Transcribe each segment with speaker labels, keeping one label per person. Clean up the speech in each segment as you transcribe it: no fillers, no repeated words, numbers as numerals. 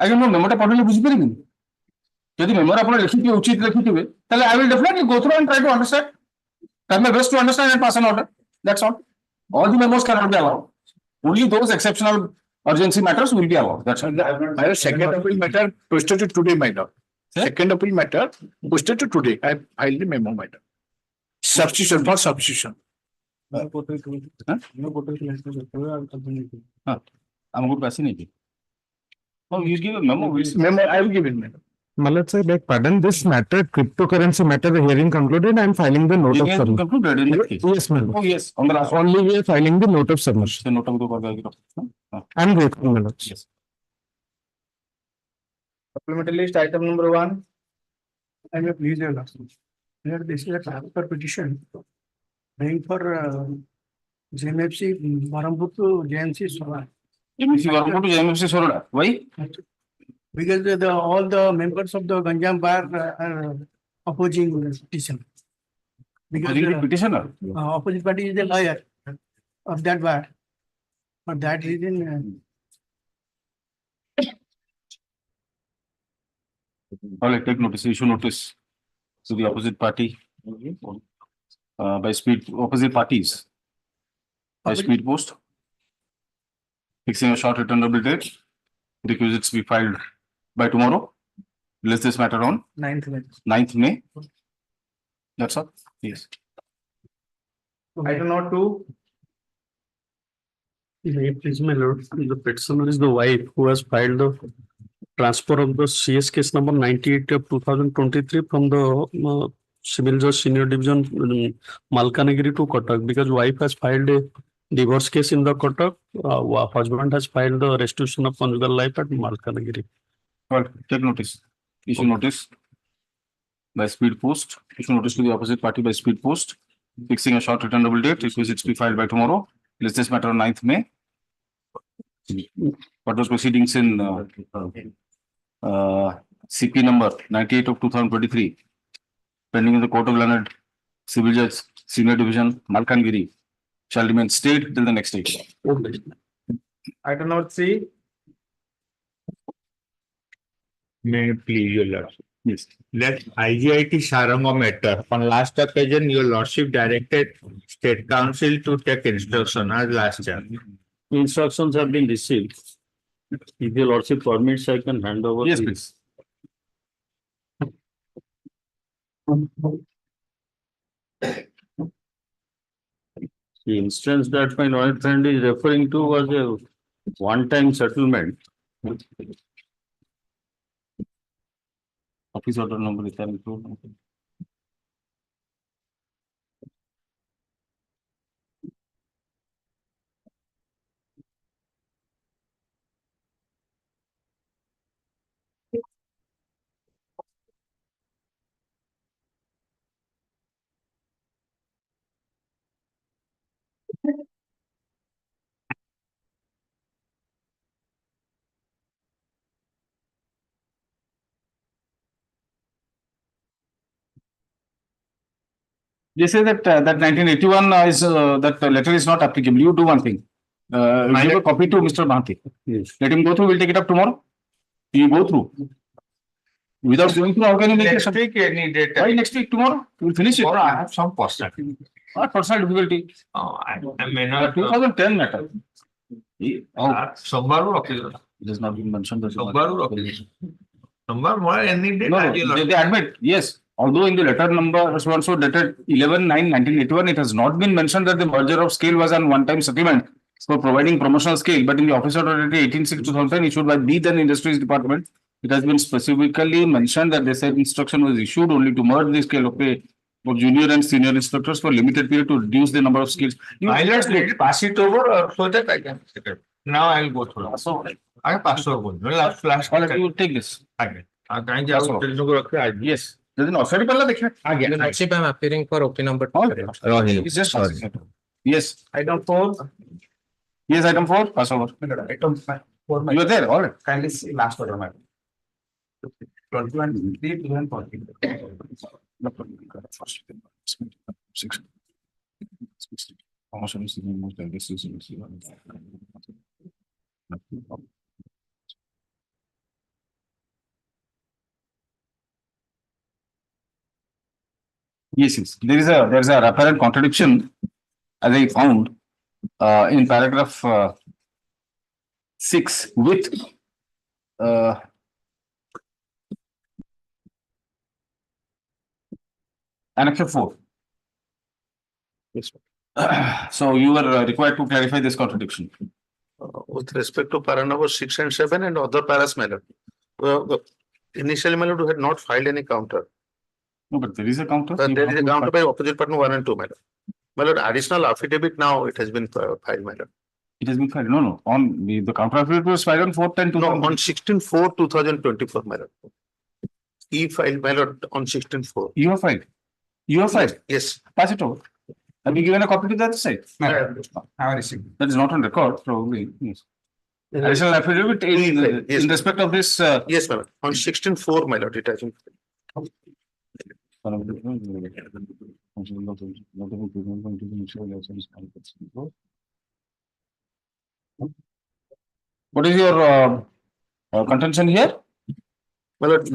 Speaker 1: ଆଜ୍ଞା ମୁଁ ମେମୋଟା ପଢିଲେ ବୁଝିପାରିବିନି ଯଦି ମେମୋରେ ଆପଣ ଲେଖିଥିବେ ଉଚିତ ଲେଖିଥିବେ ତାହେଲେ I will definitely go through and try to understand. Try my best to understand and pass an order. That's all. All the memos cannot be allowed. Only those exceptional urgency matters will be allowed. That's all.
Speaker 2: My second appeal matter posted to today, my lord. Second appeal matter posted to today. I filed the memo matter. Substitution for substitution.
Speaker 1: ଆମକୁ ପାସି ନେଇକି Oh, you give a memo.
Speaker 2: Memo, I will give it, madam.
Speaker 3: Malat sir, like, pardon, this matter, cryptocurrency matter, the hearing concluded. I am filing the note of submission.
Speaker 1: Concluded in that case.
Speaker 3: Yes, madam.
Speaker 1: Oh, yes. On the last
Speaker 3: Only we are filing the note of submission.
Speaker 1: the note of the
Speaker 3: I am grateful, Malat.
Speaker 1: Yes.
Speaker 4: Supplementary list item number 1. I may please your last. Here this is a transfer petition going for JMFC Barampur to JMC Solar.
Speaker 1: MFC Barampur to JMFC Sorada. Why?
Speaker 4: Because all the members of the Ganjam bar are opposing petition. Because
Speaker 1: Petitioner.
Speaker 4: opposite party is the lawyer of that bar. For that reason,
Speaker 1: All right, take notice, issue notice to the opposite party by speed, opposite parties by speed post. Fixing a short returnable date. Requisites be filed by tomorrow. List this matter on
Speaker 4: 9th May.
Speaker 1: 9th May. That's all. Yes.
Speaker 4: Item number 2.
Speaker 5: Please, my lord, the petitioner is the wife who has filed the transfer of the CS case number 98 of 2023 from the Civil Judge Senior Division Malkanagiri to Kotak, because wife has filed a divorce case in the Kotak. Husband has filed the restitution of conjugal life at Malkanagiri.
Speaker 1: Well, take notice. Issue notice by speed post. Issue notice to the opposite party by speed post. Fixing a short returnable date. Requisites be filed by tomorrow. List this matter on 9th May. For those proceedings in CP number 98 of 2023, pending in the Court of Learned Civil Judge Senior Division Malkangiri, shall remain stayed till the next date.
Speaker 4: Item number 3.
Speaker 6: May I please, your lordship.
Speaker 1: Yes.
Speaker 6: That IGIT Saranga matter, on last occasion, your lordship directed State Council to take instruction as last time.
Speaker 5: Instructions have been received. If your lordship permits, I can hand over.
Speaker 1: Yes,
Speaker 5: the-
Speaker 1: please.
Speaker 5: The instance that my lawyer friend is referring to was a one-time settlement.
Speaker 1: Office order number is there. They say that that 1981 is that letter is not applicable. You do one thing. Give a copy to Mr. Bhanti.
Speaker 5: Yes.
Speaker 1: Let him go through. We'll take it up tomorrow. You go through. Without going through, how can you make
Speaker 6: Next
Speaker 1: it?
Speaker 6: week, any date.
Speaker 1: Why next week? Tomorrow? We'll finish it.
Speaker 6: Tomorrow I have some personal.
Speaker 1: What personal difficulty?
Speaker 6: I may not.
Speaker 1: 2010 matter.
Speaker 6: Somewhere occasion.
Speaker 1: It has not been mentioned.
Speaker 6: Somewhere occasion. Somewhere more any date.
Speaker 1: No,
Speaker 6: as your
Speaker 1: they
Speaker 6: lordship.
Speaker 1: admit, yes. Although in the letter number so and so dated 11/9/1981, it has not been mentioned that the merger of scale was an one-time settlement for providing promotional scale. But in the office order dated 18/6/2010 issued by the then Industries Department, it has been specifically mentioned that the said instruction was issued only to merge the scale of pay of junior and senior instructors for limited period to reduce the number of scales.
Speaker 6: I just need to pass it over so that I can set it. Now I will go through.
Speaker 1: So,
Speaker 6: I pass over. Last.
Speaker 1: all of you take this.
Speaker 6: Again.
Speaker 1: Yes. There's an authority pala dekhe.
Speaker 6: Again.
Speaker 7: Lordship, I am appearing for opinion number 2.
Speaker 1: It's just yes.
Speaker 4: Item 4.
Speaker 1: Yes, item 4. Pass over.
Speaker 4: Item 4.
Speaker 1: You are there. All right.
Speaker 4: Kindly see last order, madam. 21, 3, 2, and 14.
Speaker 1: Promotion is the most aggressive. Yes, yes. There's a apparent contradiction as I found in paragraph 6 with annexure 4.
Speaker 2: Yes,
Speaker 1: So you were required to clarify this contradiction.
Speaker 2: with respect to para number 6 and 7 and other paras, my lord. Initially, my lord, we had not filed any counter.
Speaker 1: No, but there is a counter.
Speaker 2: But there is a counter by opposite partner 1 and 2, my lord. My lord, additional affidavit now it has been filed, my lord.
Speaker 1: It has been filed. No. On the counter affidavit was filed on 4th and 2nd.
Speaker 2: No, on 16/4/2024, my lord. He filed, my lord, on 16/4.
Speaker 1: You have filed. You have filed.
Speaker 2: Yes.
Speaker 1: Pass it over. Have you given a copy to that side?
Speaker 4: Have received.
Speaker 1: That is not on record, probably. Yes. Additional affidavit
Speaker 2: Yes.
Speaker 1: in respect of this.
Speaker 2: Yes, my lord. On 16/4, my lord, it has been.
Speaker 1: What is your contention here?
Speaker 2: My lord,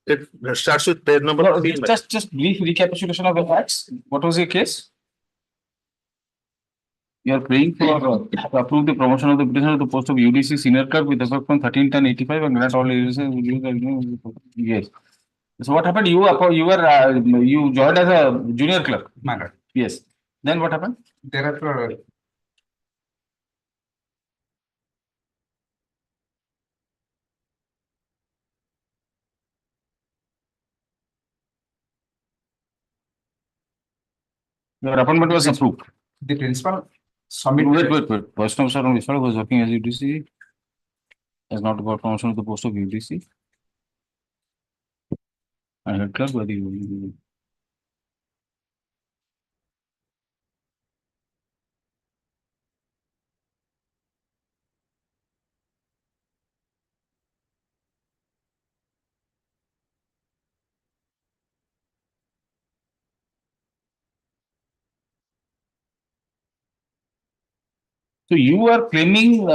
Speaker 2: it starts with page number 3. my lord.
Speaker 1: Just brief recapitulation of the facts. What was your case? You are praying for to approve the promotion of the petitioner to the post of UDC senior clerk with effect from 13/10/85 and grant all areas. Yes. So what happened? You joined as a junior clerk.
Speaker 4: Matter.
Speaker 1: Yes. Then what happened?
Speaker 4: Thereafter,
Speaker 1: Your appointment was approved.
Speaker 4: the principal
Speaker 1: Wait.
Speaker 4: submitted.
Speaker 1: Vaishnav Sir Mishra was working as UDC. Has not got promotion to the post of UDC. And head clerk by the. So you are claiming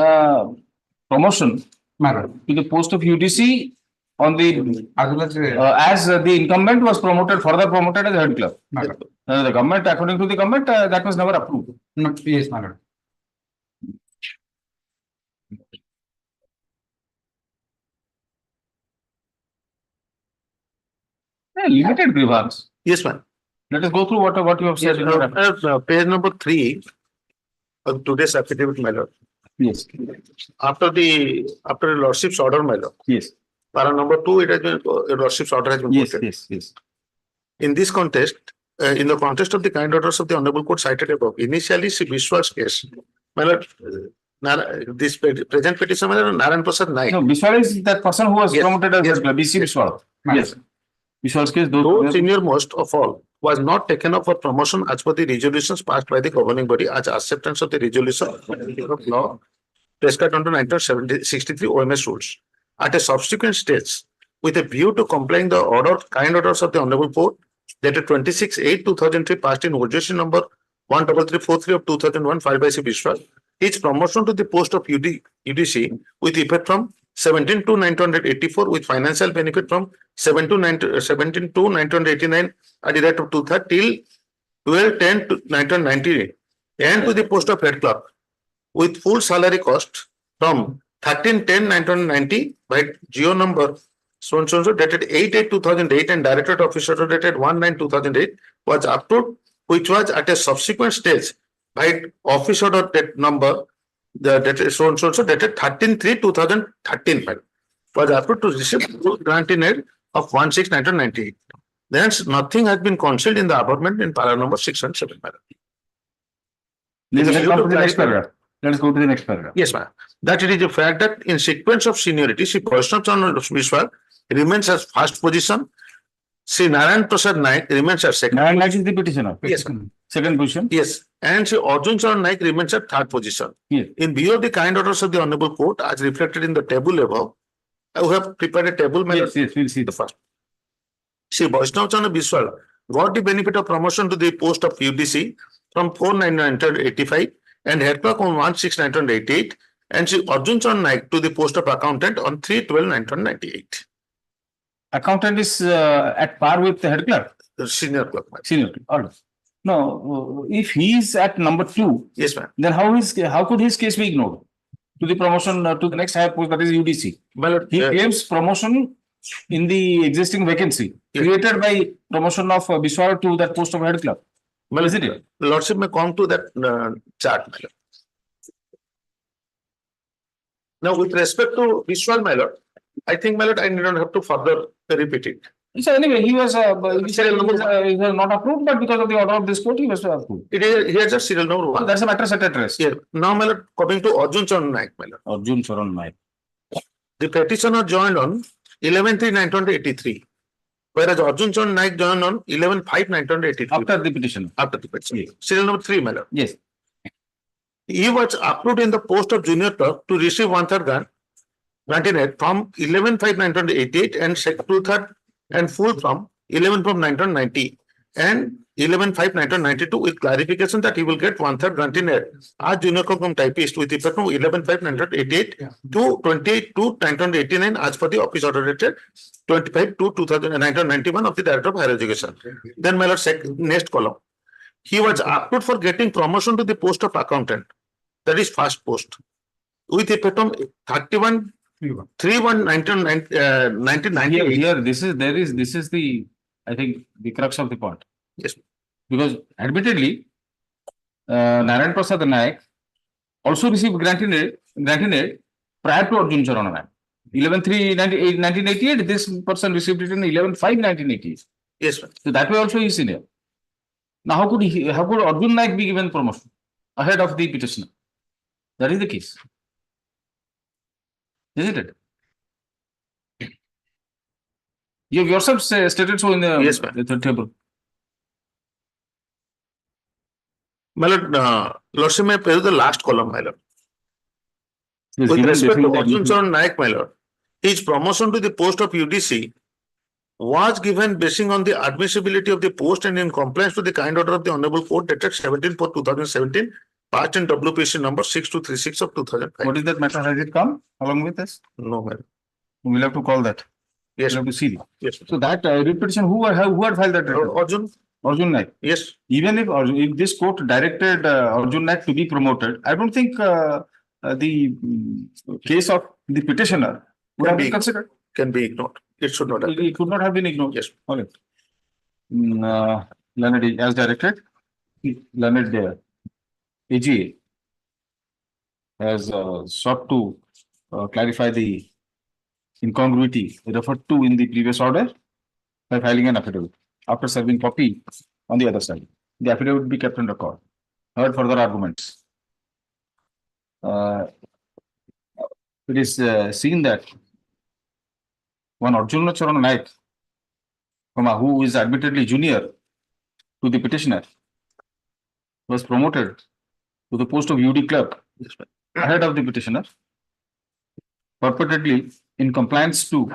Speaker 1: promotion
Speaker 4: Matter.
Speaker 1: to the post of UDC on the
Speaker 4: As well as
Speaker 1: as the incumbent was further promoted as head clerk.
Speaker 4: matter.
Speaker 1: The government, according to the government, that was never approved.
Speaker 4: Not yes, matter.
Speaker 1: Limited grievance.
Speaker 2: Yes, ma'am.
Speaker 1: Let us go through what you have
Speaker 2: Yes,
Speaker 1: said. in your affidavit.
Speaker 2: page number 3 of today's affidavit, my lord.
Speaker 1: Yes.
Speaker 2: After the lordship's order, my lord.
Speaker 1: Yes.
Speaker 2: Para number 2, it has been, lordship's order has been
Speaker 1: Yes.
Speaker 2: quoted.
Speaker 1: Yes.
Speaker 2: In this contest, in the context of the kind orders of the Honorable Court cited above, initially Sri Vishwa's case, my lord, this present petition, my lord, Narayan Prasad Naik.
Speaker 1: No, Biswal is that person who was
Speaker 2: Yes.
Speaker 1: promoted as
Speaker 2: Yes.
Speaker 1: head clerk, BC Biswal. Yes. Biswal's case,
Speaker 2: Though
Speaker 1: those.
Speaker 2: senior most of all was not taken up for promotion as per the resolutions passed by the governing body as acceptance of the resolution of law prescribed under 1963 OMS rules. At a subsequent stage, with a view to complying the kind orders of the Honorable Court dated 26/8/2003 passed in OJC number 13343 of 2001 filed by C. Vishwas, his promotion to the post of UDC with effect from 17/2/1984 with financial benefit from 17/2/1989 at the rate of 2/3 till 12/10/1990 and to the post of head clerk with full salary cost from 13/10/1990 by GO number so dated 8/8/2008 and directorate officer dated 1/9/2008 was approved, which was at a subsequent stage by office order number the dated so dated 13/3/2013 was approved to receive grant in aid of 1/6/1998. Hence, nothing has been concealed in the abutment in para number 6 and 7.
Speaker 1: Let us go to the next paragraph. Let us go to the next paragraph.
Speaker 2: Yes, ma'am. That it is a fact that in sequence of seniority, Sri Vaishnav Chandra Vishwas remains as first position. Sri Narayan Prasad Naik remains as second.
Speaker 1: Narayan Naik is the petitioner.
Speaker 2: Yes, ma'am.
Speaker 1: Second position.
Speaker 2: Yes. And Sri Arjun Chandra Naik remains at third position.
Speaker 1: Yes.
Speaker 2: In view of the kind orders of the Honorable Court, as reflected in the table above, I have prepared a table.
Speaker 1: Yes, we'll see
Speaker 2: the first. Sri Vaishnav Chandra Vishwas got the benefit of promotion to the post of UDC from 4/9/1985 and head clerk on 1/6/1988, and she Arjun Chan Naik to the post of accountant on 3/12/1998.
Speaker 1: Accountant is at par with the head clerk,
Speaker 2: The senior clerk.
Speaker 1: senior clerk. All right. No, if he is at number 2,
Speaker 2: Yes, ma'am.
Speaker 1: then how could his case be ignored? To the promotion to the next higher post, that is UDC.
Speaker 2: My lord,
Speaker 1: He claims promotion in the existing vacancy
Speaker 2: Yes.
Speaker 1: created by promotion of Biswal to that post of head clerk.
Speaker 2: my
Speaker 1: Isn't it?
Speaker 2: lordship may come to that chart, my lord. Now, with respect to Vishwal, my lord, I think, my lord, I need not have to further repeat it.
Speaker 1: So anyway, he was not approved, but because of the order of this court, he was approved.
Speaker 2: It is here just serial number
Speaker 1: So
Speaker 2: 1.
Speaker 1: that's a matter set at rest.
Speaker 2: Yeah. Now, my lord, coming to Arjun Chan Naik, my lord.
Speaker 1: Arjun Charan Naik.
Speaker 2: The petitioner joined on 11/3/1983, whereas Arjun Chan Naik joined on 11/5/1983.
Speaker 1: After the petition.
Speaker 2: After the petition.
Speaker 1: Yes.
Speaker 2: Serial number 3, my lord.
Speaker 1: Yes.
Speaker 2: He was approved in the post of junior clerk to receive 1/3 grant from 11/5/1988 and 2/3 and full from 11/5/1990 and 11/5/1992 with clarification that he will get 1/3 grant as junior clerk from typist with effect from 11/5/1988 to 28/2/1989 as per the office order dated 25/2/1991 of the Director of Higher Education. Then, my lord, next column. He was approved for getting promotion to the post of accountant. That is first post. With effect from 31/3/1998.
Speaker 1: Here, this is the, I think, the crux of the point.
Speaker 2: Yes.
Speaker 1: Because admittedly, Narayan Prasad Naik also received grant in aid prior to Arjun Charan Naik. 11/3/1988, this person received it in 11/5/1988.
Speaker 2: Yes, ma'am.
Speaker 1: So that way also he is senior. Now, how could Arjun Naik be given promotion ahead of the petitioner? That is the case. Isn't it? You have yourself stated so in the,
Speaker 2: Yes, ma'am.
Speaker 1: the third table.
Speaker 2: My lord, lordship may pay the last column, my lord.
Speaker 1: Yes,
Speaker 2: With
Speaker 1: given
Speaker 2: respect to
Speaker 1: definitely-
Speaker 2: Arjun Charan Naik, my lord, his promotion to the post of UDC was given basing on the admissibility of the post and in compliance to the kind order of the Honorable Court dated 17/4/2017, passed in WPC number 6236 of 2005.
Speaker 1: What is that matter? Has it come along with this?
Speaker 2: No, my lord.
Speaker 1: We'll have to call that.
Speaker 2: Yes,
Speaker 1: We'll have to see.
Speaker 2: yes.
Speaker 1: So that writ petition, who had filed that? writ?
Speaker 2: Arjun,
Speaker 1: Arjun Naik.
Speaker 2: yes.
Speaker 1: Even if this court directed Arjun Naik to be promoted, I don't think the case of the petitioner would
Speaker 2: Can
Speaker 1: have been
Speaker 2: be.
Speaker 1: considered.
Speaker 2: Can be ignored. It should not have.
Speaker 1: It could not have been ignored.
Speaker 2: Yes.
Speaker 1: All right. Learned as directed, learned AGA has sought to clarify the incongruity referred to in the previous order by filing an affidavit after serving copy on the other side. The affidavit will be kept on record. Heard further arguments. It is seen that one Arjun Charan Naik, who is admittedly junior to the petitioner, was promoted to the post of UD clerk ahead of the petitioner, purportedly in compliance to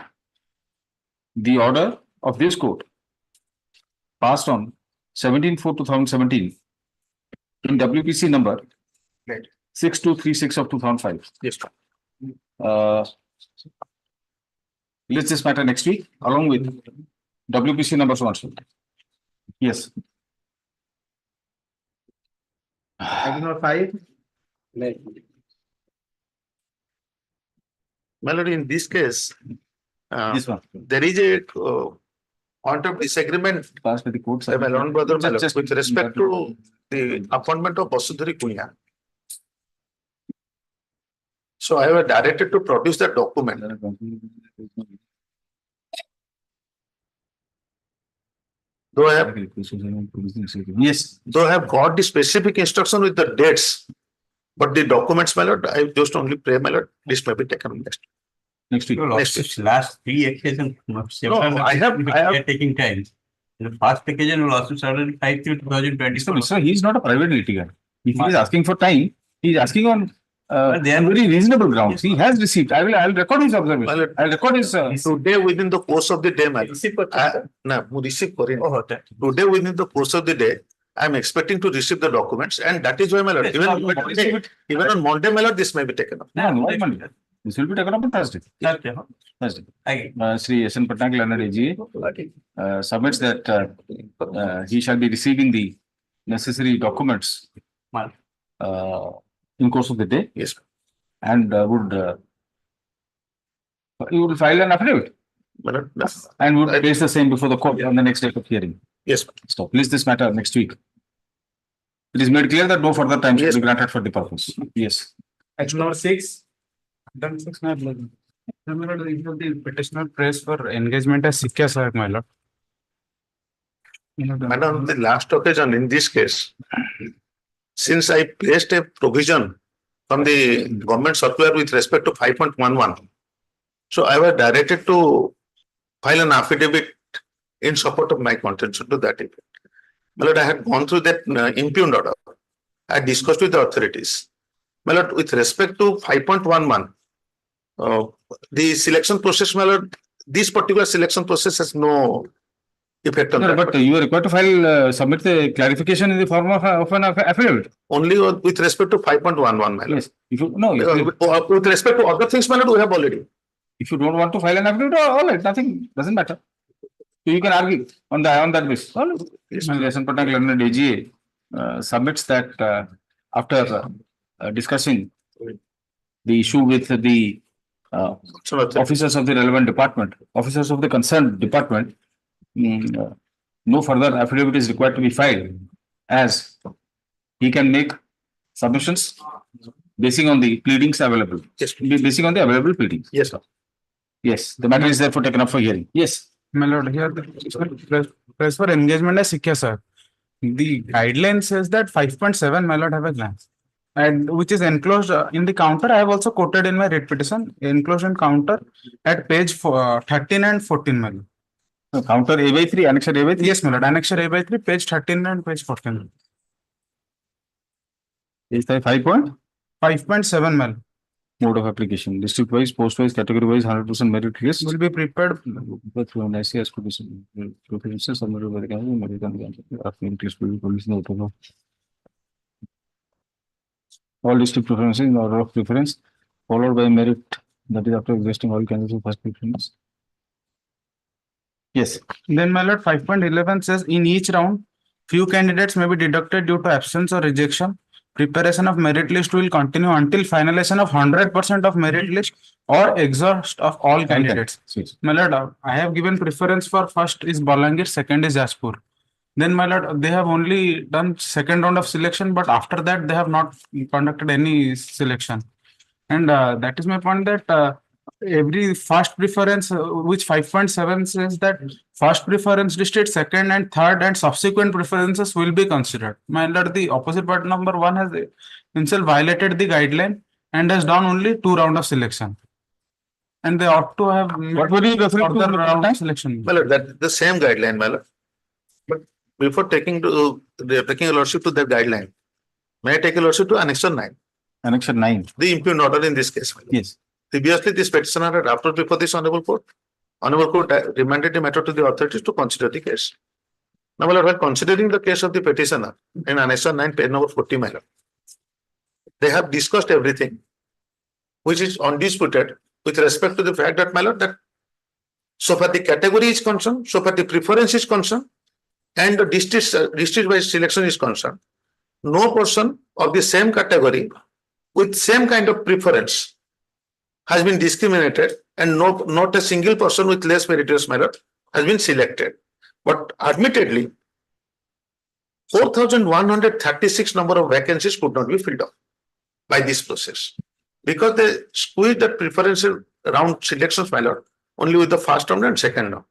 Speaker 1: the order of this court passed on 17/4/2017 in WPC number 6236 of 2005.
Speaker 2: Yes, sir.
Speaker 1: Let's this matter next week along with WPC number so on. Yes.
Speaker 7: Item number 5.
Speaker 2: Melody, in this case,
Speaker 1: This one.
Speaker 2: there is a point of disagreement
Speaker 1: Passed with the court.
Speaker 2: by my lord brother, my lord,
Speaker 1: Just-
Speaker 2: with respect to the appointment of Vasudhari Kunya. So I have directed to produce that document. Though I have,
Speaker 1: Yes.
Speaker 2: though I have got the specific instruction with the dates, but the documents, my lord, I just only pray, my lord, this may be taken next.
Speaker 1: Next week.
Speaker 8: Your lordship's last 3 occasions.
Speaker 2: No, I have-
Speaker 8: Taking time. The first occasion will also started 5/3/2024.
Speaker 1: Sir, he is not a private litigant. If he is asking for time, he is asking on
Speaker 8: They are-
Speaker 1: very reasonable grounds. He has received. I'll record his observation. I'll record his.
Speaker 2: Today within the course of the day, my lord.
Speaker 8: Receive for
Speaker 2: No, receive for
Speaker 8: Oh, that.
Speaker 2: Today within the course of the day, I'm expecting to receive the documents, and that is why, my lord, even on Monday, my lord, this may be taken up.
Speaker 1: No, why Monday? This will be taken up on Thursday. Thursday. Sri S.N. Patnaik, learned AGA, submits that he shall be receiving the necessary documents in course of the day.
Speaker 2: Yes.
Speaker 1: And you will file an affidavit
Speaker 2: My lord, yes.
Speaker 1: and would place the same before the court on the next day of hearing.
Speaker 2: Yes.
Speaker 1: Stop. Please this matter next week. It is made clear that no further time should
Speaker 2: Yes.
Speaker 1: be granted for the purpose. Yes.
Speaker 7: Action number 6.
Speaker 3: Done 6, my lord. My lord, the petitioner prays for engagement as Sikya sir, my lord.
Speaker 2: Madam, the last occasion in this case, since I placed a provision from the government circular with respect to 5.11, so I was directed to file an affidavit in support of my contention to that effect. My lord, I had gone through that impugned order. I discussed with the authorities. My lord, with respect to 5.11, the selection process, my lord, this particular selection process has no effect on
Speaker 1: No,
Speaker 2: that.
Speaker 1: but you are required to file, submit the clarification in the form of an affidavit.
Speaker 2: Only with respect to 5.11, my lord.
Speaker 1: Yes. If you, no,
Speaker 2: With respect to other things, my lord, we have already.
Speaker 1: if you don't want to file an affidavit, all right, nothing, doesn't matter. So you can argue on that basis. All right.
Speaker 2: Yes.
Speaker 1: S.N. Patnaik, learned AGA, submits that after discussing the issue with the officers of the relevant department, officers of the concerned department, no further affidavit is required to be filed, as he can make submissions basing on the pleadings available.
Speaker 2: Yes.
Speaker 1: Basing on the available pleadings.
Speaker 2: Yes, sir.
Speaker 1: Yes, the matter is therefore taken up for hearing. Yes.
Speaker 3: My lord, here the petitioner prays for engagement as Sikya sir. The guideline says that 5.7, my lord, have a glance. And which is enclosed in the counter. I have also quoted in my writ petition, enclosed in counter at page 13 and 14, my lord.
Speaker 1: Counter A by 3, annexure A by 3.
Speaker 3: Yes, my lord, annexure A by 3, page 13 and page 14.
Speaker 1: Is that 5 point?
Speaker 3: 5.7, my lord,
Speaker 1: Mode of application, district wise, post wise, category wise, 100% merit list.
Speaker 3: will be prepared.
Speaker 1: But through an ICS could be preferences submitted by the government, interest will be police note of all district preferences in order of preference, followed by merit, that is after exhausting all candidates of first preference. Yes.
Speaker 3: Then, my lord, 5.11 says in each round, few candidates may be deducted due to absence or rejection. Preparation of merit list will continue until finalization of 100% of merit list or exhaust of all candidates.
Speaker 1: Yes.
Speaker 3: My lord, I have given preference for first is Balangir, second is Jaspur. Then, my lord, they have only done second round of selection, but after that they have not conducted any selection. And that is my point, that every first preference, which 5.7 says that first preference listed, second and third and subsequent preferences will be considered. My lord, the opposite part number 1 has himself violated the guideline and has done only 2 rounds of selection. And they ought to have
Speaker 1: What were you referring to?
Speaker 3: round of selection.
Speaker 2: My lord, that the same guideline, my lord. But before taking a lordship to that guideline, may I take a lordship to annexure 9?
Speaker 1: Annexure 9.
Speaker 2: The impugned order in this case, my lord.
Speaker 1: Yes.
Speaker 2: Previously, this petitioner had appeared before this honorable court. Honorable court remanded the matter to the authorities to consider the case. Now, my lord, while considering the case of the petitioner in annexure 9, page number 40, my lord, they have discussed everything which is undisputed with respect to the fact that, my lord, that so far the category is concerned, so far the preference is concerned, and the district-wise selection is concerned, no person of the same category with same kind of preference has been discriminated, and not a single person with less meritorious merit has been selected. But admittedly, 4,136 number of vacancies could not be filled up by this process, because they squeezed that preferential round selections, my lord, only with the first round and second round.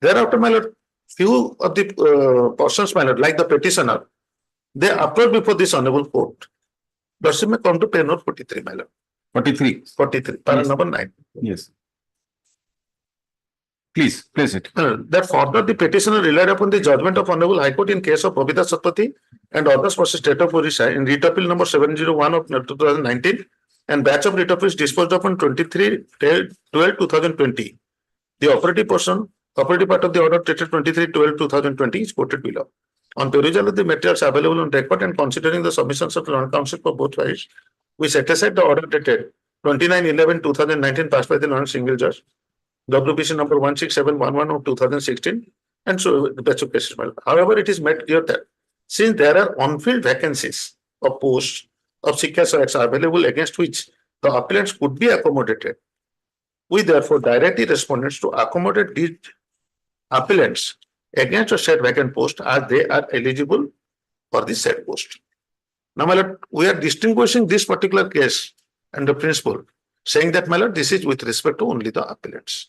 Speaker 2: Thereafter, my lord, few of the persons, my lord, like the petitioner, they appeared before this honorable court. Lordship may come to page note 43, my lord.
Speaker 1: 43.
Speaker 2: 43, para number 9.
Speaker 1: Yes. Please, place it.
Speaker 2: That further the petitioner relied upon the judgment of Honorable High Court in case of Babita Satpathy and others versus State of Orissa in writ appeal number 701 of 2019 and batch of writ appeals disposed of on 23/12/2020. The operative part of the order dated 23/12/2020 is quoted below. On perusal of the materials available on record and considering the submissions of the Learned Counsel for both parties, we set aside the order dated 29/11/2019 passed by the Learned Single Judge, WPC number 16711 of 2016, and so the best of cases. However, it is made clear that since there are unfilled vacancies of posts of Shiksha Sahayaks available against which the appellants could be accommodated, we therefore direct the respondents to accommodate these appellants against a said vacant post as they are eligible for the said post. Now, my lord, we are distinguishing this particular case and the principle, saying that, my lord, this is with respect to only the appellants.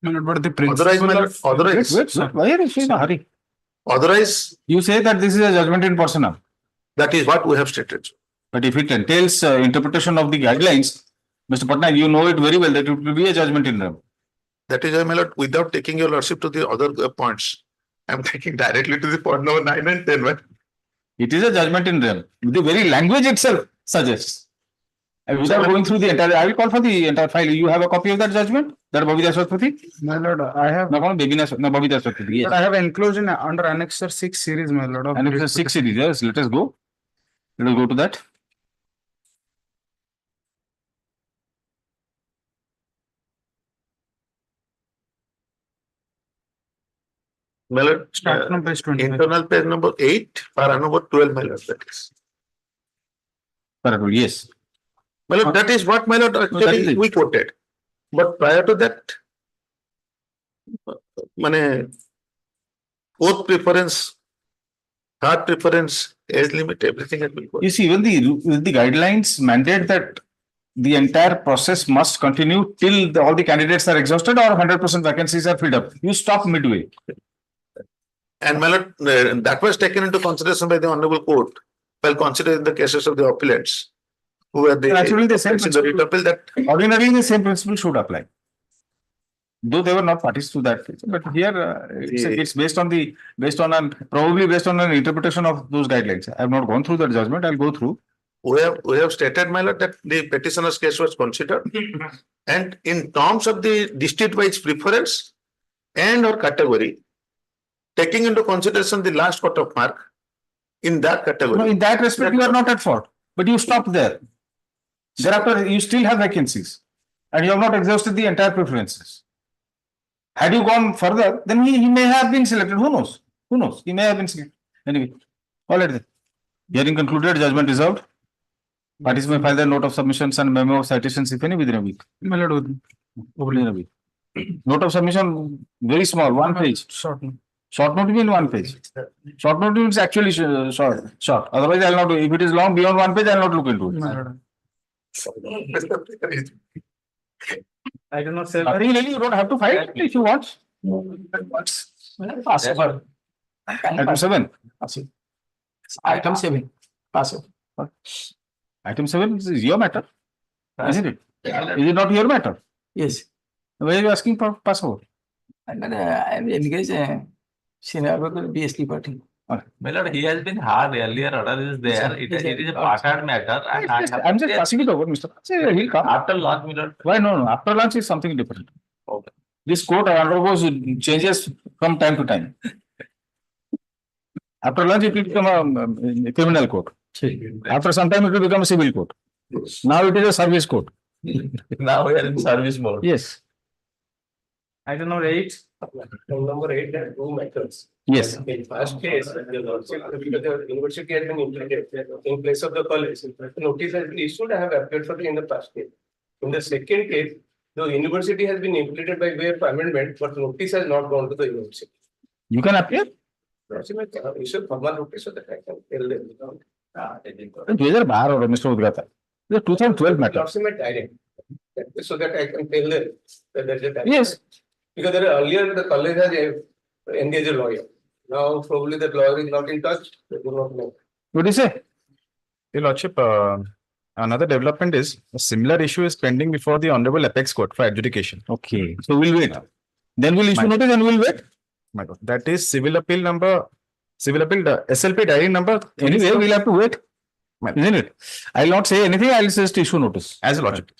Speaker 3: My lord, but the
Speaker 2: Otherwise,
Speaker 3: principle
Speaker 2: my lord,
Speaker 3: of.
Speaker 2: otherwise,
Speaker 1: Wait, why are you in a hurry?
Speaker 2: otherwise,
Speaker 1: You say that this is a judgment in personam.
Speaker 2: that is what we have stated.
Speaker 1: But if it entails interpretation of the guidelines, Mr. Patnaik, you know it very well that it will be a judgment in rem.
Speaker 2: That is why, my lord, without taking your lordship to the other points, I am taking directly to the point number 9 and 10. Right?
Speaker 1: It is a judgment in rem. The very language itself suggests. And without going through the entire, I will call for the entire file. You have a copy of that judgment? That Babita Swatpati?
Speaker 3: My lord, I have,
Speaker 1: No, Babita Swatpati. Yes.
Speaker 3: but I have enclosed in under Annexure 6 series, my lord. Of
Speaker 1: And it's a 6 series. Yes, let us go. Let us go to that.
Speaker 2: My lord,
Speaker 3: Start from page 25.
Speaker 2: internal page number 8, para number 12, my lord, that is.
Speaker 1: Correct. Yes.
Speaker 2: My lord, that is what, my lord,
Speaker 1: that is
Speaker 2: actually
Speaker 1: it.
Speaker 2: we quoted. But prior to that, mane, fourth preference, third preference, age limit, everything has been
Speaker 1: You
Speaker 2: quoted.
Speaker 1: see, even the guidelines mandate that the entire process must continue till all the candidates are exhausted or 100% vacancies are filled up. You stop midway.
Speaker 2: And my lord, that was taken into consideration by the Honorable Court while considering the cases of the appellants who were the.
Speaker 1: Actually, the same
Speaker 2: in the writ appeal that
Speaker 1: Ordinarily, the same principle should apply. Though they were not parties to that, but here it's based on probably based on an interpretation of those guidelines. I have not gone through that judgment. I'll go through.
Speaker 2: we have stated, my lord, that the petitioner's case was considered. And in terms of the district-wise preference and or category, taking into consideration the last cut-off mark in that
Speaker 1: No,
Speaker 2: category.
Speaker 1: in that respect, you are not at fault, but you stop there. Thereafter, you still have vacancies, and you have not exhausted the entire preferences. Had you gone further, then he may have been selected. Who knows? Who knows? He may have been selected. Anyway, all right then. Hearing concluded, judgment reserved. Parties may file their note of submissions and memo of citations if any within a week.
Speaker 3: My lord,
Speaker 1: Within a week. Note of submission, very small, 1 page.
Speaker 3: short.
Speaker 1: Short note means 1 page. Short note means actually short. Otherwise, I'll not do. If it is long beyond 1 page, I'll not look into
Speaker 3: My
Speaker 1: it.
Speaker 3: lord.
Speaker 7: I do not say.
Speaker 1: Nothing really, you don't have to fight if you want.
Speaker 7: Possible.
Speaker 1: Item 7.
Speaker 7: Item 7. Possible.
Speaker 1: Item 7 is your matter, isn't it? Is it not your matter?
Speaker 7: Yes.
Speaker 1: Why are you asking for password?
Speaker 7: I am engaged senior BST party.
Speaker 8: My lord, he has been hard earlier, order is there, it is a passed matter. And I have-
Speaker 1: I'm just passing it over, Mr. Say, he'll come.
Speaker 8: After launch, my lord.
Speaker 1: Why no? After lunch is something different.
Speaker 8: Okay.
Speaker 1: This court undergoes changes from time to time. After lunch, it will become a criminal court. After some time, it will become a civil court. Now it is a service court.
Speaker 8: Now we are in service mode.
Speaker 1: Yes,
Speaker 7: Item number 8.
Speaker 9: Number 8, there are 2 methods.
Speaker 1: yes.
Speaker 9: In first case, the lordship, because the university has been implemented in place of the college, notice has been issued, I have appeared for in the first case. In the second case, the university has been implemented by way of amendment, but notice has not gone to the university.
Speaker 1: You can appear.
Speaker 9: Lordship, issue formal notice so that I can tell them.
Speaker 1: 2012 or Mr. Udgata. The 2012 matter.
Speaker 9: Lordship, direct. So that I can tell them that there is a direct.
Speaker 1: Yes.
Speaker 9: Because there are earlier the college has engaged a lawyer. Now probably the lawyer is not in touch, they do not know.
Speaker 1: What do you say?
Speaker 10: Your Lordship, another development is a similar issue is pending before the Honorable Apex Court for adjudication.
Speaker 1: Okay, so we'll wait. Then we'll issue
Speaker 10: My-
Speaker 1: notice and we'll wait.
Speaker 10: My God, that is civil appeal SLP diary number.
Speaker 1: Anyway, we'll have to wait.
Speaker 10: Well-
Speaker 1: Isn't it? I'll not say anything. I'll just issue notice.
Speaker 10: As a Lordship.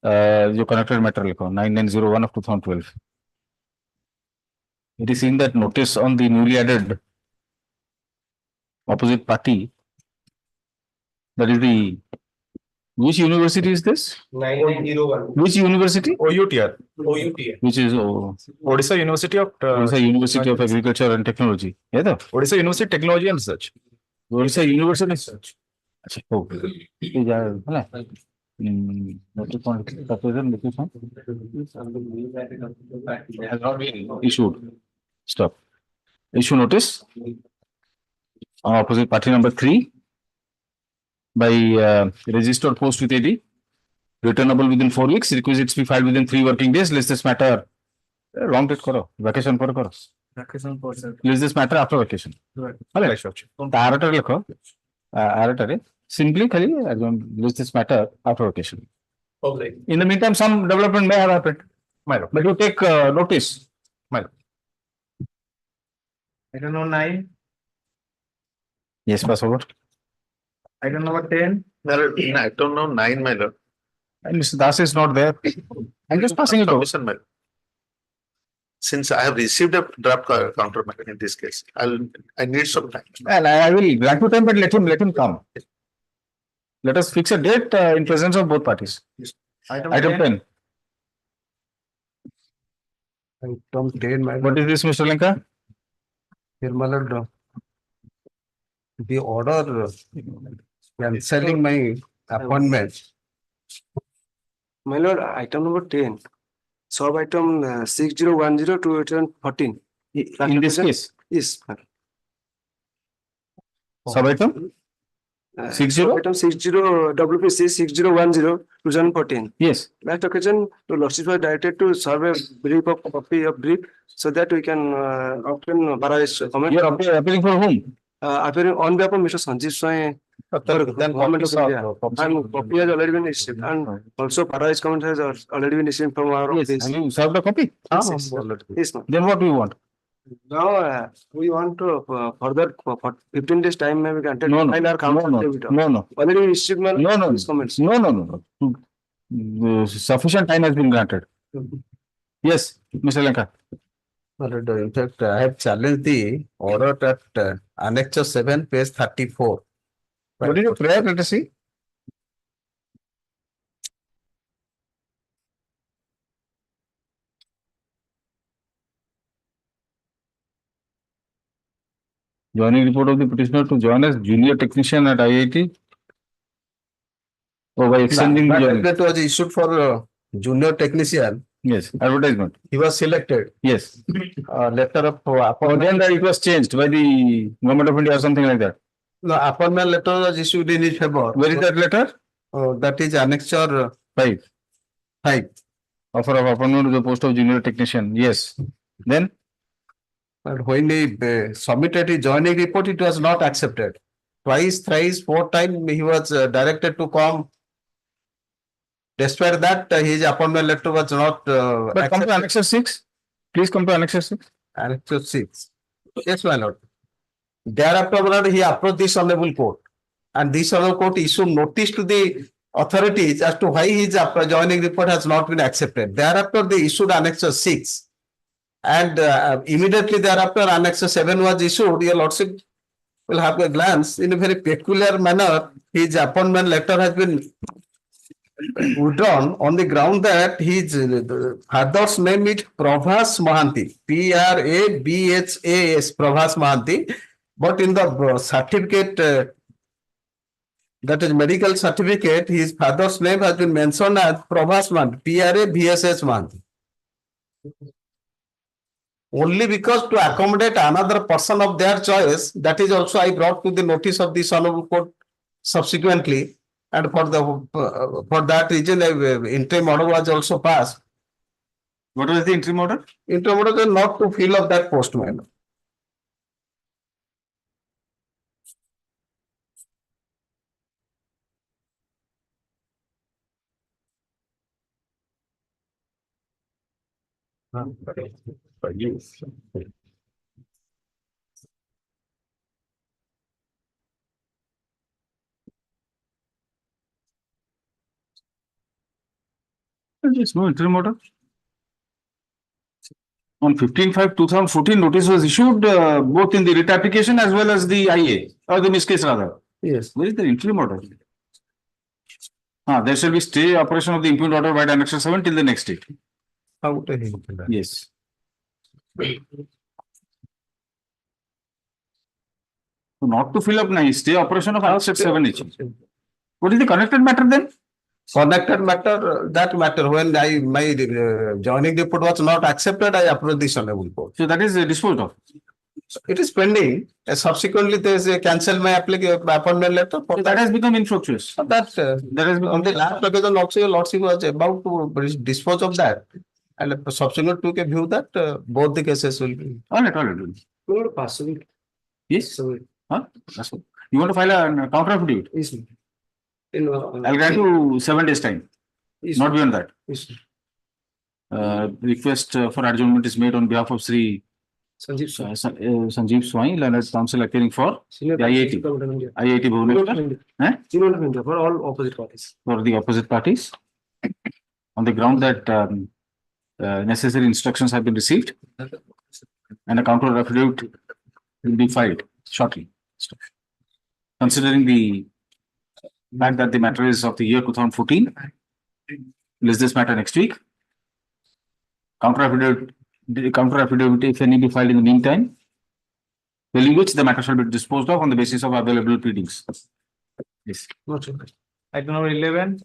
Speaker 1: Your connected matter 9901 of 2012. It is in that notice on the newly added opposite party. That is the, which university is this?
Speaker 9: 9901
Speaker 1: Which university?
Speaker 10: OUTR,
Speaker 9: OUTA.
Speaker 1: Which is
Speaker 10: Odisha University of
Speaker 1: Orissa University of Agriculture and Technology. Yeah, the
Speaker 10: Odisha University Technology and Research.
Speaker 1: Orissa University Research. अच्छा, okay. ये जा है ना? Notice on proposal notification has not been issued. Stop. Issue notice on opposite party number 3 by registered post with AD, returnable within 4 weeks. Requisites be filed within 3 working days. List this matter. Long date karo, vacation पर करो. List this matter after vacation.
Speaker 10: Right, sure.
Speaker 1: आरटर लिखो. आरटर simply खाली list this matter after vacation.
Speaker 9: Okay.
Speaker 1: In the meantime, some development may have happened. But you take notice.
Speaker 7: Item number 9,
Speaker 1: Yes, pass over.
Speaker 7: item number 10,
Speaker 2: I don't know, 9, my lord.
Speaker 1: And Mr. Das is not there. I'm just passing it over.
Speaker 2: Submission, my lord. Since I have received a draft counter in this case, I need some time.
Speaker 1: And I will grant you time, but let him come. Let us fix a date in presence of both parties.
Speaker 7: item
Speaker 1: Item
Speaker 7: 10,
Speaker 1: 10.
Speaker 4: Item 10, my
Speaker 1: What is this, Mr. Lenka?
Speaker 4: Here, my lord, the order cancelling my appointment. My lord, item number 10, sub item 6010 to 2014.
Speaker 1: In this case,
Speaker 4: Yes.
Speaker 1: sub item? 60?
Speaker 4: Item 60 WPC 6010 2014.
Speaker 1: Yes.
Speaker 4: Last occasion, the lordship was directed to serve a brief of copy of brief so that we can obtain Paradise comment.
Speaker 1: You are appealing for whom?
Speaker 4: Appearing on behalf of Mr. Sanjeev Swai,
Speaker 10: Then
Speaker 4: Government of
Speaker 10: copies are-
Speaker 4: India. And copy has already been issued, and also Paradise comment has already been issued from our
Speaker 1: Yes.
Speaker 4: office.
Speaker 1: Have you served a copy?
Speaker 4: Yes, yes, ma'am.
Speaker 1: Then what do you want?
Speaker 4: Now, we want to further for 15 days time may be granted.
Speaker 1: No, no.
Speaker 4: File our
Speaker 1: No,
Speaker 4: counsel
Speaker 1: no.
Speaker 4: affidavit.
Speaker 1: No, no.
Speaker 4: Already issued, ma'am.
Speaker 1: No, no.
Speaker 4: These comments.
Speaker 1: No. Sufficient time has been granted. Yes, Mr. Lenka.
Speaker 11: In fact, I have challenged the order at Annexure 7, page 34.
Speaker 1: What is your prayer? Let us see. Joining report of the petitioner to join as junior technician at IIT. Oh, by extending the
Speaker 11: That
Speaker 1: joining.
Speaker 11: decree was issued for junior technician.
Speaker 1: Yes, advertisement.
Speaker 11: He was selected.
Speaker 1: Yes.
Speaker 11: Letter of
Speaker 1: Or
Speaker 11: appointment.
Speaker 1: then it was changed by the government of India or something like that.
Speaker 11: The appointment letter was issued in his favor.
Speaker 1: Where is that letter?
Speaker 11: That is Annexure
Speaker 1: 5.
Speaker 11: 5.
Speaker 1: Offer of appointment to the post of junior technician. Yes. Then
Speaker 11: But when he submitted his joining report, it was not accepted. Twice, thrice, 4 times he was directed to come. Despite that, his appointment letter was not
Speaker 1: but come to Annexure 6. Please come to Annexure 6.
Speaker 11: Annexure 6. Yes, my lord. Thereafter, my lord, he approached this honorable court, and this honorable court issued notice to the authorities as to why his joining report has not been accepted. Thereafter, they issued Annexure 6. And immediately thereafter, Annexure 7 was issued. Your lordship will have a glance. In a very peculiar manner, his appointment letter has been withdrawn on the ground that his father's name is Prabhas Mahanti, Prabhas, Prabhas Mahanti. But in the certificate, that is medical certificate, his father's name has been mentioned as Prabhas Mahanti, Prabhas Mahanti. Only because to accommodate another person of their choice, that is also I brought to the notice of this honorable court subsequently, and for that reason, interim order was also passed.
Speaker 1: What was the interim order?
Speaker 11: Interim order is not to fill up that post, man.
Speaker 1: Yes, no interim order. On 15/5/2014, notice was issued both in the writ application as well as the IA or the miscase rather.
Speaker 11: Yes.
Speaker 1: Where is the interim order? There shall be stay operation of the impugned order by Annexure 7 till the next date.
Speaker 11: How to handle that?
Speaker 1: Yes. So not to fill up now, stay operation of Annexure 7H. What is the connected matter then?
Speaker 11: Connected matter, that matter, when my joining report was not accepted, I approached the Honorable Court.
Speaker 1: So that is disposed of.
Speaker 11: It is pending. Subsequently, there is a cancel my appointment letter. For
Speaker 1: So that has become infructuous.
Speaker 11: that
Speaker 1: That has
Speaker 11: on
Speaker 1: become.
Speaker 11: the last occasion also, your lordship was about to dispose of that. And subsequently took a view that both the cases will be.
Speaker 1: All right. Yes. Huh? That's all. You want to file a counter affidavit?
Speaker 7: Yes.
Speaker 1: I'll grant you 7 days time. Not beyond that. Request for adjournment is made on behalf of Sri Sanjeev Swami, learned counsel appearing for the IIT Bhubaneswar.
Speaker 7: For all opposite parties.
Speaker 1: For the opposite parties. On the ground that necessary instructions have been received and a counter affidavit will be filed shortly. Considering the fact that the matter is of the year 2014, list this matter next week. Counter affidavit, if any, be filed in the meantime, in which the matter shall be disposed of on the basis of available pleadings. Yes.
Speaker 7: Item number 11.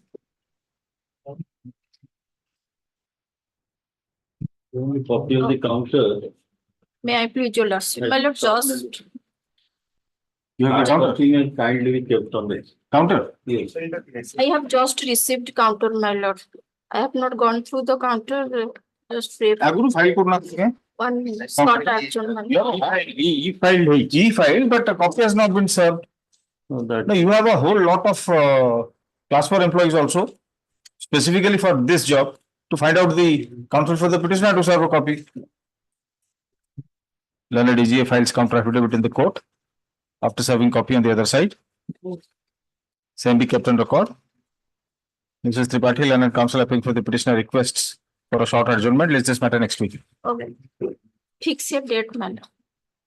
Speaker 5: Copy of the counter.
Speaker 12: May I please your lordship? My lord, just
Speaker 1: You have a counter?
Speaker 5: Kindly be kept on this.
Speaker 1: Counter?
Speaker 5: Yes.
Speaker 12: I have just received counter, my lord. I have not gone through the counter. Just pray for
Speaker 1: Aguru file put not.
Speaker 12: 1 minute. Not action.
Speaker 1: He filed, but a copy has not been served. No, you have a whole lot of class 4 employees also, specifically for this job, to find out the counsel for the petitioner to serve a copy. Learned DGA files counter affidavit in the court after serving copy on the other side. Same be kept on record. Mrs. Tripathi, learned counsel appearing for the petitioner requests for a short adjournment. Let's this matter next week.
Speaker 12: Okay. Fix your date, my lord.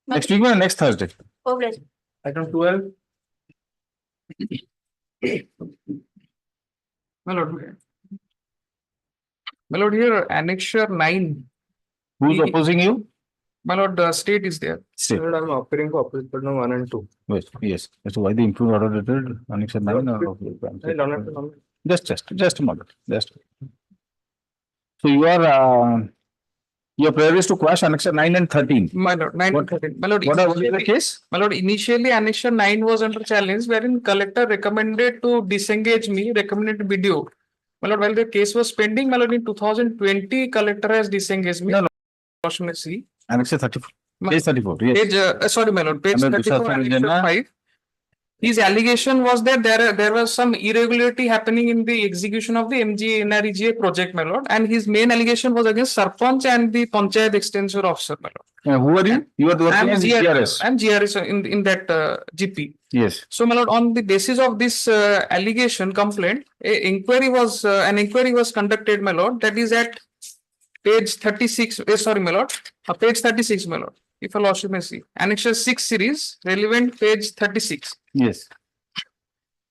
Speaker 1: Next week or next Thursday?
Speaker 12: Okay.
Speaker 7: Item 12. My lord. My lord, here annexure 9.
Speaker 1: Who's opposing you?
Speaker 7: My lord, the state is there.
Speaker 1: State.
Speaker 7: My lord, I'm appearing for opposite but no 1 and 2.
Speaker 1: Yes. So why the improved order dated annexure 9 or? Just a moment. So your prayer is to quash annexure 9 and 13.
Speaker 7: My lord, 9 and 13. My lord,
Speaker 1: What is the case?
Speaker 7: My lord, initially annexure 9 was under challenge, wherein collector recommended to disengage me, recommended video. My lord, while the case was pending, my lord, in 2020, collector has disengaged me.
Speaker 1: No.
Speaker 7: See.
Speaker 1: Annexure 34. Page 34. Yes.
Speaker 7: Page, sorry, my lord, page 34, annexure 5. His allegation was that there was some irregularity happening in the execution of the MG-NREGA project, my lord, and his main allegation was against Sarpanch and the Panchayat Extension Officer, my lord.
Speaker 1: Who are you? You are the working as GRS.
Speaker 7: I'm GRS in that GP.
Speaker 1: Yes.
Speaker 7: So, my lord, on the basis of this allegation complaint, an inquiry was conducted, my lord. That is at page 36. Sorry, my lord. Page 36, my lord. If a lordship may see, annexure 6 series, relevant page 36.
Speaker 1: Yes.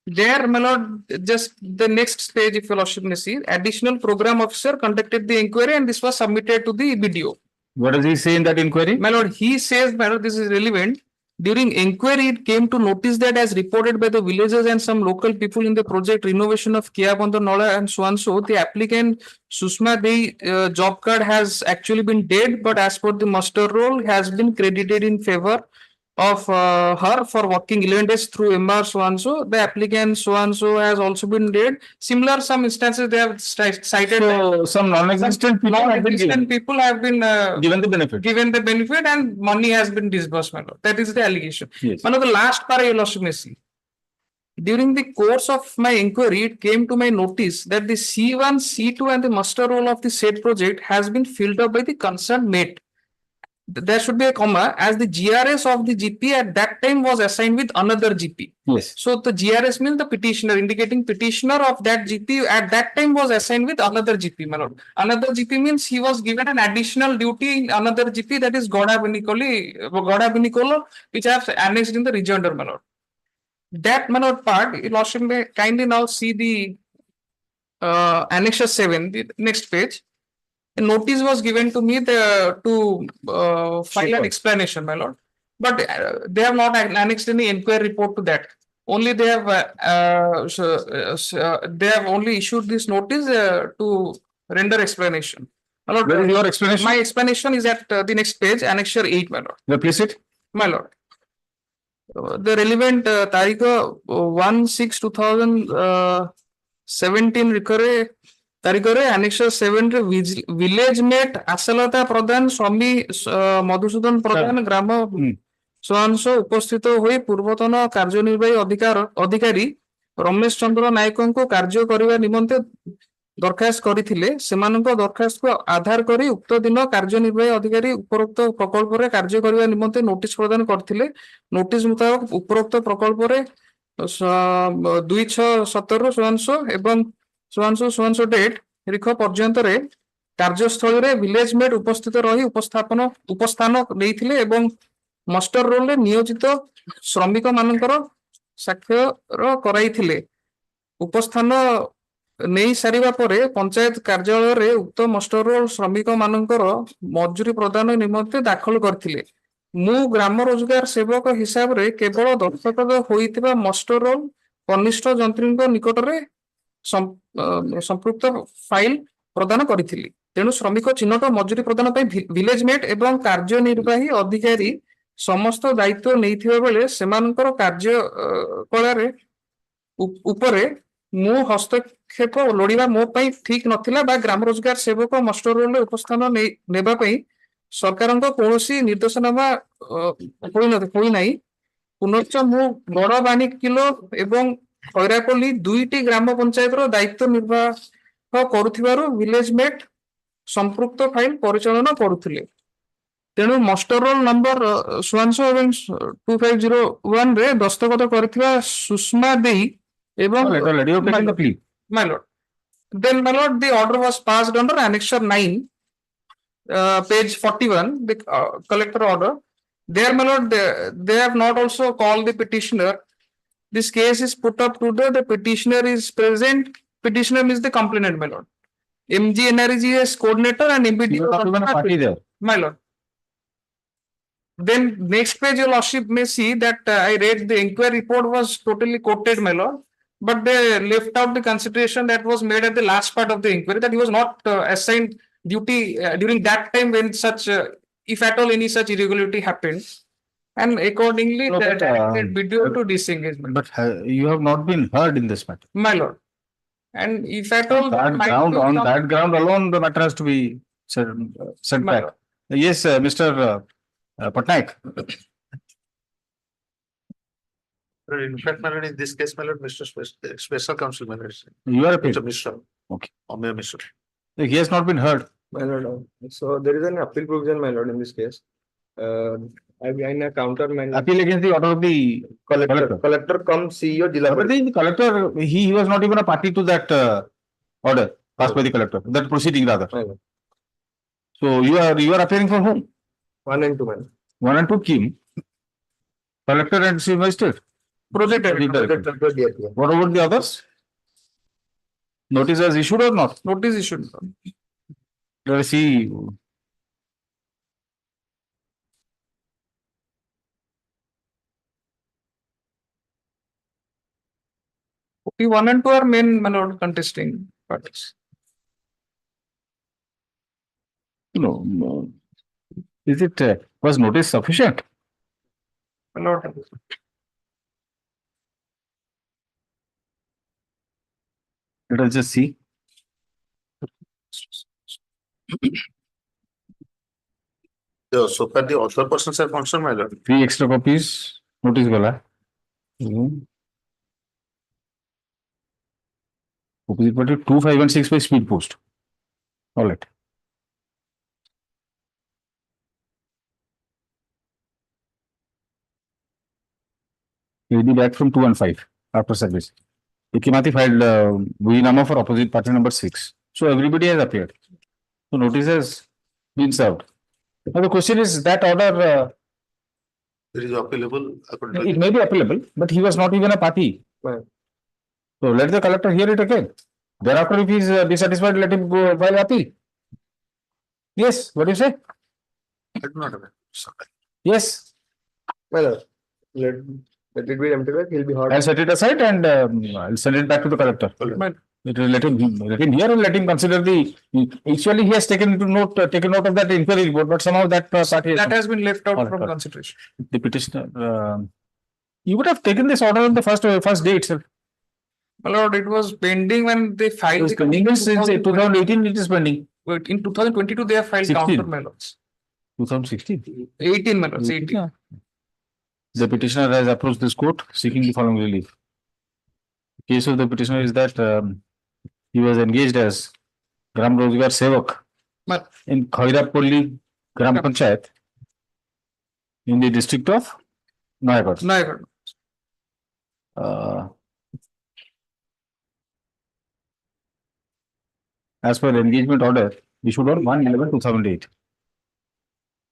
Speaker 7: There, my lord, just the next page, if your lordship may see, additional program officer conducted the inquiry and this was submitted to the BDO.
Speaker 1: What does he say in that inquiry?
Speaker 7: My lord, he says, my lord, this is relevant. During inquiry, it came to notice that as reported by the villagers and some local people in the project renovation of Kiabandha Nola and so on so, the applicant Susma Dei job card has actually been dead, but as per the muster roll has been credited in favor of her for working 11 days through MR so and so. The applicant so and so has also been dead. Similar some instances they have cited.
Speaker 1: So some non-existent people have been given.
Speaker 7: People have been
Speaker 1: Given the benefit.
Speaker 7: And money has been disbursed, my lord. That is the allegation.
Speaker 1: Yes.
Speaker 7: One of the last part, your lordship may see. During the course of my inquiry, it came to my notice that the C1, C2 and the muster roll of the said project has been filled up by the concerned mate. there should be a comma, as the GRS of the GP at that time was assigned with another GP.
Speaker 1: Yes.
Speaker 7: So the GRS means the petitioner, indicating petitioner of that GP at that time was assigned with another GP, my lord. Another GP means he was given an additional duty in another GP, that is Goda Vinicolo, which I have annexed in the rejoinder, my lord. That, my lord, part, your lordship may kindly now see the annexure 7, the next page. A notice was given to me to file an explanation, my lord. But they have not annexed any inquiry report to that. Only they have only issued this notice to render explanation. My lord,
Speaker 1: Where is your explanation?
Speaker 7: my explanation is at the next page, annexure 8, my lord.
Speaker 1: Replace it.
Speaker 7: My lord. The relevant Tarikh 1/6/2017 recurre ତାରିଖରେ annexure 7 ରେ village mate ଆଶଲତା ପ୍ରଧାନ ସ୍ୱାମୀ ମଧୁସୂଦନ ପ୍ରଧାନ ଗ୍ରାମ ସୋଆଂଶ ଉପସ୍ଥିତ ହୋଇ ପୂର୍ବତନ କାର୍ଯ୍ୟନିର୍ବାହୀ ଅଧିକାରୀ ରମେଶ ଚନ୍ଦ୍ର ନାୟକଙ୍କୁ କାର୍ଯ୍ୟ କରିବା ନିମନ୍ତେ ଦରଖାସ୍ତ କରିଥିଲେ। ସେମାନଙ୍କ ଦରଖାସ୍ତକୁ ଆଧାର କରି ଉକ୍ତ ଦିନ କାର୍ଯ୍ୟନିର୍ବାହୀ ଅଧିକାରୀ ଉପରୋକ୍ତ ପ୍ରକଳ୍ପରେ କାର୍ଯ୍ୟ କରିବା ନିମନ୍ତେ ନୋଟିସ ପ୍ରଦାନ କରିଥିଲେ। ନୋଟିସ ମୁତାବକ ଉପରୋକ୍ତ ପ୍ରକଳ୍ପରେ 2/6/17 ସୋଆଂଶ ଏବଂ ସୋଆଂଶ ଡେଟ୍ ତାରିଖ ପର୍ଯ୍ୟନ୍ତରେ କାର୍ଯ୍ୟସ୍ଥଳୀରେ ଭିଲେଜ ମେଟ୍ ଉପସ୍ଥିତ ରହି ଉପସ୍ଥାନ ନେଇଥିଲେ ଏବଂ ମଷ୍ଟର ରୋଲରେ ନିୟୋଜିତ ଶ୍ରମିକ ମାନଙ୍କର ସ୍ୱାକ୍ଷର କରାଇଥିଲେ। ଉପସ୍ଥାନ ନେଇ ସାରିବା ପରେ ପଞ୍ଚାୟତ କାର୍ଯ୍ୟାଳୟରେ ଉକ୍ତ ମଷ୍ଟର ରୋଲ ଶ୍ରମିକ ମାନଙ୍କର ମଜୁରୀ ପ୍ରଦାନ ନିମନ୍ତେ ଦାଖଲ କରିଥିଲେ। ମୁଁ ଗ୍ରାମ ରୋଜଗାର ସେବକ ହିସାବରେ କେବଳ ଦସ୍ତଖତ ହୋଇଥିବା ମଷ୍ଟର ରୋଲ କନିଷ୍ଠ ଯନ୍ତ୍ରୀଙ୍କ ନିକଟରେ ସମ୍ପୃକ୍ତ ଫାଇଲ ପ୍ରଦାନ କରିଥିଲି। ତେଣୁ ଶ୍ରମିକ ଚିହ୍ନଟ ମଜୁରୀ ପ୍ରଦାନ ପାଇଁ ଭିଲେଜ ମେଟ୍ ଏବଂ କାର୍ଯ୍ୟନିର୍ବାହୀ ଅଧିକାରୀ ସମସ୍ତ ଦାୟିତ୍ୱ ନେଇଥିବା ବେଳେ ସେମାନଙ୍କର କାର୍ଯ୍ୟକଳାରେ ଉପରେ ମୁଁ ହସ୍ତକ୍ଷେପ ଲୋଡ଼ିବା ମୋ ପାଇଁ ଠିକ ନଥିଲା ବା ଗ୍ରାମ ରୋଜଗାର ସେବକ ମଷ୍ଟର ରୋଲରେ ଉପସ୍ଥାନ ନେବା ପାଇଁ ସରକାରଙ୍କ କୌଣସି ନିର୍ଦ୍ଦେଶନାମା ହୋଇନାହିଁ। ପୁନଶ୍ଚ ମୁଁ ବଡ ବାଣିକିଲୋ ଏବଂ ଖଇରାପଲ୍ଲୀ 2ଟି ଗ୍ରାମ ପଞ୍ଚାୟତର ଦାୟିତ୍ୱ ନିର୍ବାହ କରୁଥିବାରୁ ଭିଲେଜ ମେଟ୍ ସମ୍ପୃକ୍ତ ଫାଇଲ ପରିଚାଳନା କରୁଥିଲେ। ତେଣୁ ମଷ୍ଟର ରୋଲ ନମ୍ବର 2501 ରେ ଦସ୍ତଖତ କରିଥିବା ସୁଷମା ଦେଇ ଏବଂ my lord. Then my lord, the order was passed under annexure 9, page 41, the collector order. There, my lord, they have not also called the petitioner. This case is put up to the petitioner is present. Petitioner means the complainant, my lord. MGNRGS coordinator and MBDO. My lord. Then next page, your lordship may see that I read the inquiry report was totally quoted, my lord. But they left out the consideration that was made at the last part of the inquiry, that he was not assigned duty during that time when such, if at all any such irregularity happened. And accordingly, that BDO to disengagement.
Speaker 1: But you have not been heard in this matter.
Speaker 7: My lord. And if at all
Speaker 1: on that ground alone, the matter has to be sent back. Yes, Mr. Patnaik.
Speaker 2: In fact, my lord, in this case, my lord, Mr. Special Counsel, my lord.
Speaker 1: You are a
Speaker 2: Mr. Mishra.
Speaker 1: Okay.
Speaker 2: Mayor Mishra.
Speaker 1: He has not been heard.
Speaker 13: My lord, so there is an appeal provision, my lord, in this case. I in a counter
Speaker 1: appeal against the order of the collector.
Speaker 13: Collector come CEO Jilla.
Speaker 1: But the collector, he was not even a party to that order passed by the collector, that proceeding rather. So you are appearing for whom?
Speaker 13: 1 and 2, man.
Speaker 1: 1 and 2 Kim. Collector and chief magistrate.
Speaker 7: Project.
Speaker 1: What about the others? Notice as issued or not?
Speaker 7: Notice issued.
Speaker 1: Let us see.
Speaker 7: 1 and 2 are main, my lord, contesting parties.
Speaker 1: No. Is it was notice sufficient?
Speaker 7: My lord.
Speaker 1: Let us just see.
Speaker 2: So far the other persons are concerned, my lord.
Speaker 1: 3 extra copies. Notice gala. Opposite party 2, 5 and 6 by speed post. All right. He'll be back from 2 and 5 after service. Ikimati filed Vujinama for opposite party number 6. So everybody has appeared. So notice has been served. Now the question is that order,
Speaker 2: It is appealable. according to
Speaker 1: it may be appealable, but he was not even a party.
Speaker 13: Right.
Speaker 1: So let the collector hear it again. Thereafter, if he is dissatisfied, let him go file appeal. Yes, what do you say?
Speaker 2: I do not have it.
Speaker 1: Yes,
Speaker 13: Well, let it be empty back, he'll be hard.
Speaker 1: I'll set it aside and I'll send it back to the collector. Let him hear and let him consider the, actually he has taken taken note of that inquiry report, but somehow that party.
Speaker 7: That has been left out
Speaker 1: Alright,
Speaker 7: from
Speaker 1: alright.
Speaker 7: consideration.
Speaker 1: The petitioner, you would have taken this order on the first day itself.
Speaker 7: My lord, it was pending when they
Speaker 1: It
Speaker 7: filed.
Speaker 1: was
Speaker 7: the
Speaker 1: pending
Speaker 7: complaint
Speaker 1: since 2018, it is pending.
Speaker 7: But in 2022, they have filed
Speaker 1: 16.
Speaker 7: counter my lords.
Speaker 1: 2016.
Speaker 7: 18 my lords, 18.
Speaker 1: Yeah. The petitioner has approached this court seeking the following relief. The case of the petitioner is that he was engaged as Gram Rozgar Sevak
Speaker 7: But-
Speaker 1: in Khairapolli Gram Panchayat in the district of Noyagarh.
Speaker 7: Nayagarh.
Speaker 1: As per engagement order issued on 1/11/2008.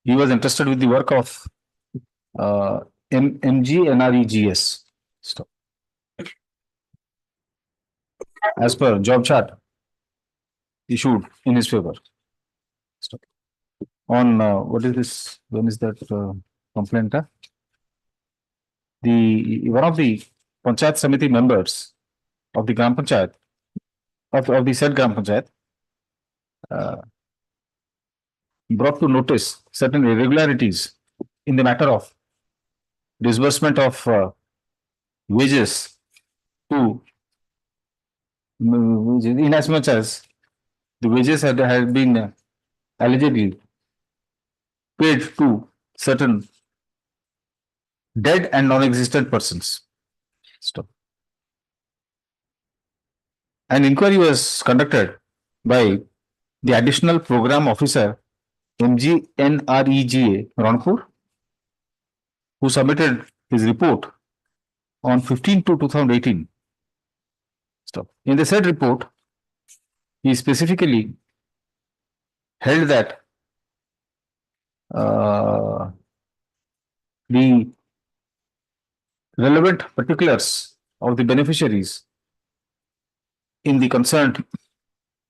Speaker 1: He was entrusted with the work of MGNREGS. Stop. As per job chart issued in his favor. Stop. On what is this? When is that complaint? One of the Panchayat Samiti members of the Gram Panchayat of the said Gram Panchayat brought to notice certain irregularities in the matter of disbursement of wages to inasmuch as the wages had been allegedly paid to certain dead and non-existent persons. Stop. An inquiry was conducted by the additional program officer MGNREGA Ranpur, who submitted his report on 15/2/2018. Stop. In the said report, he specifically held that the relevant particulars of the beneficiaries in the concerned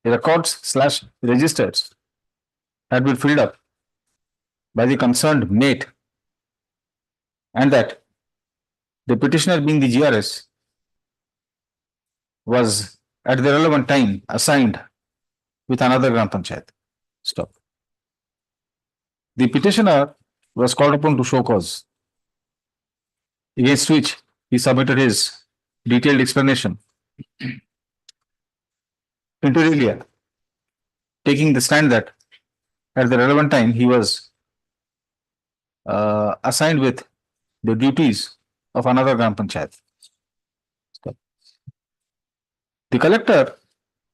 Speaker 1: records/registers had been filled up by the concerned mate, and that the petitioner, being the GRS, was at the relevant time assigned with another Gram Panchayat. Stop. The petitioner was called upon to show cause, against which he submitted his detailed explanation. Inter alia, taking the stand that at the relevant time he was assigned with the duties of another Gram Panchayat. Stop. The collector,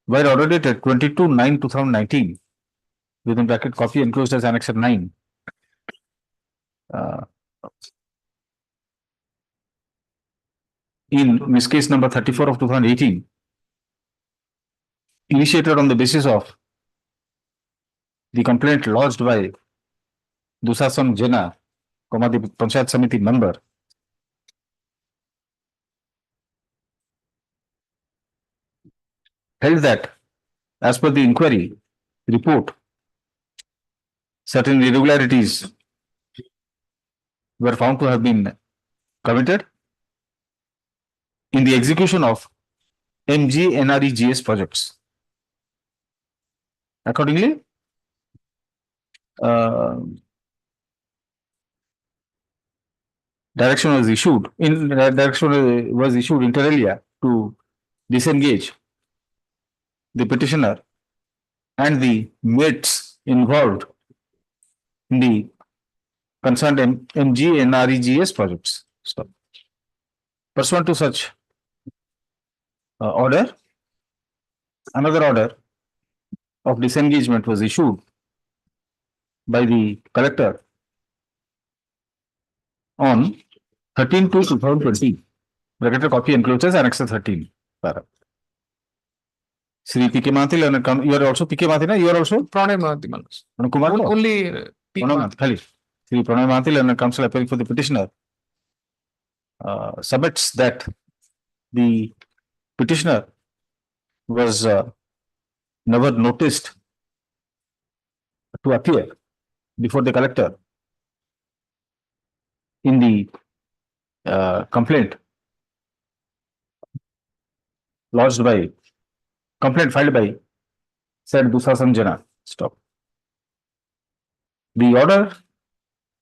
Speaker 1: while order dated 22/9/2019, within bracket copy enclosed as Annexure 9, in Miss Case number 34 of 2018, initiated on the basis of the complaint lodged by Dusasan Jena, the Panchayat Samiti member, held that as per the inquiry report, certain irregularities were found to have been committed in the execution of MGNREGS projects. Accordingly, direction was issued inter alia to disengage the petitioner and the mates involved in the concerned MGNREGS projects. Stop. Pursuant to such order, another order of disengagement was issued by the collector on 13/2/2020. Bracket copy encloses Annexure 13. Para. Sri P.K. Mahathir, and you are also P.K. Mahathir, na? You are also
Speaker 7: Pranay Mahathir.
Speaker 1: Kumar.
Speaker 7: Only
Speaker 1: Pranay Mahathir, khali. Sri Pranay Mahathir and counsel appearing for the petitioner submits that the petitioner was never noticed to appear before the collector in the complaint lodged by complaint filed by said Dushasan Jana. Stop. The order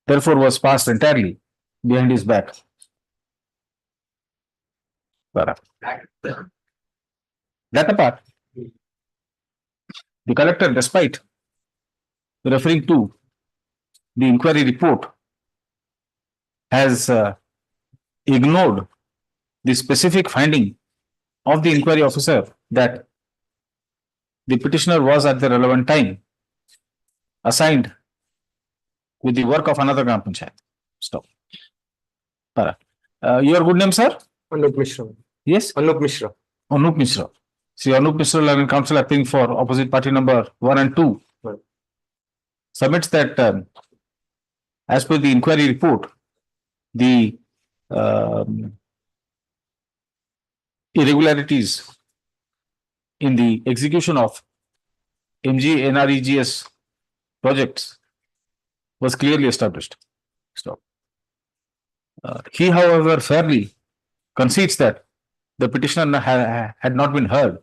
Speaker 1: therefore was passed entirely behind his back. That apart, the collector, despite referring to the inquiry report, has ignored the specific finding of the inquiry officer that the petitioner was at the relevant time assigned with the work of another Gram Panchayat. Stop. Your good name, sir?
Speaker 13: Anup Mishra.
Speaker 1: Yes?
Speaker 13: Anup Mishra.
Speaker 1: Anup Mishra. See, Anup Mishra, learned counsel appearing for opposite party number 1 and 2,
Speaker 13: Right.
Speaker 1: submits that as per the inquiry report, the irregularities in the execution of MG-NREGS projects was clearly established. Stop. He, however, fairly concedes that the petitioner had not been heard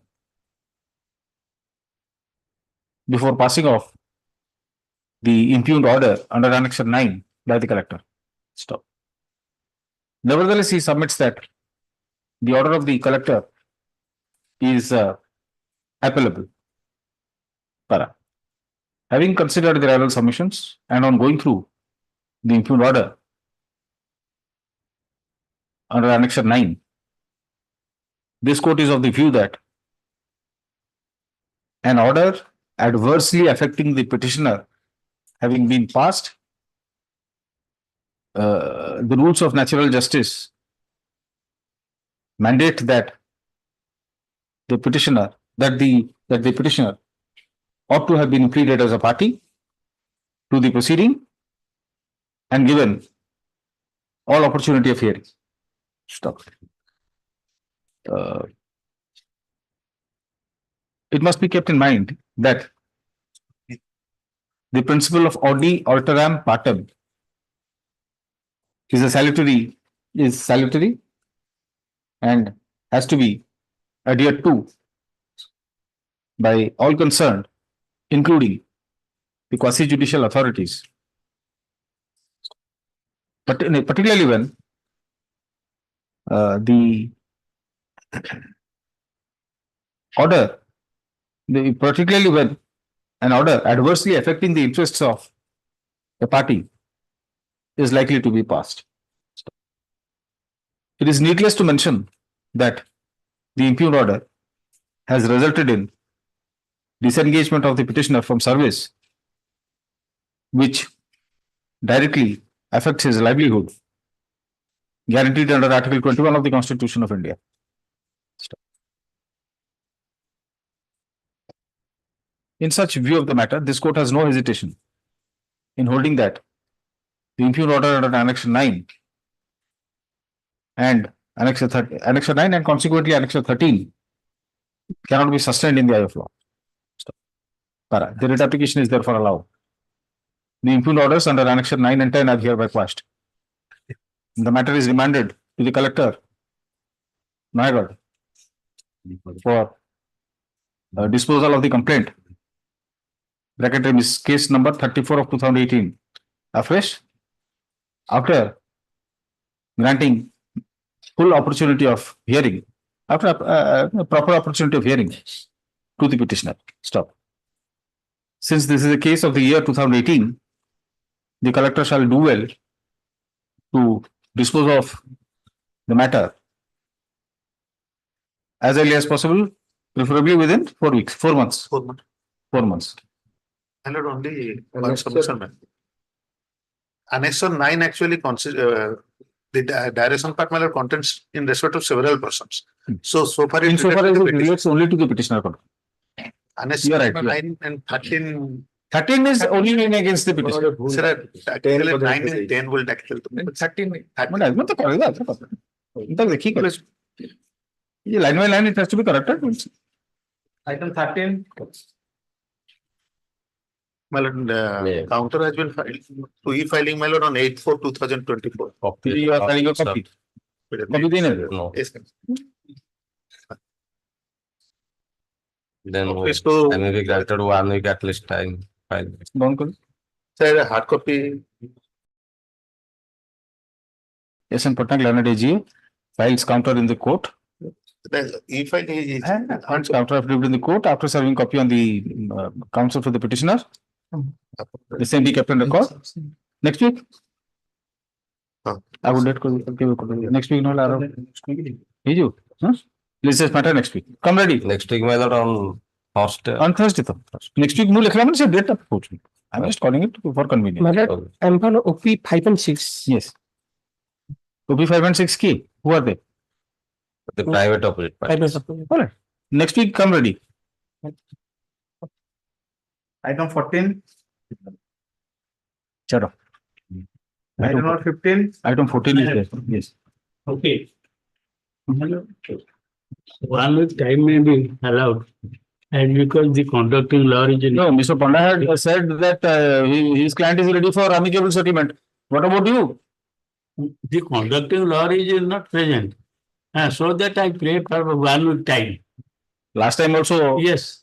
Speaker 1: before passing off the impugned order under Annexure 9 by the collector. Stop. Nevertheless, he submits that the order of the collector is appellable. Para. Having considered the rival submissions and on going through the impugned order under Annexure 9, this court is of the view that an order adversely affecting the petitioner having been passed, the rules of natural justice mandate that the petitioner ought to have been pleaded as a party to the proceeding and given all opportunity of hearing. Stop. It must be kept in mind that the principle of audi alteram partem is salutary and has to be adhered to by all concerned, including the quasi-judicial authorities. But particularly when the order, particularly when an order adversely affecting the interests of the party is likely to be passed. It is needless to mention that the impugned order has resulted in disengagement of the petitioner from service, which directly affects his livelihood, guaranteed under Article 21 of the Constitution of India. In such view of the matter, this court has no hesitation in holding that the impugned order under Annexure 9 and Annexure 9 and consequently Annexure 13 cannot be sustained in the eye of law. The writ application is therefore allowed. The impugned orders under Annexure 9 and 10 are hereby quashed. The matter is remanded to the collector, Noailganj, for disposal of the complaint. Bracket is case number 34 of 2018. Afresh, after granting full opportunity of hearing, after proper opportunity of hearing to the petitioner. Stop. Since this is a case of the year 2018, the collector shall do well to dispose of the matter as early as possible, preferably within 4 weeks, 4 months.
Speaker 2: 4 months.
Speaker 1: 4 months.
Speaker 2: And only one submission. Annexure 9 actually the direction part my lord contains in respect of several persons. So far it
Speaker 1: Insofar as
Speaker 2: relates to
Speaker 1: it
Speaker 2: the petition.
Speaker 1: relates only to the petitioner.
Speaker 2: Unless
Speaker 1: You are right,
Speaker 2: number
Speaker 1: yeah.
Speaker 2: 9 and 13.
Speaker 1: 13 is only against the petitioner.
Speaker 2: Sir, technically 9 and 10 will tackle.
Speaker 7: 13.
Speaker 1: मैं तो करेगा तक देखिए ये line by line it has to be corrected.
Speaker 7: Item 13.
Speaker 2: My lord, counter has been filed to e-filing my lord on 8/4/2024.
Speaker 1: You are filing a copy. Copy देने
Speaker 8: No.
Speaker 2: Yes, sir.
Speaker 8: Then
Speaker 2: Office to,
Speaker 8: I may be granted 1 week at least time. Fine.
Speaker 1: Down करो.
Speaker 2: sir, a hard copy.
Speaker 1: Yes, and Patna Learned AG files counter in the court.
Speaker 2: The e-file is.
Speaker 1: Files counter affidavit in the court after serving copy on the counsel for the petitioner. The same be kept on record. Next week. I would let next week no allow. Is you? Let's just matter next week. Come ready.
Speaker 8: Next week my lord on Thursday.
Speaker 1: On Thursday though. Next week मुझे लिखना है मुझे date तक पूछ. I'm just calling it for convenience.
Speaker 4: Madam, I'm for OP 5 and 6.
Speaker 1: Yes. OP 5 and 6 key. Who are they?
Speaker 8: The private opposite party.
Speaker 1: All right. Next week come ready.
Speaker 3: Item 14,
Speaker 1: Chalo.
Speaker 3: item number 15.
Speaker 1: Item 14 is there. Yes.
Speaker 5: Okay. 1 week time may be allowed. And because the conducting law is in.
Speaker 1: No, Mr. Panda had said that his client is ready for amicable settlement. What about you?
Speaker 5: The conducting law is not present. So that I pray for 1 week time.
Speaker 1: Last time also.
Speaker 5: Yes.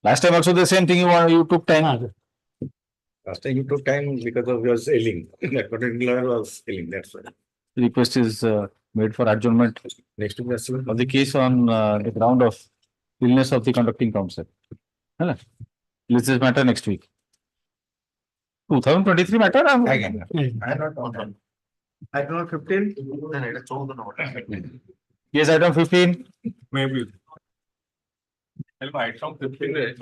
Speaker 1: Last time also the same thing you took time.
Speaker 6: Last time you took time because of your ailing. That particular was ailing, that's why.
Speaker 1: Request is made for adjournment
Speaker 6: Next week,
Speaker 1: of the case on the ground of illness of the conducting counsel. Let's just matter next week. 2023 matter?
Speaker 3: Item number 15.
Speaker 1: Yes, item 15.
Speaker 9: Maybe. Item 15.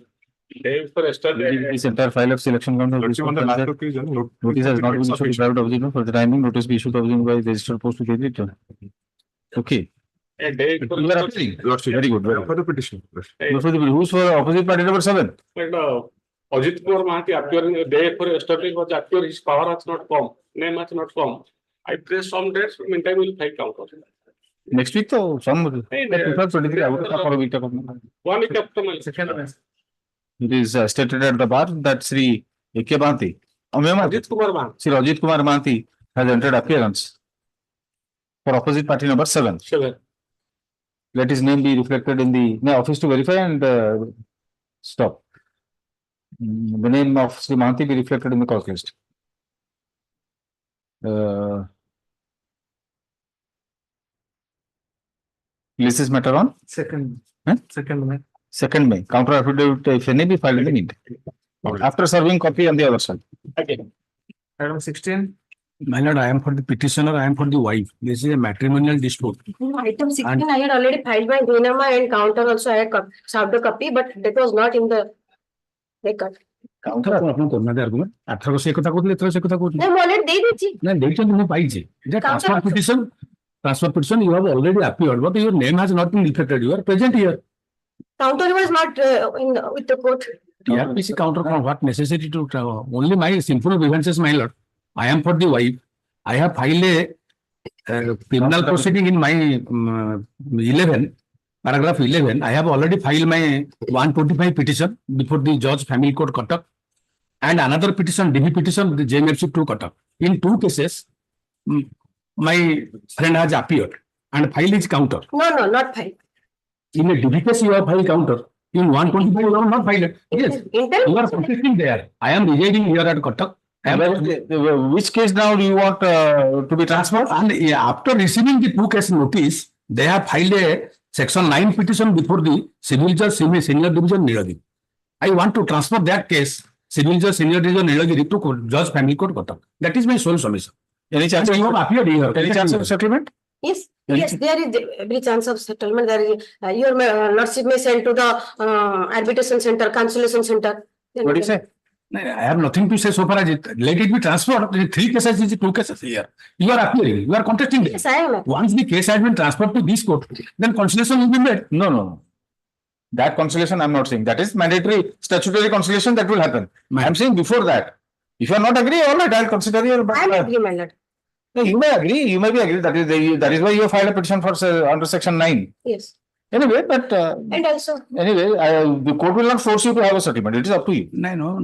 Speaker 9: Day for yesterday.
Speaker 1: This entire file of selection count of this notice has not been issued to private objection for the timing. Notice be issued objection by registered post to the editor. Okay.
Speaker 9: A day for
Speaker 1: You are appealing. Very good. Very
Speaker 6: for
Speaker 1: good.
Speaker 6: the petition.
Speaker 1: Who's for opposite party number 7?
Speaker 9: Ajit Kumar Mahathi appearing a day for yesterday was appear, his power has not come, name has not come. I press some dates, meantime will file counter.
Speaker 1: Next week though, some 2023 I would have for a week.
Speaker 9: 1 week after my second.
Speaker 1: It is stated at the bar that Sri A.K. Mahathi,
Speaker 9: Ajit Kumar Mahathi.
Speaker 1: Sri Ajit Kumar Mahathi has entered appearance for opposite party number 7. Let his name be reflected in the office to verify and stop. The name of Sri Mahathi be reflected in the call list. List is matter on
Speaker 3: Second.
Speaker 1: Huh?
Speaker 3: Second.
Speaker 1: 2nd May. Counter affidavit if any be filed in the meantime. After serving copy on the other side.
Speaker 3: Item 16.
Speaker 11: My lord, I am for the petitioner, I am for the wife. This is a matrimonial dispute.
Speaker 12: Item 16, I had already filed my Dinama and counter also I had served a copy, but that was not in the record.
Speaker 11: Counter ଆପଣ କରୁନାହାନ୍ତି argument. ଆଥରକ ସେ କଥା କହୁଥିଲେ ଏଥର ସେ କଥା କହୁଥିଲେ.
Speaker 12: No, ମୁଁ already ଦେଇଦେଇଛି.
Speaker 11: ନା ଦେଇଛନ୍ତି ମୁଁ ପାଇଛି. Transfer petition you have already appeared, but your name has not been reflected. You are present here.
Speaker 12: Counter was not with the court.
Speaker 11: TRPC counter what necessity to only my simple grievances, my lord. I am for the wife. I have filed a criminal proceeding in my 11, paragraph 11. I have already filed my 125 petition before the Judge Family Court Cuttack and another petition, DB petition, the JMFC 2 Cuttack. In 2 cases, my friend has appeared and filed his counter.
Speaker 12: No, not filed.
Speaker 11: In a DB case, you have filed counter. In 125, you have not filed. Yes,
Speaker 12: Interim.
Speaker 11: you are protesting there. I am residing here at Cuttack.
Speaker 1: Which case now do you want to be transferred?
Speaker 11: And after receiving the 2 case notice, they have filed a section 9 petition before the civil judge senior division Nilagiri. I want to transfer that case, civil judge senior division Nilagiri to Judge Family Court Cuttack. That is my sole submission.
Speaker 1: Any chance
Speaker 11: you have appeared here?
Speaker 1: Any chance of settlement?
Speaker 12: Yes, there is every chance of settlement. There is your lordship may send to the arbitration center, consolidation center.
Speaker 1: What do you say?
Speaker 14: I have nothing to say so far as it. Let it be transferred. The 3 cases is 2 cases here. You are appearing. You are contesting it.
Speaker 12: Yes, I am.
Speaker 14: Once the case has been transferred to this court, then conciliation will be made.
Speaker 1: No, no. That conciliation I'm not saying. That is mandatory statutory conciliation that will happen. I'm saying before that. If you are not agree, all right, I'll consider your.
Speaker 12: I agree, my lord.
Speaker 1: No, you may agree. You may be agree. That is why you have filed a petition for under section 9.
Speaker 12: Yes.
Speaker 1: Anyway, but
Speaker 12: And also,
Speaker 1: anyway, the court will not force you to have a settlement. It is up to you.
Speaker 14: No.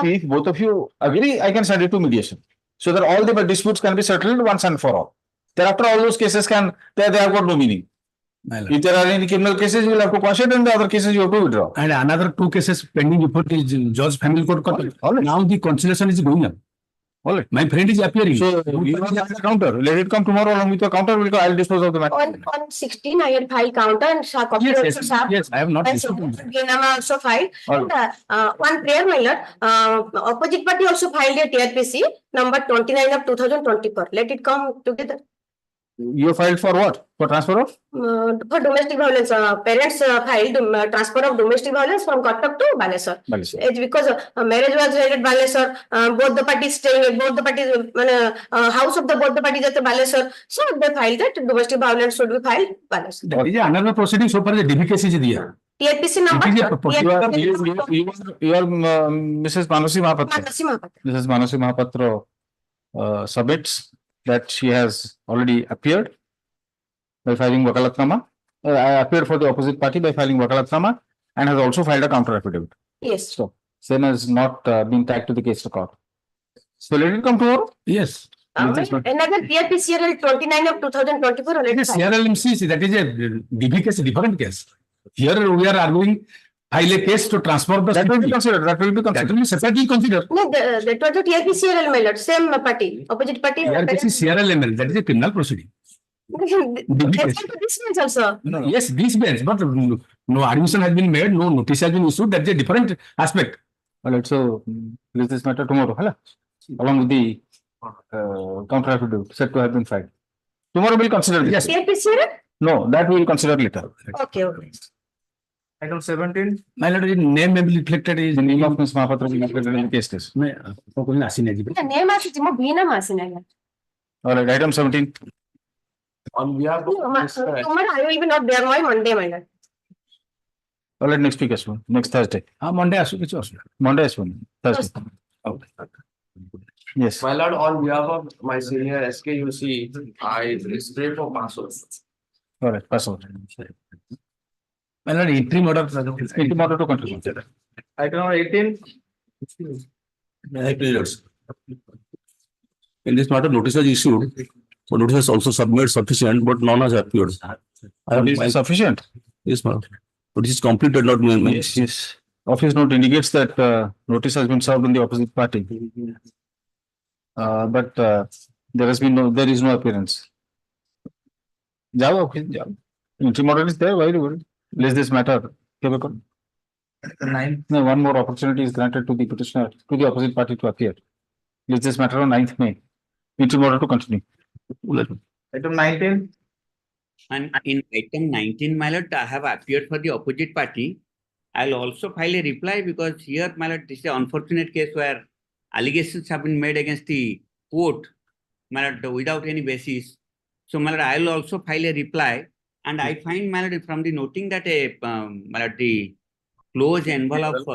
Speaker 1: If both of you agree, I can send it to mediation so that all the disputes can be settled once and for all. Thereafter, all those cases they have got no meaning. If there are any criminal cases, you will have to quash it, and the other cases you have to withdraw.
Speaker 14: And another 2 cases pending before the judge family court. Now the conciliation is going on.
Speaker 1: All right.
Speaker 14: My friend is appearing.
Speaker 1: So you have a counter. Let it come tomorrow along with your counter. I'll dispose of the matter.
Speaker 12: on 16, I had filed counter and copy also sharp.
Speaker 14: Yes, I have not
Speaker 12: And
Speaker 14: disputed.
Speaker 12: Genama also filed.
Speaker 1: All
Speaker 12: And one prayer, my lord, opposite party also filed a TRPC number 29 of 2024. Let it come together.
Speaker 1: You filed for what? For transfer of?
Speaker 12: For domestic violence, parents filed transfer of domestic violence from Cuttack to Balesar. It's because marriage was held at Balesar, both the parties staying at both the parties, house of both the parties at the Balesar. So they filed that domestic violence should be filed Balesar.
Speaker 14: That is another proceeding so far the DB case is there.
Speaker 12: TRPC number.
Speaker 1: You are Mrs. Manasi Mahapatra. Mrs. Manasi Mahapatra submits that she has already appeared by filing Wakalatnama. Appeared for the opposite party by filing Wakalatnama and has also filed a counter affidavit.
Speaker 12: Yes.
Speaker 1: So, same has not been tagged to the case record. So, let it come tomorrow?
Speaker 14: Yes.
Speaker 12: Another TRPCRL 29 of 2024 already filed.
Speaker 14: CRLMC, that is a DB case, a different case. Here we are arguing file a case to transfer the.
Speaker 1: That will be considered. That will be considered.
Speaker 14: That will be separately considered.
Speaker 12: No, that was the TRPCRL, my lord, same party, opposite party.
Speaker 14: CRLML, that is a criminal proceeding.
Speaker 12: That's for this bench also.
Speaker 14: Yes, this bench, but no admission has been made, no notice has been issued. That's a different aspect.
Speaker 1: All right, so release this matter tomorrow, along with the counter affidavit said to have been filed. Tomorrow we'll consider this.
Speaker 14: Yes.
Speaker 12: TRPCRL?
Speaker 1: No, that we will consider later.
Speaker 12: Okay, okay.
Speaker 13: Item 17.
Speaker 14: My lord, name may be reflected is
Speaker 1: The name of Ms. Mahapatra will be reflected in the case list.
Speaker 12: The name is Bhina Masinaga.
Speaker 1: All right, item 17.
Speaker 13: On behalf of
Speaker 12: Tomorrow I will be not there by Monday, my lord.
Speaker 1: All right, next week as well. Next Thursday.
Speaker 14: Monday as well.
Speaker 1: Monday as well. Thursday.
Speaker 14: Okay.
Speaker 1: Yes.
Speaker 13: My lord, on behalf of my senior SKUC, I pray for passos.
Speaker 1: All right, pass over.
Speaker 14: My lord, interim order.
Speaker 1: Interim order to continue.
Speaker 13: Item number 18.
Speaker 5: In this matter, notice was issued, but notice has also submitted sufficient, but none has appeared.
Speaker 1: Is it sufficient?
Speaker 5: Yes, ma'am. Notice is completed, not
Speaker 1: Yes. Office note indicates that notice has been served on the opposite party. But there is no appearance. Interim order is there. Why do you release this matter? No, one more opportunity is granted to the petitioner, to the opposite party to appear. Release this matter on 9th May. Interim order to continue.
Speaker 13: Item 19.
Speaker 15: And in item 19, my lord, I have appeared for the opposite party. I'll also file a reply because here, my lord, this is an unfortunate case where allegations have been made against the court, my lord, without any basis. So, my lord, I'll also file a reply. And I find, my lord, from the noting that my lord, the closed envelope.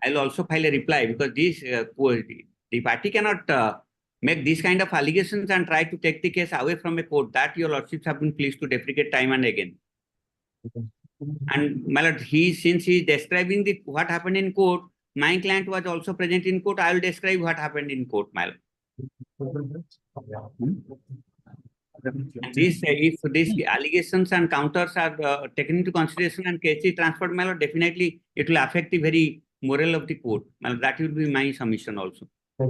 Speaker 15: I'll also file a reply because this the party cannot make these kind of allegations and try to take the case away from a court. That your lordships have been pleased to deprecate time and again. And my lord, since he is describing what happened in court, my client was also present in court. I will describe what happened in court, my lord. And if these allegations and counters are taken into consideration and case is transferred, my lord, definitely it will affect the very moral of the court. My lord, that will be my submission also.
Speaker 1: But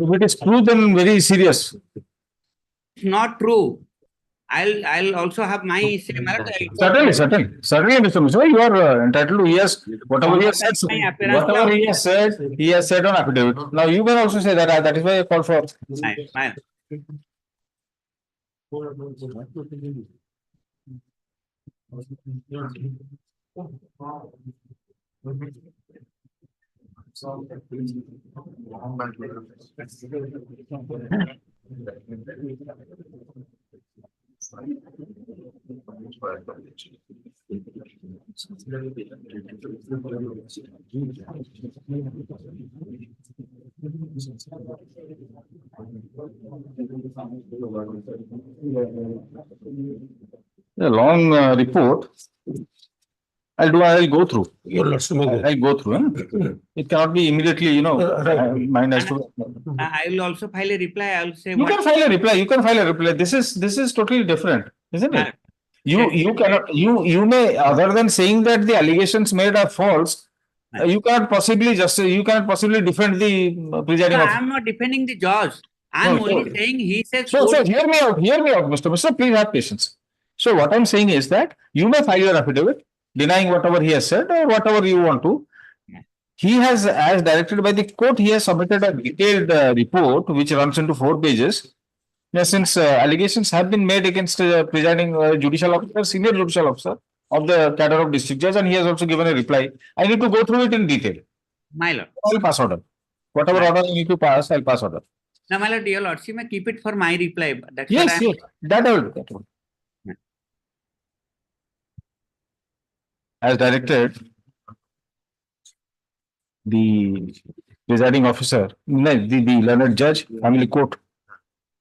Speaker 1: if it is true, then very serious.
Speaker 15: It's not true. I'll also have my say.
Speaker 1: Certainly, Mr. Mishra, you are entitled to yes, whatever he has said. He has said on affidavit. Now you can also say that. That is why I call for. A long report. I'll go through. I'll go through. It cannot be immediately, mine has to.
Speaker 15: I will also file a reply. I will say.
Speaker 1: You can file a reply. You can file a reply. This is totally different, isn't it? You cannot, you may, other than saying that the allegations made are false, you cannot possibly defend the presiding
Speaker 15: No,
Speaker 1: officer.
Speaker 15: I am not defending the judge. I am only saying he says.
Speaker 1: So hear me out, Mr. Mishra, please have patience. So what I'm saying is that you may file your affidavit denying whatever he has said or whatever you want to. He has, as directed by the court, he has submitted a detailed report which runs into 4 pages. Now, since allegations have been made against presiding judicial officer, senior judicial officer of the cadre of district judge, and he has also given a reply. I need to go through it in detail.
Speaker 15: My lord.
Speaker 1: I'll pass order. Whatever order I need to pass, I'll pass order.
Speaker 15: Now, my lord, dear lordship, may keep it for my reply. That's
Speaker 1: Yes,
Speaker 15: what
Speaker 1: that I will do. That will. As directed, the presiding officer, the learned judge, family court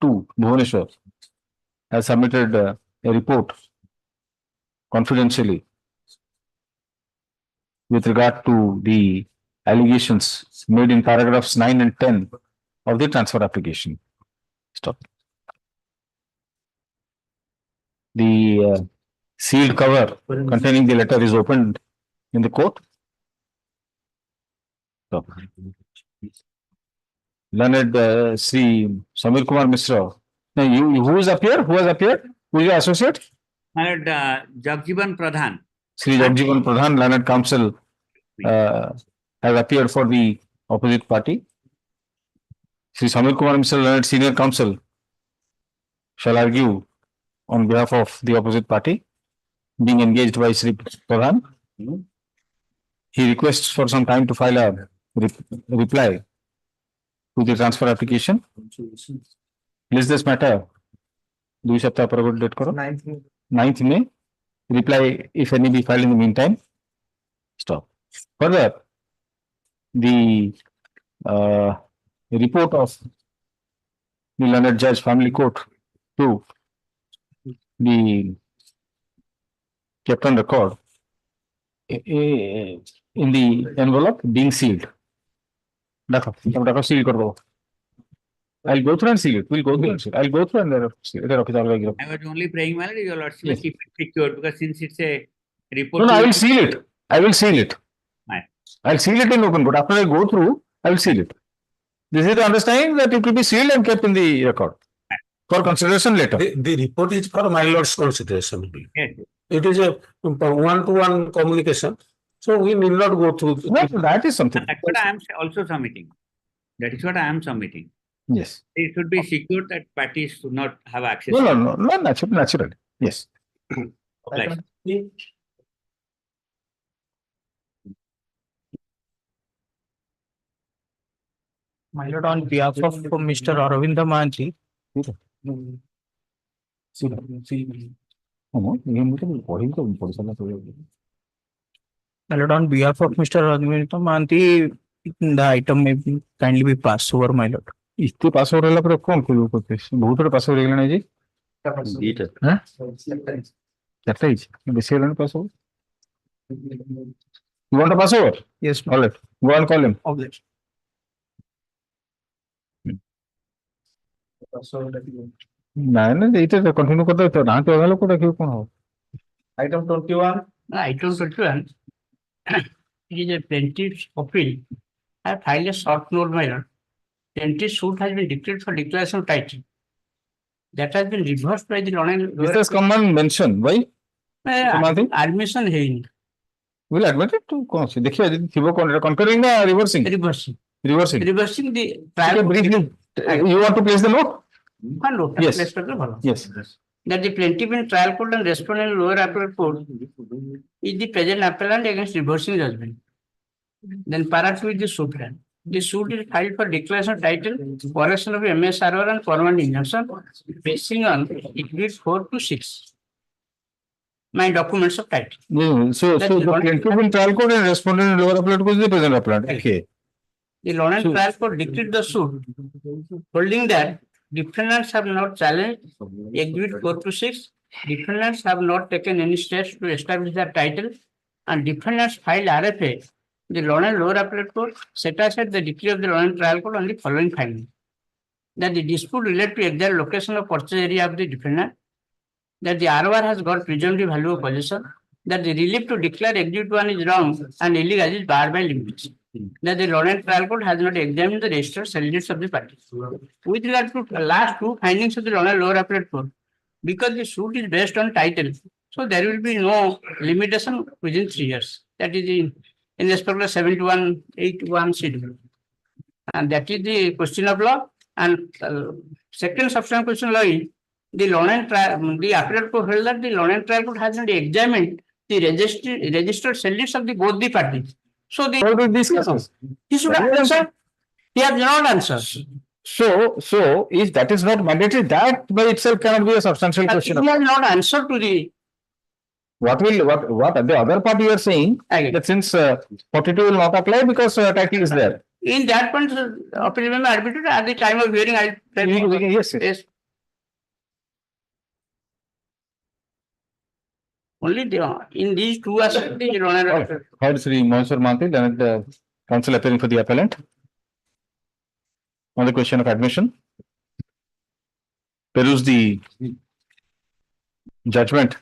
Speaker 1: 2, Bhubaneswar, has submitted a report confidentially with regard to the allegations made in paragraphs 9 and 10 of the transfer application. Stop. The sealed cover containing the letter is opened in the court. Stop. Learned Sri Samir Kumar Mishra. Now, who has appeared? Who is your associate?
Speaker 15: My lord, Jagjivan Pradhan.
Speaker 1: Sri Jagjivan Pradhan, learned counsel, has appeared for the opposite party. Sri Samir Kumar Mishra, learned senior counsel, shall argue on behalf of the opposite party, being engaged by Sri Pradhan. He requests for some time to file a reply to the transfer application. List this matter. 2 सप्ताह पर date करो. 9th May. Reply, if any, be filed in the meantime. Stop. Further, the report of the learned judge, family court 2, the kept on record in the envelope being sealed. Seal kar. I'll go through and seal it. We'll go through and seal. I'll go through and
Speaker 15: I was only praying, my lord, your lordship may keep it secure, because since it's a report.
Speaker 1: No, I will seal it. I'll seal it in open court. After I go through, I will seal it. This is the understanding that it will be sealed and kept in the record for consideration later.
Speaker 11: The report is for my lord's consideration.
Speaker 15: Yes.
Speaker 11: It is a one-to-one communication. So we need not go through.
Speaker 1: No, that is something.
Speaker 15: That's what I am also submitting. That is what I am submitting.
Speaker 1: Yes.
Speaker 15: It should be secured that parties should not have access.
Speaker 1: No, natural. Yes.
Speaker 15: Like,
Speaker 16: My lord, on behalf of Mr. Aravinda Manji. My lord, on behalf of Mr. Aravinda Manji, the item may be kindly be passed over, my lord.
Speaker 1: इसके पास हो रहा पर कौन कोई करते बहुत बड़े पास हो रहा है जी हैं क्या है बेसिक लेने पास हो you want to pass over?
Speaker 16: Yes,
Speaker 1: all right, go and call him. ना इधर तो कंटिन्यू करते तो ना तो वाला को रखियो कौन हो
Speaker 16: Item 21. Item 21. It is a plaintiff's appeal. I filed a short note, my lord. Plaintiff's suit has been declared for declaration of title. That has been reversed by the London.
Speaker 1: This has come and mentioned. Why?
Speaker 16: Admission है.
Speaker 1: Will admit it to कौन सी देखिए थिबो concurring या reversing?
Speaker 16: Reversing.
Speaker 1: Reversing.
Speaker 16: Reversing the
Speaker 1: Okay, briefly, you want to place the note?
Speaker 16: One note.
Speaker 10: Yes. Yes.
Speaker 16: That the plaintiff in trial court and respondent in lower appellate court is the present appellant against reversing judgment. Then para 2 is the suit plan. The suit is filed for declaration of title, correction of MSRR and permanent injunction basing on Exhibit 4 to 6. My documents of title.
Speaker 10: So the plaintiff in trial court and respondent in lower appellate court is the present appellant. Okay.
Speaker 16: The London trial court dictated the suit, holding that defendants have not challenged Exhibit 4 to 6. Defendants have not taken any steps to establish their title, and defendants filed RFA. The London lower appellate court set aside the decree of the London trial court on the following finding: that the dispute related to exact location of purchase area of the defendant, that the ROR has got presumptive value of possession, that the relief to declare Exhibit 1 is wrong and illegal is barred by limitation, that the London trial court has not examined the registered sale deeds of the parties. With regard to the last two findings of the London lower appellate court, because the suit is based on title, so there will be no limitation within 3 years. That is in respect of 7181 schedule. And that is the question of law. And second substantive question of law is the London trial, the appellate court held that the London trial court has not examined the registered sale deeds of both the parties. So the he should have answered. He has not answered.
Speaker 10: So if that is not mandatory, that by itself cannot be a substantial question.
Speaker 16: He has not answered to the.
Speaker 10: What the other part you are saying that since 42 will not apply because title is there.
Speaker 16: In that point, appeal may be arbitrated at the time of hearing. Yes. Only in these two aspects, the Honor.
Speaker 10: Heard Sri Mohsar Manti, then the counsel appearing for the appellant on the question of admission. Peruse the judgment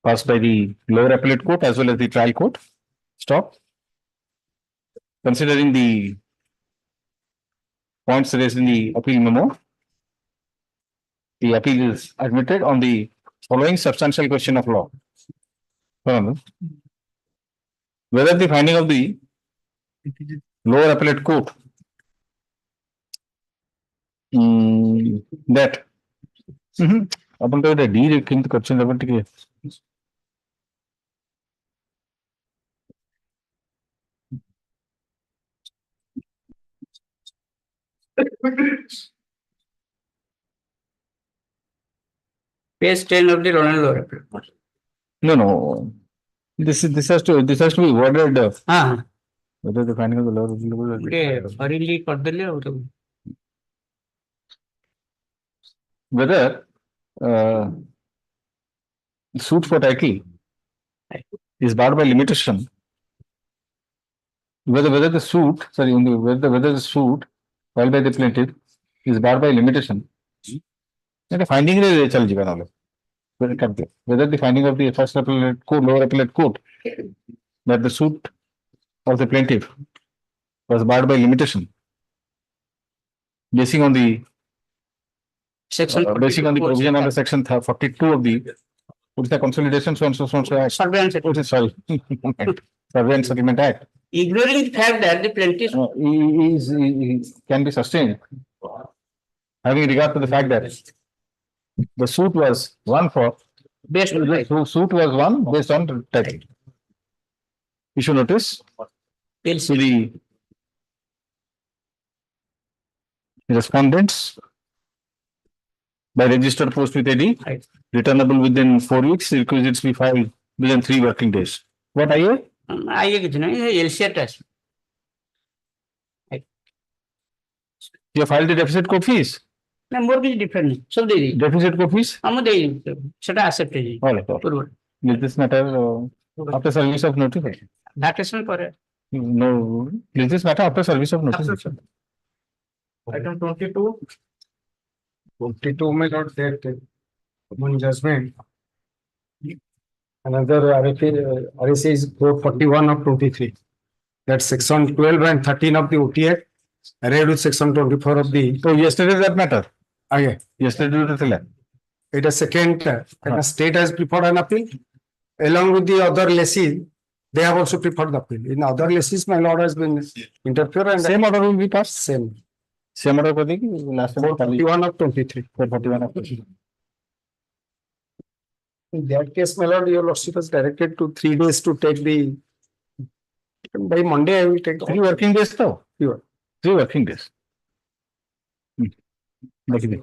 Speaker 10: passed by the lower appellate court as well as the trial court. Stop. Considering the points raised in the appeal memo, the appeal is admitted on the following substantial question of law. Whether the finding of the lower appellate court that अपन तो D किंतु question अपन टिके
Speaker 16: Page 10 of the London law report.
Speaker 10: No. This has to be worded. Whether the finding of the law.
Speaker 16: Hurriedly कर दिले वो तो.
Speaker 10: Whether suit for title is barred by limitation. Whether the suit filed by the plaintiff is barred by limitation. Finding whether the finding of the first appellate court, lower appellate court, that the suit of the plaintiff was barred by limitation, basing on the provision under section 42 of the Consolidation, so and so.
Speaker 16: Surveillance
Speaker 10: Settlement Act.
Speaker 16: Ignoring the fact that the plaintiff
Speaker 10: can be sustained, having regard to the fact that the suit was won based on title. Issue notice to the respondents by registered post with AD, returnable within 4 weeks, requisites be filed within 3 working days. What IA?
Speaker 16: IA कितना है? LCR test.
Speaker 10: You filed the deficit court fees?
Speaker 16: No, more is different. So they
Speaker 10: deficit court fees?
Speaker 16: हम दे सेटा accept है जी.
Speaker 10: Is this matter after service of notice?
Speaker 16: That is not correct.
Speaker 10: No. Is this matter after service of notice?
Speaker 4: Item 22. 22 may not that one judgment. Another RSA is 441 of 23. That's section 12 and 13 of the OTA. Read with section 24 of the.
Speaker 10: So yesterday that matter.
Speaker 4: Yeah.
Speaker 10: Yesterday
Speaker 4: it is second. The state has preferred an appeal. Along with the other lessees, they have also preferred the appeal. In other lessees, my lord has been interfered and
Speaker 10: same order will be passed.
Speaker 4: Same.
Speaker 10: Same order कर देगी last time
Speaker 11: 41 of 23.
Speaker 10: 41 of 23.
Speaker 11: In that case, my lord, your lordship was directed to 3 days to take the. By Monday, I will take.
Speaker 10: 3 working days though. 3 working days. Make it.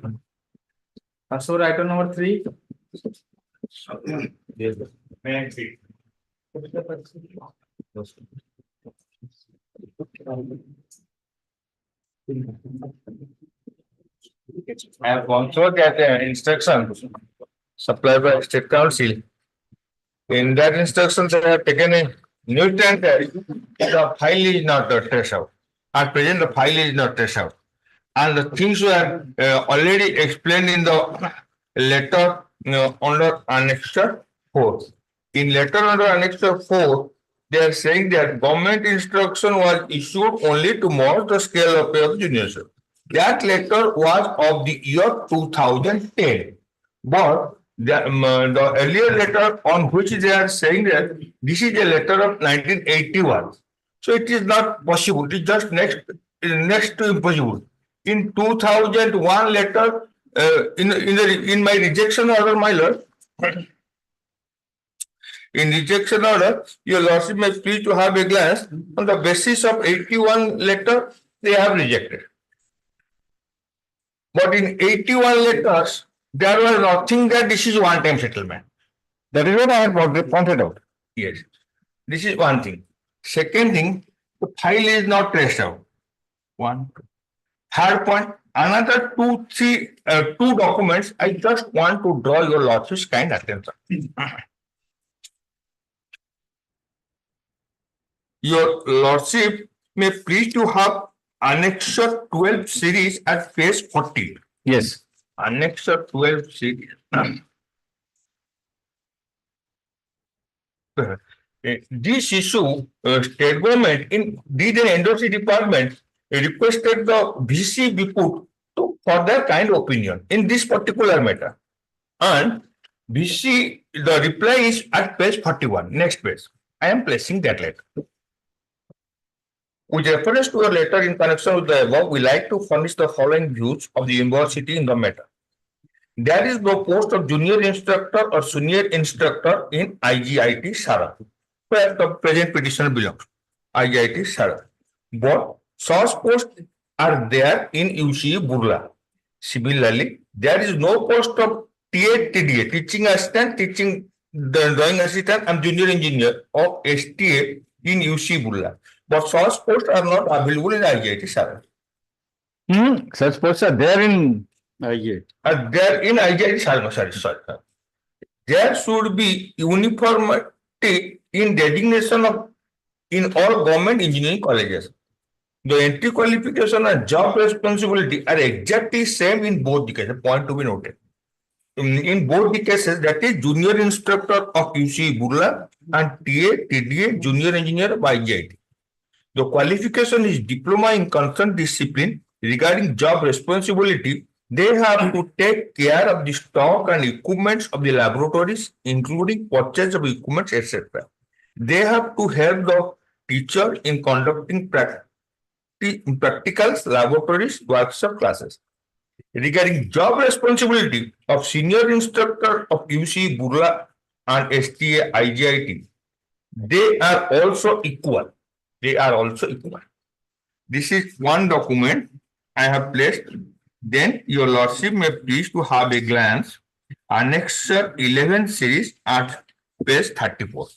Speaker 3: So item number 3.
Speaker 6: I have gone through that instruction supplied by State Council. In that instructions, I have taken a nutrient that the file is not traced out. At present, the file is not traced out. And the things were already explained in the letter under Annexure 4. In letter under Annexure 4, they are saying that government instruction was issued only to merge the scale of pay of juniorship. That letter was of the year 2010. But the earlier letter on which they are saying that this is a letter of 1981. So it is not possible. It is just next to impossible. In 2001 letter, in my rejection order, my lord, in rejection order, your lordship may please to have a glance on the basis of 81 letter they have rejected. But in 81 letters, there was nothing that this is one-time settlement.
Speaker 10: That is what I have pointed out.
Speaker 6: Yes, this is one thing. Second thing, the file is not traced out. One. Third point, another two documents. I just want to draw your lordship's kind attention. Your lordship may please to have Annexure 12 series at page 40.
Speaker 10: Yes.
Speaker 6: Annexure 12 series. This issue, state government in did an endorsing department requested the VC be put to further kind opinion in this particular matter. And VC, the reply is at page 41, next page. I am placing that letter. With reference to a letter in connection with the above, we like to furnish the following views of the university in the matter. There is no post of junior instructor or senior instructor in IGIT Sara, where the present petitioner belongs, IGIT Sara. But such posts are there in UC Burla. Similarly, there is no post of TDA, teaching assistant, teaching the drawing assistant and junior engineer of STA in UC Burla. But such posts are not available in IGIT Sara.
Speaker 10: Such posts are there in IGIT.
Speaker 6: There in IGIT Sara. Sorry. There should be uniformity in designation of in all government engineering colleges. The entry qualification and job responsibility are exactly same in both the cases. Point to be noted. In both the cases, that is junior instructor of UC Burla and TDA junior engineer of IGIT. The qualification is diploma in concerned discipline. Regarding job responsibility, they have to take care of the stock and equipments of the laboratories, including purchase of equipments, etc. They have to help the teacher in conducting practicals, laboratories, workshop classes. Regarding job responsibility of senior instructor of UC Burla and STA IGIT, they are also equal. This is one document I have placed. Then your lordship may please to have a glance. Annexure 11 series at page 34.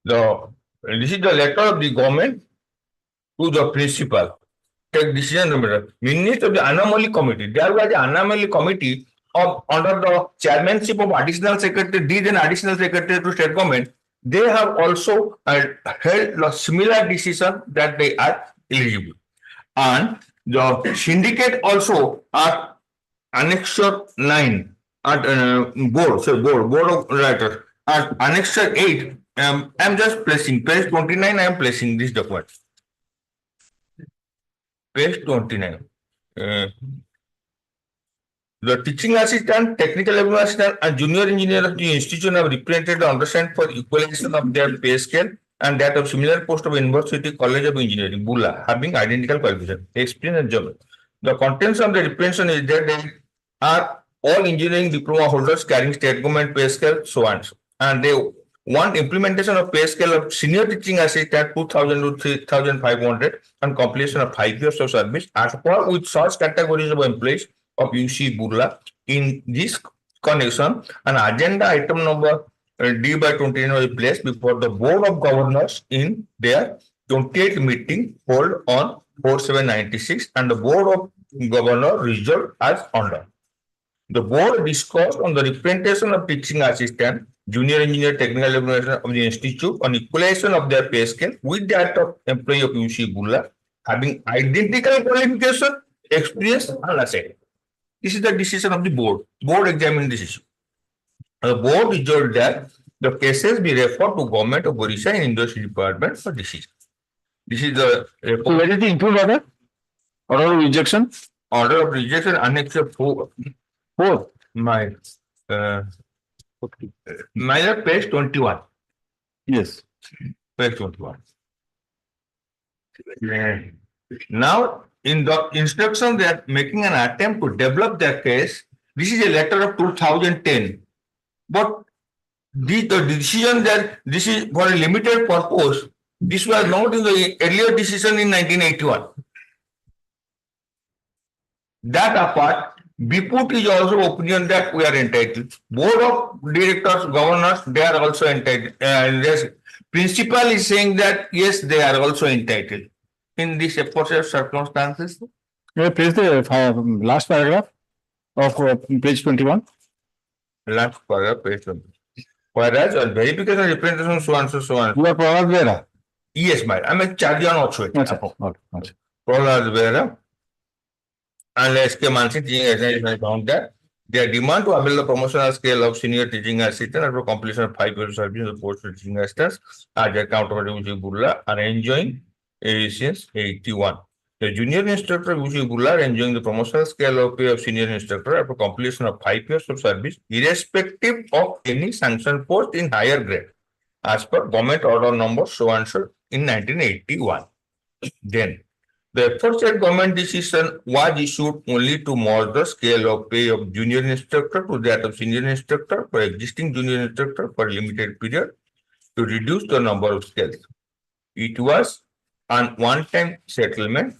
Speaker 6: This is the letter of the government to the principal. Take decision number. Minutes of the anomaly committee. There was an anomaly committee under the chairmanship of additional secretary, then additional secretary to state government. They have also held a similar decision that they are eligible. And the syndicate also at Annexure 9 at board of writers at Annexure 8. I am just placing page 29. I am placing this document. Page 29. The teaching assistant, technical assistant, and junior engineer of the institution have represented the understand for equalization of their pay scale and that of similar post of University College of Engineering, Bula, having identical qualification, experience, and job. The contents of the representation is that they are all engineering diploma holders carrying state government pay scale, so on. And they want implementation of pay scale of senior teaching assistant 2,000 to 3,500 and completion of 5 years of service as per with such categories of employees of UC Burla. In this connection, an agenda item number D by 29 was placed before the Board of Governors in their 28th meeting held on 4/7/96 and the Board of Governors resolved as under. The board discussed on the representation of teaching assistant, junior engineer, technical evaluation of the institute on equalization of their pay scale with that of employee of UC Burla having identical qualification, experience, and asset. This is the decision of the board. Board examined this issue. The board resolved that the cases be referred to Government of Orissa and Industry Department for decision. This is the
Speaker 10: So where is the improved order? Order of rejection?
Speaker 6: order of rejection annex 4. My page 21.
Speaker 10: Yes.
Speaker 6: Page 21. Now, in the instruction, they are making an attempt to develop their case. This is a letter of 2010. But the decision that this is for a limited purpose, this was not in the earlier decision in 1981. That apart, BPUT is also opinion that we are entitled. Board of Directors, Governors, they are also entitled. Principal is saying that yes, they are also entitled. In this apposite circumstances.
Speaker 10: Please the last paragraph of page 21.
Speaker 6: Last paragraph, page 20. Whereas on verification representation so and so on.
Speaker 10: You are Prahlad Vera?
Speaker 6: Yes, my. I am a Chadian also. Prahlad Vera. And SK Mansi teaching assistant found that their demand to avail the promotional scale of senior teaching assistant after completion of 5 years of service of post teaching assistants as a counterpart of UC Burla are enjoying since 81. The junior instructor of UC Burla are enjoying the promotional scale of pay of senior instructor after completion of 5 years of service, irrespective of any sanctioned post in higher grade, as per government order number so and so in 1981. Then, the aforesaid government decision was issued only to merge the scale of pay of junior instructor to that of senior instructor for existing junior instructor for a limited period to reduce the number of scales. It was an one-time settlement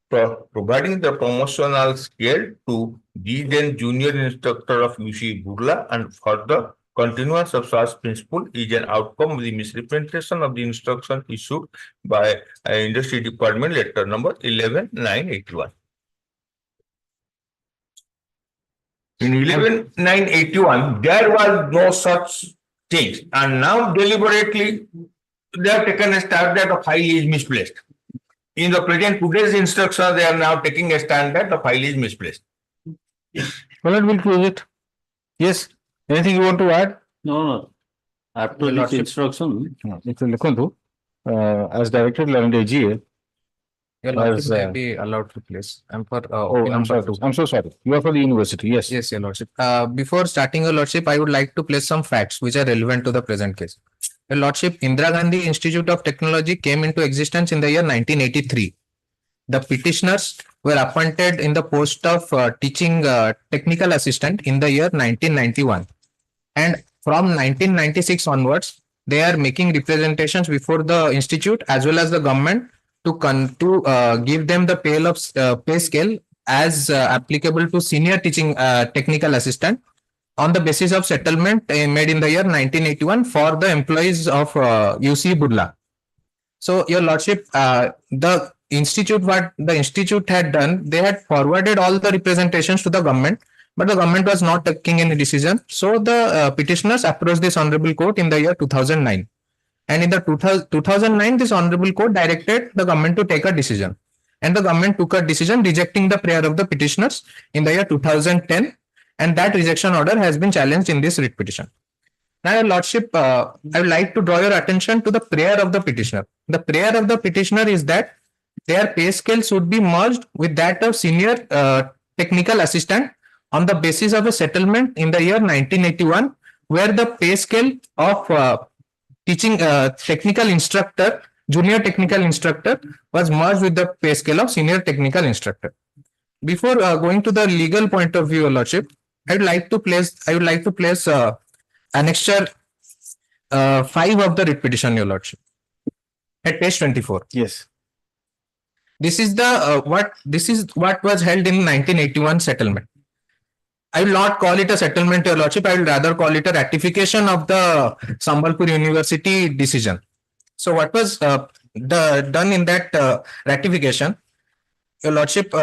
Speaker 6: for providing the promotional scale to the then junior instructor of UC Burla and further continuance of such principle is an outcome of the misrepresentation of the instruction issued by Industry Department letter number 11/981. In 11/981, there was no such thing, and now deliberately they have taken a stand that the file is misplaced. In the present today's instruction, they are now taking a stand that the file is misplaced.
Speaker 10: Well, we'll close it. Yes. Anything you want to add?
Speaker 5: No. After this instruction,
Speaker 10: as directed by the GA.
Speaker 7: Your Lordship may be allowed to place. I'm for.
Speaker 10: I'm so sorry. You are for the university. Yes.
Speaker 7: Yes, Your Lordship. Before starting, Your Lordship, I would like to place some facts which are relevant to the present case. Your Lordship, Indira Gandhi Institute of Technology came into existence in the year 1983. The petitioners were appointed in the post of teaching technical assistant in the year 1991. And from 1996 onwards, they are making representations before the institute as well as the government to give them the pay scale as applicable to senior teaching technical assistant on the basis of settlement made in the year 1981 for the employees of UC Burla. So, Your Lordship, the institute had done, they had forwarded all the representations to the government, but the government was not taking any decision. So, the petitioners approached this Honorable Court in the year 2009. And in the 2009, this Honorable Court directed the government to take a decision. And the government took a decision rejecting the prayer of the petitioners in the year 2010. And that rejection order has been challenged in this writ petition. Now, Your Lordship, I would like to draw your attention to the prayer of the petitioner. The prayer of the petitioner is that their pay scale should be merged with that of senior technical assistant on the basis of a settlement in the year 1981, where the pay scale of teaching technical instructor, junior technical instructor was merged with the pay scale of senior technical instructor. Before going to the legal point of view, Your Lordship, I would like to place annexure 5 of the writ petition, Your Lordship, at page 24.
Speaker 10: Yes.
Speaker 7: This is what was held in 1981 settlement. I will not call it a settlement, Your Lordship. I will rather call it a ratification of the Sambalpur University decision. So what was done in that ratification, Your Lordship,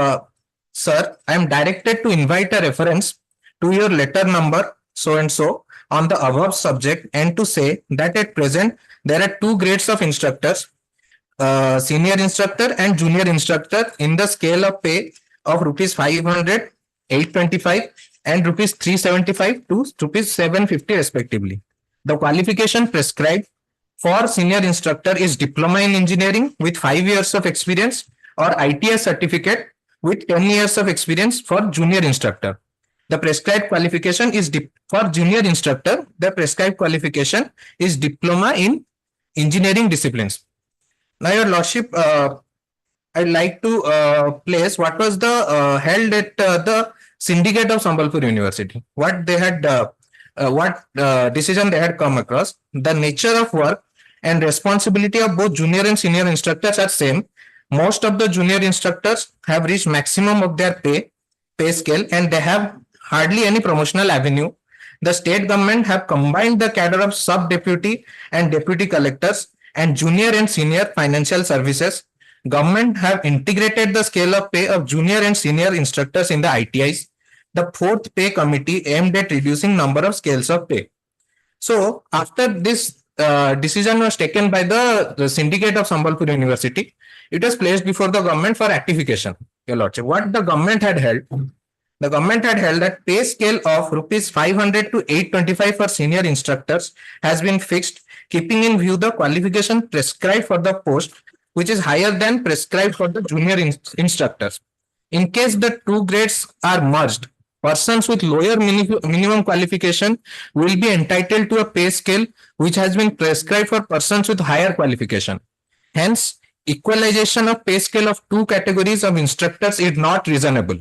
Speaker 7: sir, I am directed to invite a reference to your letter number so and so on the above subject, and to say that at present there are 2 grades of instructors, senior instructor and junior instructor, in the scale of pay of rupees 500, 825 and rupees 375 to rupees 750 respectively. The qualification prescribed for senior instructor is diploma in engineering with 5 years of experience, or ITS certificate with 10 years of experience for junior instructor. The prescribed qualification is for junior instructor. The prescribed qualification is diploma in engineering disciplines. Now, Your Lordship, I'd like to place what was the held at the syndicate of Sambalpur University. What they had, decision they had come across. The nature of work and responsibility of both junior and senior instructors are same. Most of the junior instructors have reached maximum of their pay scale, and they have hardly any promotional avenue. The state government have combined the cadre of sub-deputy and deputy collectors and junior and senior financial services. Government have integrated the scale of pay of junior and senior instructors in the ITIs. The 4th pay committee aimed at reducing number of scales of pay. So after this decision was taken by the syndicate of Sambalpur University, it was placed before the government for ratification, Your Lordship. What the government had held? The government had held that pay scale of rupees 500 to 825 for senior instructors has been fixed, keeping in view the qualification prescribed for the post, which is higher than prescribed for the junior instructors. In case the 2 grades are merged, persons with lower minimum qualification will be entitled to a pay scale which has been prescribed for persons with higher qualification. Hence, equalization of pay scale of 2 categories of instructors is not reasonable.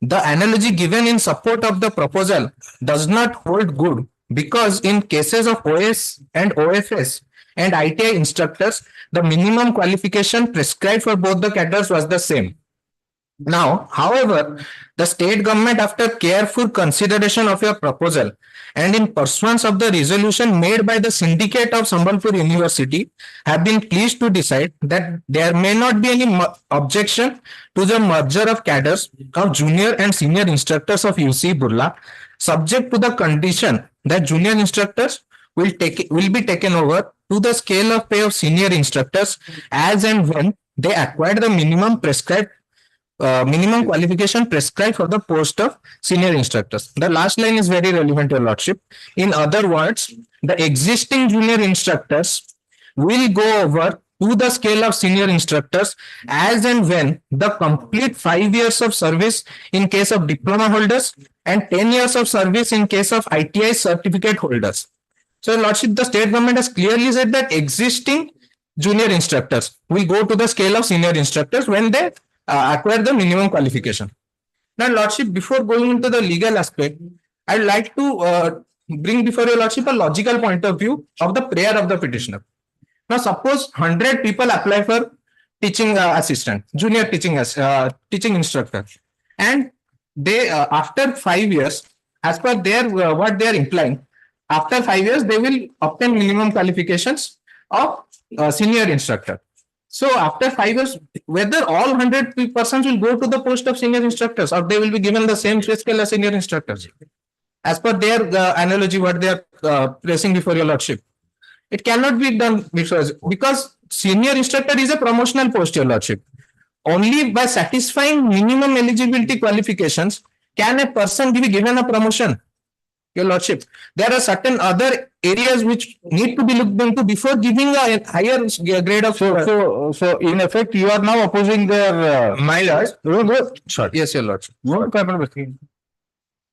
Speaker 7: The analogy given in support of the proposal does not hold good, because in cases of OS and OFS and ITI instructors, the minimum qualification prescribed for both the cadres was the same. Now, however, the state government, after careful consideration of your proposal and in pursuance of the resolution made by the syndicate of Sambalpur University, have been pleased to decide that there may not be any objection to the merger of cadres of junior and senior instructors of UC Burla, subject to the condition that junior instructors will be taken over to the scale of pay of senior instructors as and when they acquire the minimum qualification prescribed for the post of senior instructors. The last line is very relevant, Your Lordship. In other words, the existing junior instructors will go over to the scale of senior instructors as and when the complete 5 years of service in case of diploma holders and 10 years of service in case of ITI certificate holders. So, Your Lordship, the state government has clearly said that existing junior instructors will go to the scale of senior instructors when they acquire the minimum qualification. Now, Lordship, before going into the legal aspect, I'd like to bring before Your Lordship a logical point of view of the prayer of the petitioner. Now, suppose 100 people apply for teaching assistant, junior teaching instructor, and they after 5 years, as per their what they are implying, after 5 years they will obtain minimum qualifications of senior instructor. So after 5 years, whether all 100 persons will go to the post of senior instructors, or they will be given the same pay scale as senior instructors, as per their analogy, what they are placing before Your Lordship. It cannot be done because senior instructor is a promotional post, Your Lordship. Only by satisfying minimum eligibility qualifications can a person be given a promotion, Your Lordship. There are certain other areas which need to be looked into before giving a higher grade of.
Speaker 10: So in effect, you are now opposing their.
Speaker 7: My lord.
Speaker 10: Sorry.
Speaker 7: Yes, Your Lordship.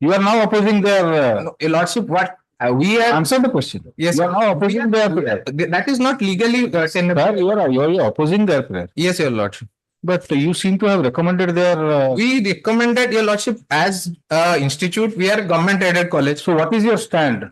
Speaker 10: You are now opposing their,
Speaker 7: No, Your Lordship, what we are,
Speaker 10: answer the question.
Speaker 7: yes,
Speaker 10: You are now opposing their prayer.
Speaker 7: that is not legally tenable.
Speaker 10: Sir, you are opposing their prayer.
Speaker 7: Yes, Your Lordship.
Speaker 10: But you seem to have recommended their,
Speaker 7: We recommended, Your Lordship, as institute, we are a government aided college.
Speaker 10: so what is your stand?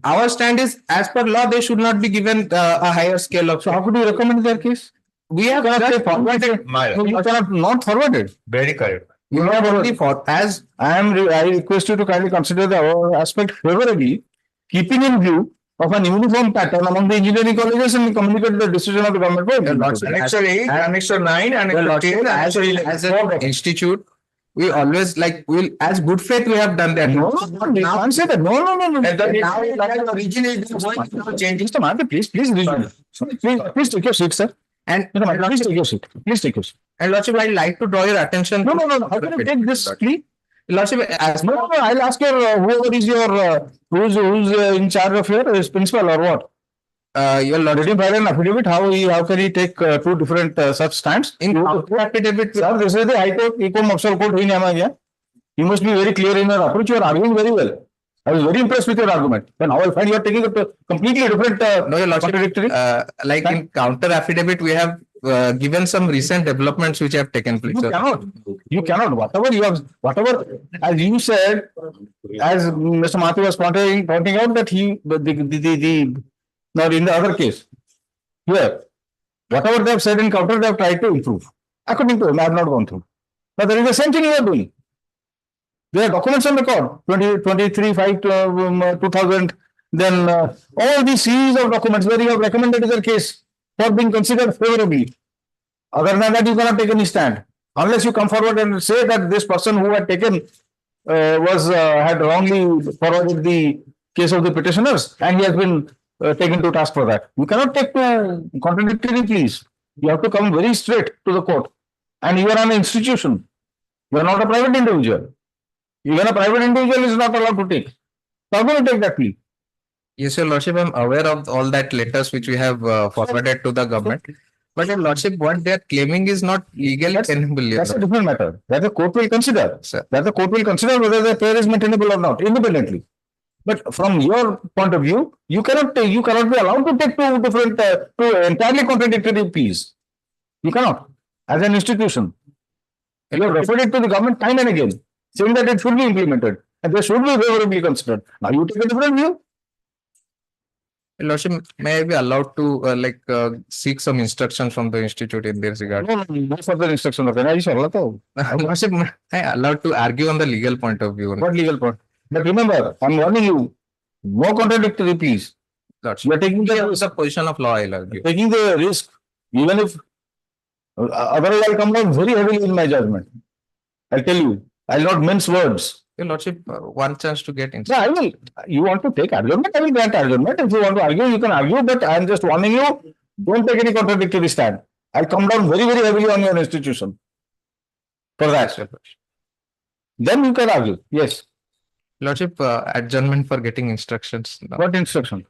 Speaker 7: Our stand is, as per law, they should not be given a higher scale of.
Speaker 10: So how could you recommend their case?
Speaker 7: We have
Speaker 10: cannot
Speaker 7: just
Speaker 10: say forwarded.
Speaker 6: My
Speaker 10: No, you cannot not forwarded.
Speaker 6: very correct.
Speaker 7: we have only for, as
Speaker 10: I request you to kindly consider the aspect favorably, keeping in view of an uniform pattern among the engineering colleges and communicate the decision of the government.
Speaker 6: Annexure 8, Annexure 9,
Speaker 7: Your
Speaker 6: Annexure
Speaker 7: Lordship,
Speaker 6: 10,
Speaker 7: as
Speaker 6: Annexure 11.
Speaker 7: an institute, we always like, will, as good faith, we have done that.
Speaker 10: No, you can't say that. No.
Speaker 6: And then
Speaker 7: Now,
Speaker 6: the region is going to change.
Speaker 10: Mr. Mantha, please resume. Please take your seat, sir.
Speaker 7: And
Speaker 10: Mr. Mantha, please take your seat. Please take your seat.
Speaker 7: And Lordship, I'd like to draw your attention.
Speaker 10: No. How can you take this, please?
Speaker 7: Lordship, as
Speaker 10: No. I'll ask your whoever is your who's in charge of your principal or what.
Speaker 7: your Lordship,
Speaker 10: Let him file an affidavit. How can he take two different such stands?
Speaker 7: in counter affidavit,
Speaker 10: Sir, this is the High Court, Eco Martial Court. You must be very clear in your approach. You are arguing very well. I was very impressed with your argument. But now I find you are taking a completely different.
Speaker 7: no, Your Lordship,
Speaker 10: contradictory.
Speaker 7: like in counter affidavit, we have given some recent developments which have taken place.
Speaker 10: You cannot. Whatever, as you said, as Mr. Mathur was pointing out that now in the other case, here, whatever they have said in counter, they have tried to improve. According to him, I have not gone through. But there is the same thing you are doing. There are documents on record, 2000, then all these series of documents where you have recommended their case for being considered favorably. Other than that, you cannot take any stand. Unless you come forward and say that this person who had taken had wrongly forwarded the case of the petitioners and he has been taken to task for that. You cannot take contradictory pleas. You have to come very straight to the court. And you are an institution. You are not a private individual. Even a private individual is not allowed to take. So how can you take that plea?
Speaker 7: Yes, Your Lordship, I'm aware of all that letters which we have forwarded to the government. But Your Lordship, what they are claiming is not legally tenable.
Speaker 10: That's a different matter. That the court will consider. That the court will consider whether the affair is maintainable or not, independently. But from your point of view, you cannot be allowed to take two different, two entirely contradictory pleas. You cannot, as an institution. You have referred it to the government time and again, saying that it should be implemented and they should be favorably considered. Now you take a different view.
Speaker 7: Your Lordship, may I be allowed to seek some instructions from the institute in this regard?
Speaker 10: No further instruction.
Speaker 7: Lordship, I allowed to argue on the legal point of view.
Speaker 10: What legal point? But remember, I'm warning you, no contradictory pleas.
Speaker 7: Lordship,
Speaker 10: You are taking
Speaker 7: it's a position of law, I'll argue.
Speaker 10: taking the risk, even if otherwise I'll come down very heavily in my judgment. I'll tell you, I'll not mince words.
Speaker 7: Your Lordship, one chance to get in.
Speaker 10: No, I will. You want to take adjournment, I will grant adjournment. If you want to argue, you can argue, but I am just warning you, don't take any contradictory stand. I'll come down very, very heavily on your institution for that. Then you can argue. Yes.
Speaker 7: Lordship, adjournment for getting instructions.
Speaker 10: What instruction?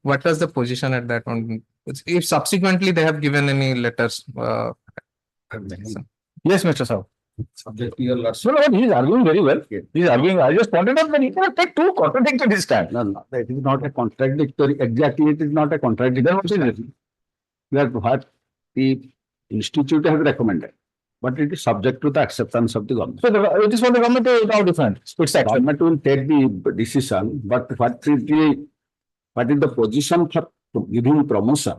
Speaker 7: What was the position at that one? If subsequently they have given any letters.
Speaker 10: Yes, Mr. Saw. Subject to your lordship. No, he is arguing very well. He is arguing. I just pointed out that he cannot take two contradictory stand.
Speaker 14: No, it is not a contradictory. Exactly, it is not a contradictory. Then what is it? That what the institute has recommended, but it is subject to the acceptance of the government.
Speaker 10: So it is for the government to now defend. It's
Speaker 14: Government will take the decision, but what is the position for giving promotion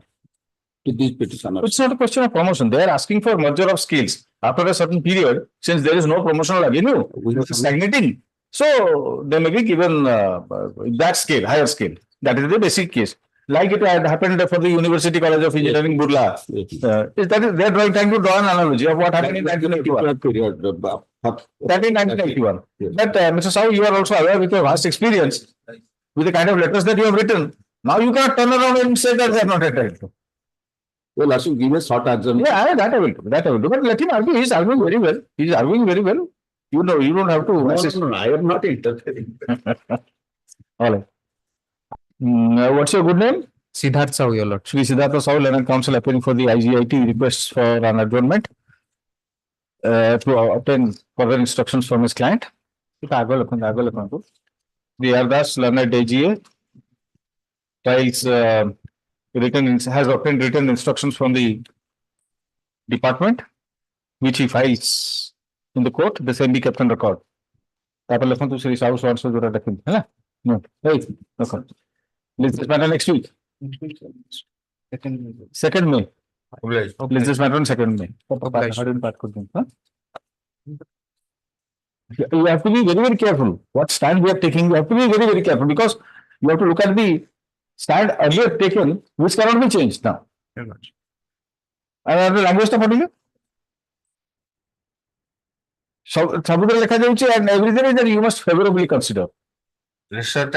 Speaker 14: to these petitioners?
Speaker 10: It's not a question of promotion. They are asking for merger of skills after a certain period, since there is no promotional avenue, which is stagnating. So they may be given that scale, higher scale. That is the basic case. Like it had happened for the University College of Engineering, Burla. They are trying to draw an analogy of what happened in 1981. That in 1981. But Mr. Sahu, you are also aware with your vast experience, with the kind of letters that you have written. Now you cannot turn around and say that they are not entitled to.
Speaker 14: Well, I should give a short answer.
Speaker 10: Yeah, that I will do. That I will do. But let him argue. He is arguing very well. He is arguing very well. You know, you don't have to.
Speaker 14: No, I am not interfering.
Speaker 10: All right. What's your good name?
Speaker 7: Siddharth Sahu, your lord.
Speaker 10: Shri Siddhartha Sahu, Learned Counsel, appearing for the IGIT requests for an adjournment to obtain further instructions from his client. The Ardas Learned AGA files has obtained written instructions from the department, which he files in the court. The same be kept on record. Shri Sahu so no, right. Okay. Let's this matter next week. 2nd May. Let's this matter on 2nd May. Huh? You have to be very, very careful. What stand we are taking, you have to be very, very careful because you have to look at the stand earlier taken, which cannot be changed now. And the language stuff, what do you? So, and everything is that you must favorably consider.
Speaker 6: Research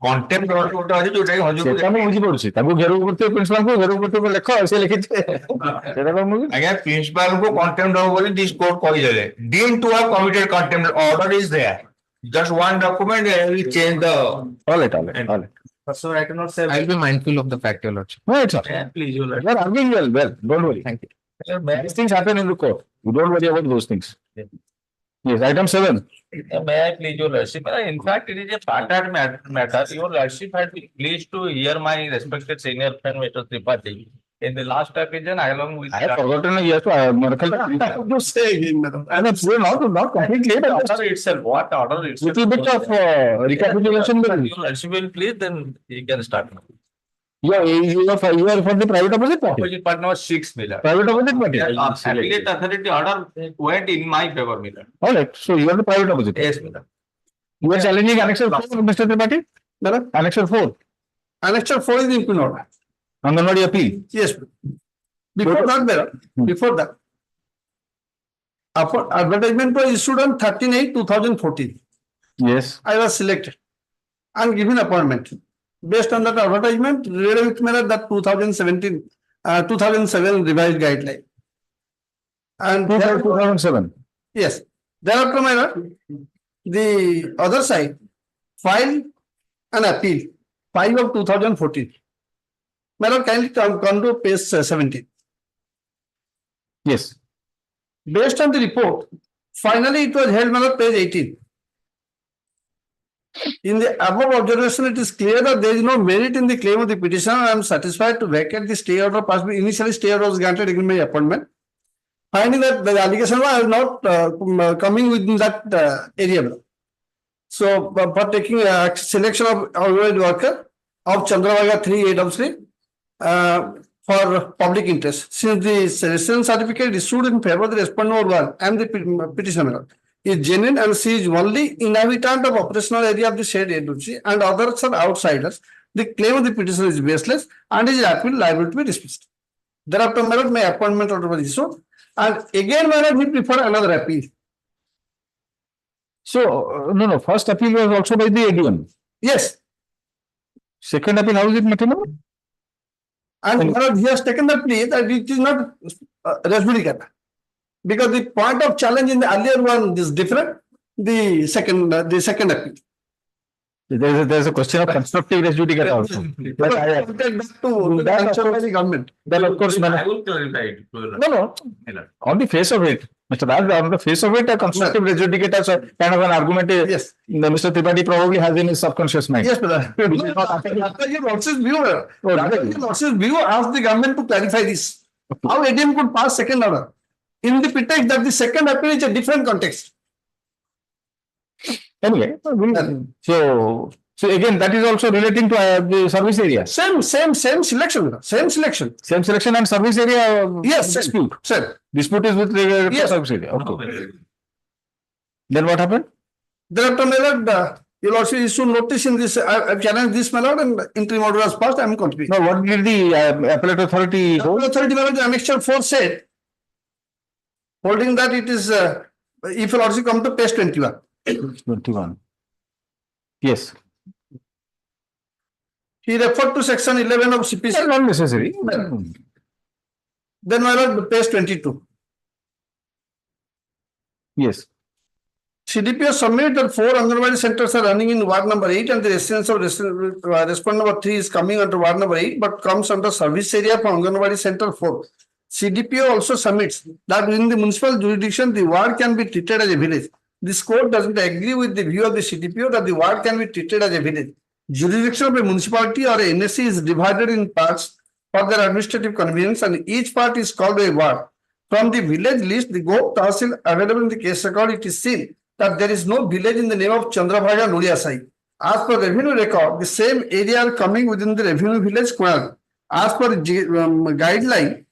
Speaker 6: contempt order ଗୋଟେ ଅଛି ଯୋଉଟା କି ହଜୁର
Speaker 10: ସେଟା ମୁଁ ବୁଝି ପାରୁଛି ତାକୁ ଘେରଉ କରୁଥିବେ ପ୍ରିନ୍ସିପାଲଙ୍କୁ ଘେରଉ କରୁଥିବେ ଲେଖ ସେ ଲିଖିଛି ସେଟା କଣ ମୁଁ
Speaker 6: ଆଜ୍ଞା ପ୍ରିନ୍ସିପାଲଙ୍କୁ contempt ହବ ବୋଲି this court କହିଦେଲେ deemed to have committed contempt order is there just one document will change the
Speaker 10: all right.
Speaker 6: So I cannot say
Speaker 7: I'll be mindful of the fact, your lordship.
Speaker 10: No, it's okay.
Speaker 6: please you
Speaker 10: You are arguing well, don't worry.
Speaker 7: Thank you.
Speaker 10: These things happen in the court. You don't worry about those things. Yes, item 7.
Speaker 8: May I please your lordship? In fact, it is a part matter. Your lordship had been pleased to hear my respected senior friend, Mr. Tripathi. In the last occasion, along with
Speaker 10: I have forgotten yes to just say again, madam. And it's not completely
Speaker 8: the order itself. What order itself?
Speaker 10: little bit of recapitulation.
Speaker 8: Your lordship will please, then you can start now.
Speaker 10: You are for the private opposite party.
Speaker 8: Opposite part number 6, Miller.
Speaker 10: Private opposite party.
Speaker 8: Appellate authority order went in my favor, Miller.
Speaker 10: All right. So you are the private opposite.
Speaker 8: Yes, Miller.
Speaker 10: You are challenging Annexure 4, Mr. Tripathi? Madam? Annexure 4.
Speaker 4: Annexure 4 is the impugn order.
Speaker 10: Anganwadi appeal.
Speaker 4: Yes. Before that, madam, before that, advertisement was issued on 13/8/2014.
Speaker 10: Yes.
Speaker 4: I was selected and given appointment. Based on that advertisement, read with me that 2007 revised guideline. And
Speaker 10: 2007.
Speaker 4: Yes. Thereafter, my lord, the other side filed an appeal, 5/2014. My lord, kindly come to page 17.
Speaker 10: Yes.
Speaker 4: Based on the report, finally it was held, my lord, page 18. In the above observation, it is clear that there is no merit in the claim of the petitioner. I am satisfied to vacate the stay order passed. Initially, stay order was granted against my appointment. Finding that the allegation was not coming within that area. So, for taking selection of worker of Chandravagha 3 for public interest, since the residence certificate issued in favor of the respondent one and the petitioner is genuine and she is only inhabitant of operational area of the said agency and others are outsiders, the claim of the petitioner is baseless and is appeal liable to be dismissed. Thereafter, my appointment order was issued and again, he preferred another appeal.
Speaker 10: So, no, first appeal was also by the ADM.
Speaker 4: Yes.
Speaker 10: Second appeal, how is it material?
Speaker 4: And he has taken the plea that it is not res judicata. Because the point of challenge in the earlier one is different. The second appeal.
Speaker 10: There's a question of constructive res judicata also. Then of course,
Speaker 8: I will clarify it.
Speaker 10: No. On the face of it, Mr. Raj, on the face of it, a constructive res judicata is kind of an argument.
Speaker 4: Yes.
Speaker 10: Mr. Tripathi probably has in his subconscious mind.
Speaker 4: Yes, brother. After your lordship's view, asked the government to clarify this. How ADM could pass second order? In the pretext that the second appeal is a different context.
Speaker 10: Anyway, so again, that is also relating to the service area.
Speaker 4: Same selection. Same selection
Speaker 10: and service area.
Speaker 4: Yes,
Speaker 10: dispute.
Speaker 4: Sir.
Speaker 10: Dispute is with regard to service area. Okay. Then what happened?
Speaker 4: Thereafter, my lord, you will also issue notice in this. I challenge this, my lord, and interim order was passed. I am continuing.
Speaker 10: Now, what did the appellate authority hold?
Speaker 4: The authority, my lord, the annexure 4 said, holding that it is, if you also come to page 21.
Speaker 10: 21. Yes.
Speaker 4: He referred to section 11 of CPC.
Speaker 10: That's not necessary.
Speaker 4: Then, my lord, page 22.
Speaker 10: Yes.
Speaker 4: CDPO submitted that 4 Anganwadi centers are running in ward number 8 and the residence of respondent number 3 is coming under ward number 8 but comes under service area for Anganwadi center 4. CDPO also submits that within the municipal jurisdiction, the ward can be treated as a village
Speaker 17: this court doesn't agree with the view of the CDPO that the ward can be treated as a village. Jurisdiction of a municipality or a NSC is divided in parts for their administrative convenience, and each part is called a ward. From the village list, the Go Tahsil available in the case record, it is seen that there is no village in the name of Chandrabhaga Nuriasai. As per revenue record, the same area are coming within the revenue village Kunal. As per guideline,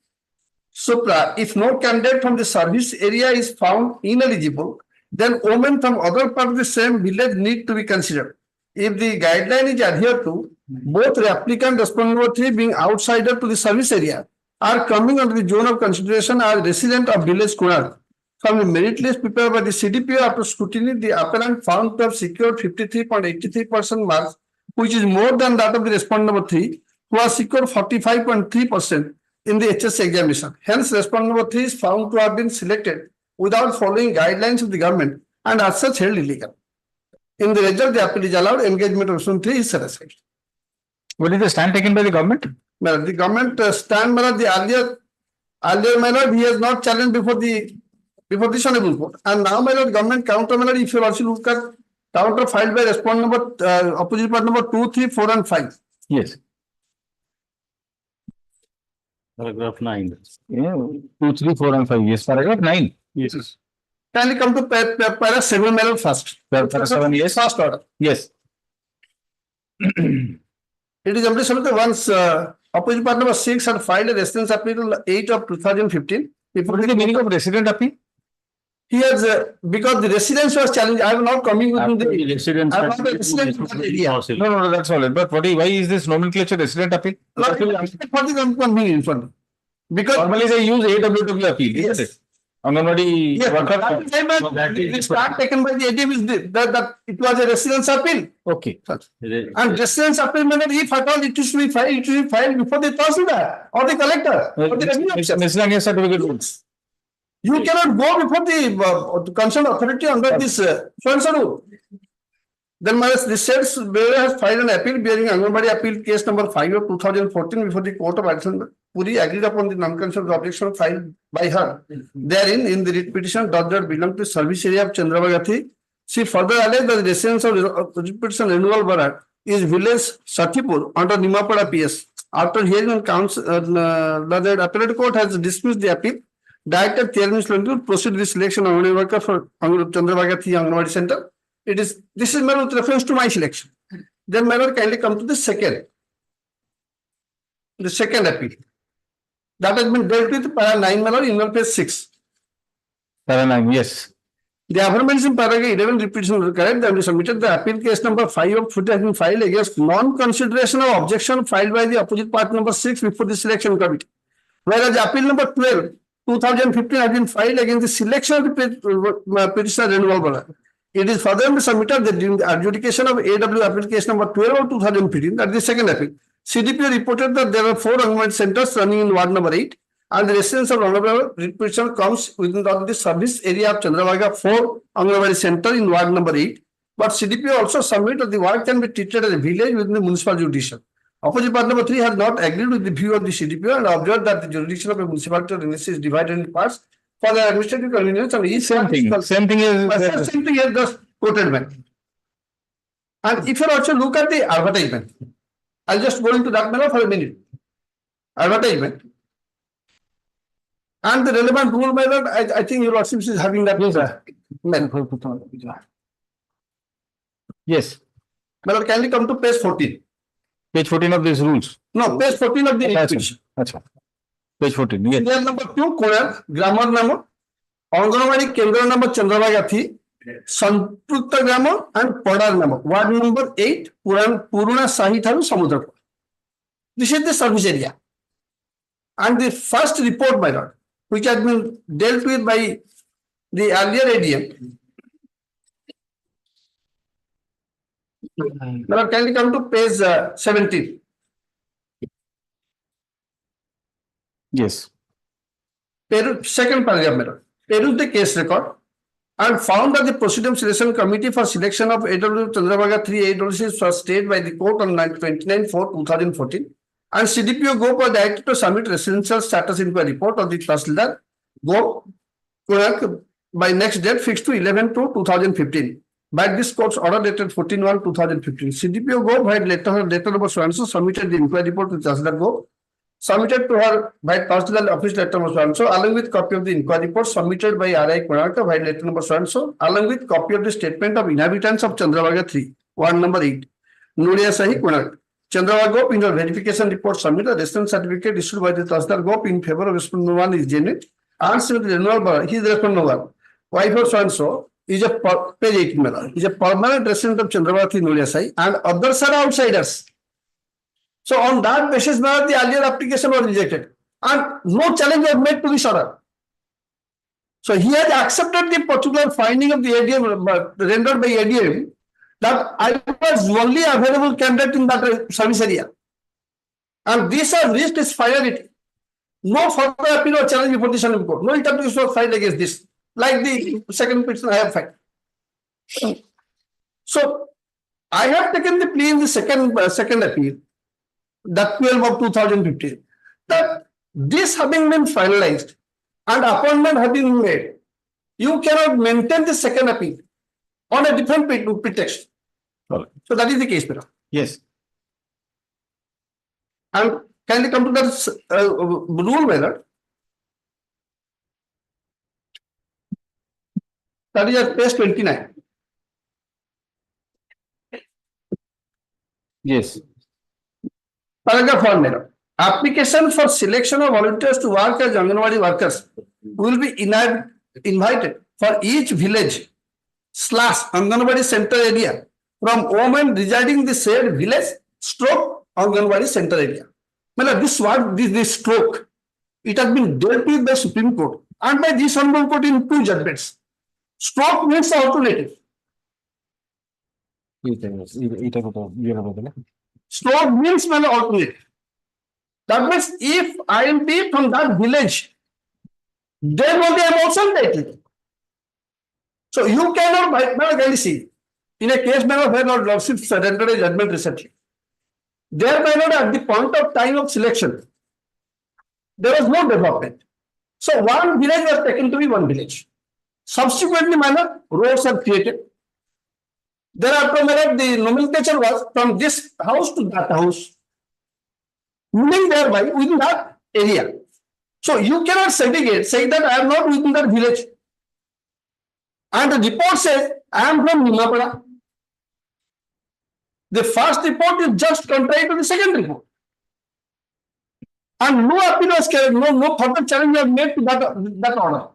Speaker 17: Supra, if no candidate from the service area is found ineligible, then women from other part of the same village need to be considered. If the guideline is adhered to, both the applicant respondent number 3 being outsider to the service area are coming under the zone of consideration as resident of village Kunal. From the merit list prepared by the CDPO after scrutiny, the appellant found to have secured 53.83% marks, which is more than that of the respondent number 3, who has secured 45.3% in the HS examination. Hence, respondent number 3 is found to have been selected without following guidelines of the government and as such held illegal. In the result, the appeal is allowed, engagement of respondent 3 is satisfied.
Speaker 10: What is the stand taken by the government?
Speaker 17: Well, the government stand, the earlier manner, he has not challenged before this honorable court. And now, my lord, government counter, my lord, if you also look at counter filed by respondent number, opposite part number 2, 3, 4, and 5.
Speaker 10: Yes.
Speaker 14: Paragraph 9.
Speaker 10: Yeah, 2, 3, 4, and 5. Yes, paragraph 9.
Speaker 17: Yes. Kindly come to para 7, my lord, first.
Speaker 10: Para 7, yes.
Speaker 17: First order.
Speaker 10: Yes.
Speaker 17: It is only submitted once opposite part number 6 had filed a residence appeal 8 of 2015.
Speaker 10: What is the meaning of resident appeal?
Speaker 17: He has, because the residence was challenged, I am not coming with the
Speaker 14: residence.
Speaker 17: I am not a resident of that area.
Speaker 10: No, that's all. But why is this nomenclature resident appeal?
Speaker 17: For the convenience. Because
Speaker 10: normally they use AWW appeal, isn't it? Anganwadi worker.
Speaker 17: The start taken by the ADM is that it was a residence appeal.
Speaker 10: Okay.
Speaker 17: And residence appeal meant if at all it is to be filed before the Tahsildar or the collector or the revenue officer.
Speaker 10: Miscellaneous certificate rules.
Speaker 17: You cannot go before the concerned authority under this so-and-so rule. Then the said bearer has filed an appeal bearing Anganwadi appeal case number 5 of 2014 before the Court of Adjournment. Puri agreed upon the non-consent objection filed by her. Therein, in the writ petition, does not belong to service area of Chandrabhaga. She further alleged that the residence of petition renewal borough is village Sathipur under Nimapada PS. After hearing on counsel, the appellate court has dismissed the appeal. Director Chairman to proceed with selection of Anganwadi worker for Chandrabhaga Anganwadi Center. This is with reference to my selection. Then my lord kindly come to the second appeal. That has been dealt with para 9, my lord, in page 6.
Speaker 10: Para 9, yes.
Speaker 17: The affirmation in paragraph 11 repetition is correct. They have submitted the appeal case number 5 of 40 has been filed against non-consideration of objection filed by the opposite part number 6 before the selection committee. Whereas the appeal number 12, 2015 has been filed against the selection of the petitioner renewal borough. It is further submitted that during the adjudication of AW appeal case number 12 of 2015, that is the second appeal, CDPO reported that there were 4 Anganwadi centers running in ward number 8, and the residence of Hon'Ble petition comes within the service area of Chandrabhaga 4 Anganwadi center in ward number 8. But CDPO also submitted that the ward can be treated as a village within the municipal jurisdiction. Opposite part number 3 has not agreed with the view of the CDPO and observed that the jurisdiction of a municipality or NSC is divided in parts for the administrative convenience and each
Speaker 10: same thing is
Speaker 17: just quoted back. And if you also look at the advertisement, I'll just go into that manner for a minute. Advertisement. And the relevant rule, my lord, I think your lordship is having that.
Speaker 10: Yes.
Speaker 17: My lord, kindly come to page 14.
Speaker 10: Page 14 of these rules.
Speaker 17: No, page 14 of the petition.
Speaker 10: Page 14. Yes.
Speaker 17: Clear number 2, Koran, grammar number, Anganwadi Kendra number Chandrabhaga, Santrutta grammar and Padar number. Ward number 8, Purana Sahitharu Samudra. This is the service area. And the first report, my lord, which has been dealt with by the earlier ADM. Now, kindly come to page 17.
Speaker 10: Yes.
Speaker 17: Second paragraph, madam. Peruse the case record and found that the Proceedings Selection Committee for selection of AW Chandrabhaga 3 AWCs was stayed by the court on 29/4/2014. And CDPO go for directed to submit residential status inquiry report of the Tahsildar. Go by next date fixed to 11/2/2015. By this court's order dated 14/1/2015. CDPO Go by letter number so and so submitted the inquiry report to Tahsildar Go. Submitted to her by Tahsildar office letter number so and so along with copy of the inquiry report submitted by RI Karnataka by letter number so and so along with copy of the statement of inhabitants of Chandravaga 3, ward number 8, Nuria Sahi Karnataka. Chandravaga Gop in the verification report submitted a residence certificate issued by the Tahsildar Gop in favor of respondent 1 is genuine. Answer the renewal, he is respondent 1. Wife of so and so is a page 18 is a permanent resident of Chandravaga 3, Nuria Sahi, and others are outsiders. So on that basis, the earlier application was rejected and no challenge was made to this order. So he has accepted the particular finding of the ADM rendered by ADM that I was only available candidate in that service area. And this has reached its finality. No further appeal or challenge before the Supreme Court. No interpretation was filed against this, like the second petition I have filed. So I have taken the plea in the second appeal, that 12/2015, that this having been finalized and appointment having been made, you cannot maintain the second appeal on a different pretext. So that is the case, Mira.
Speaker 10: Yes.
Speaker 17: And kindly come to that rule, Miller. That is at page 29.
Speaker 10: Yes.
Speaker 17: Paragraph 1, Madam. Application for selection of volunteers to work as Anganwadi workers will be invited for each village / Anganwadi center area from women residing in the said village / Anganwadi center area. Madam, this stroke, it has been dealt with by Supreme Court and by this Honorable Court in 2 judgments. Stroke means alternative. Stroke means alternative. That means if I will be from that village, then only I am also entitled. So you cannot, see, in a case where Lord Lordship surrendered a judgment recently, there may not at the point of time of selection, there was no development. So one village was taken to be one village. Subsequently, roads are created. Thereafter, the nomenclature was from this house to that house, moving thereby within that area. So you cannot segregate, say that I am not within that village. And the report says, I am from Nimapada. The first report is just contrary to the second report. And no appeal was carried, no further challenge was made to that order.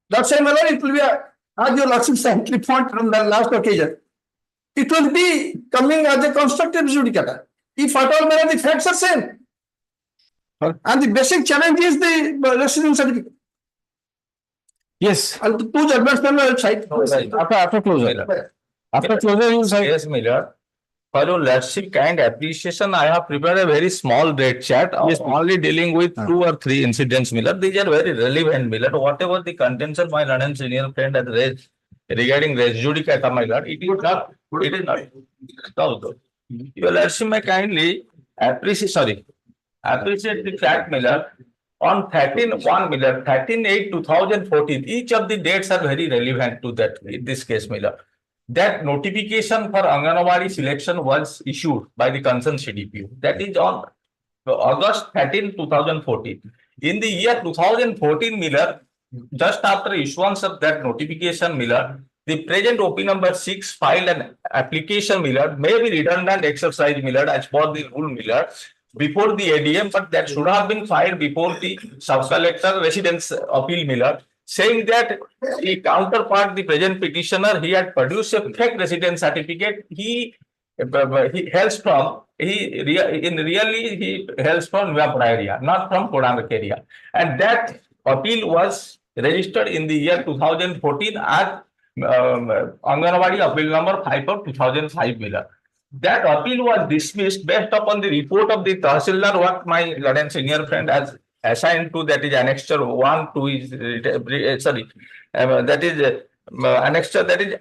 Speaker 17: That's why, my lord, it will be, as your lordship saintly point from the last occasion, it will be coming as a constructive judicata. If at all, the facts are same. And the basic challenge is the residence certificate.
Speaker 10: Yes.
Speaker 17: And the 2 judgments will cite.
Speaker 10: After closure. After closure, you will cite.
Speaker 8: Yes, Miller. For your lordship kind appreciation, I have prepared a very small red chat, only dealing with 2 or 3 incidents, Miller. These are very relevant, Miller. Whatever the contention my learned senior friend has raised regarding res judicata, my lord, it is not. No. Your lordship may kindly appreciate the fact, Miller. On 13/1, Miller, 13/8/2014, each of the dates are very relevant to that. In this case, Miller, that notification for Anganwadi selection was issued by the concerned CDPO. That is on August 13, 2014. In the year 2014, Miller, just after issuance of that notification, Miller, the present OP number 6 filed an application, Miller, may be redundant exercise, Miller, as per the rule, Miller, before the ADM, but that should have been filed before the sub-collector residence appeal, Miller, saying that the counterpart, the present petitioner, he had produced a fake residence certificate. He hails from Nimapada area, not from Kodamak area, and that appeal was registered in the year 2014 as Anganwadi appeal number 5/2005, Miller. That appeal was dismissed based upon the report of the Tahsildar, what my learned senior friend has assigned to, that is annexure 1 to his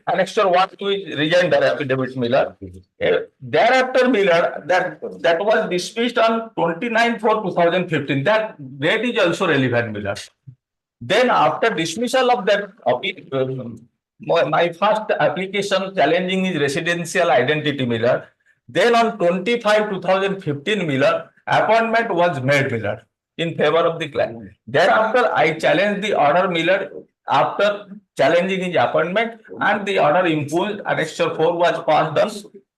Speaker 8: annexure 1 to his rejoinder affidavit, Miller. Thereafter, Miller, that was dismissed on 29/4/2015. That date is also relevant, Miller. Then after dismissal of that appeal, my first application challenging his residential identity, Miller. Then on 25/2015, Miller, appointment was made, Miller, in favor of the client. Thereafter, I challenged the order, Miller, after challenging his appointment, and the order imposed annexure 4 was passed on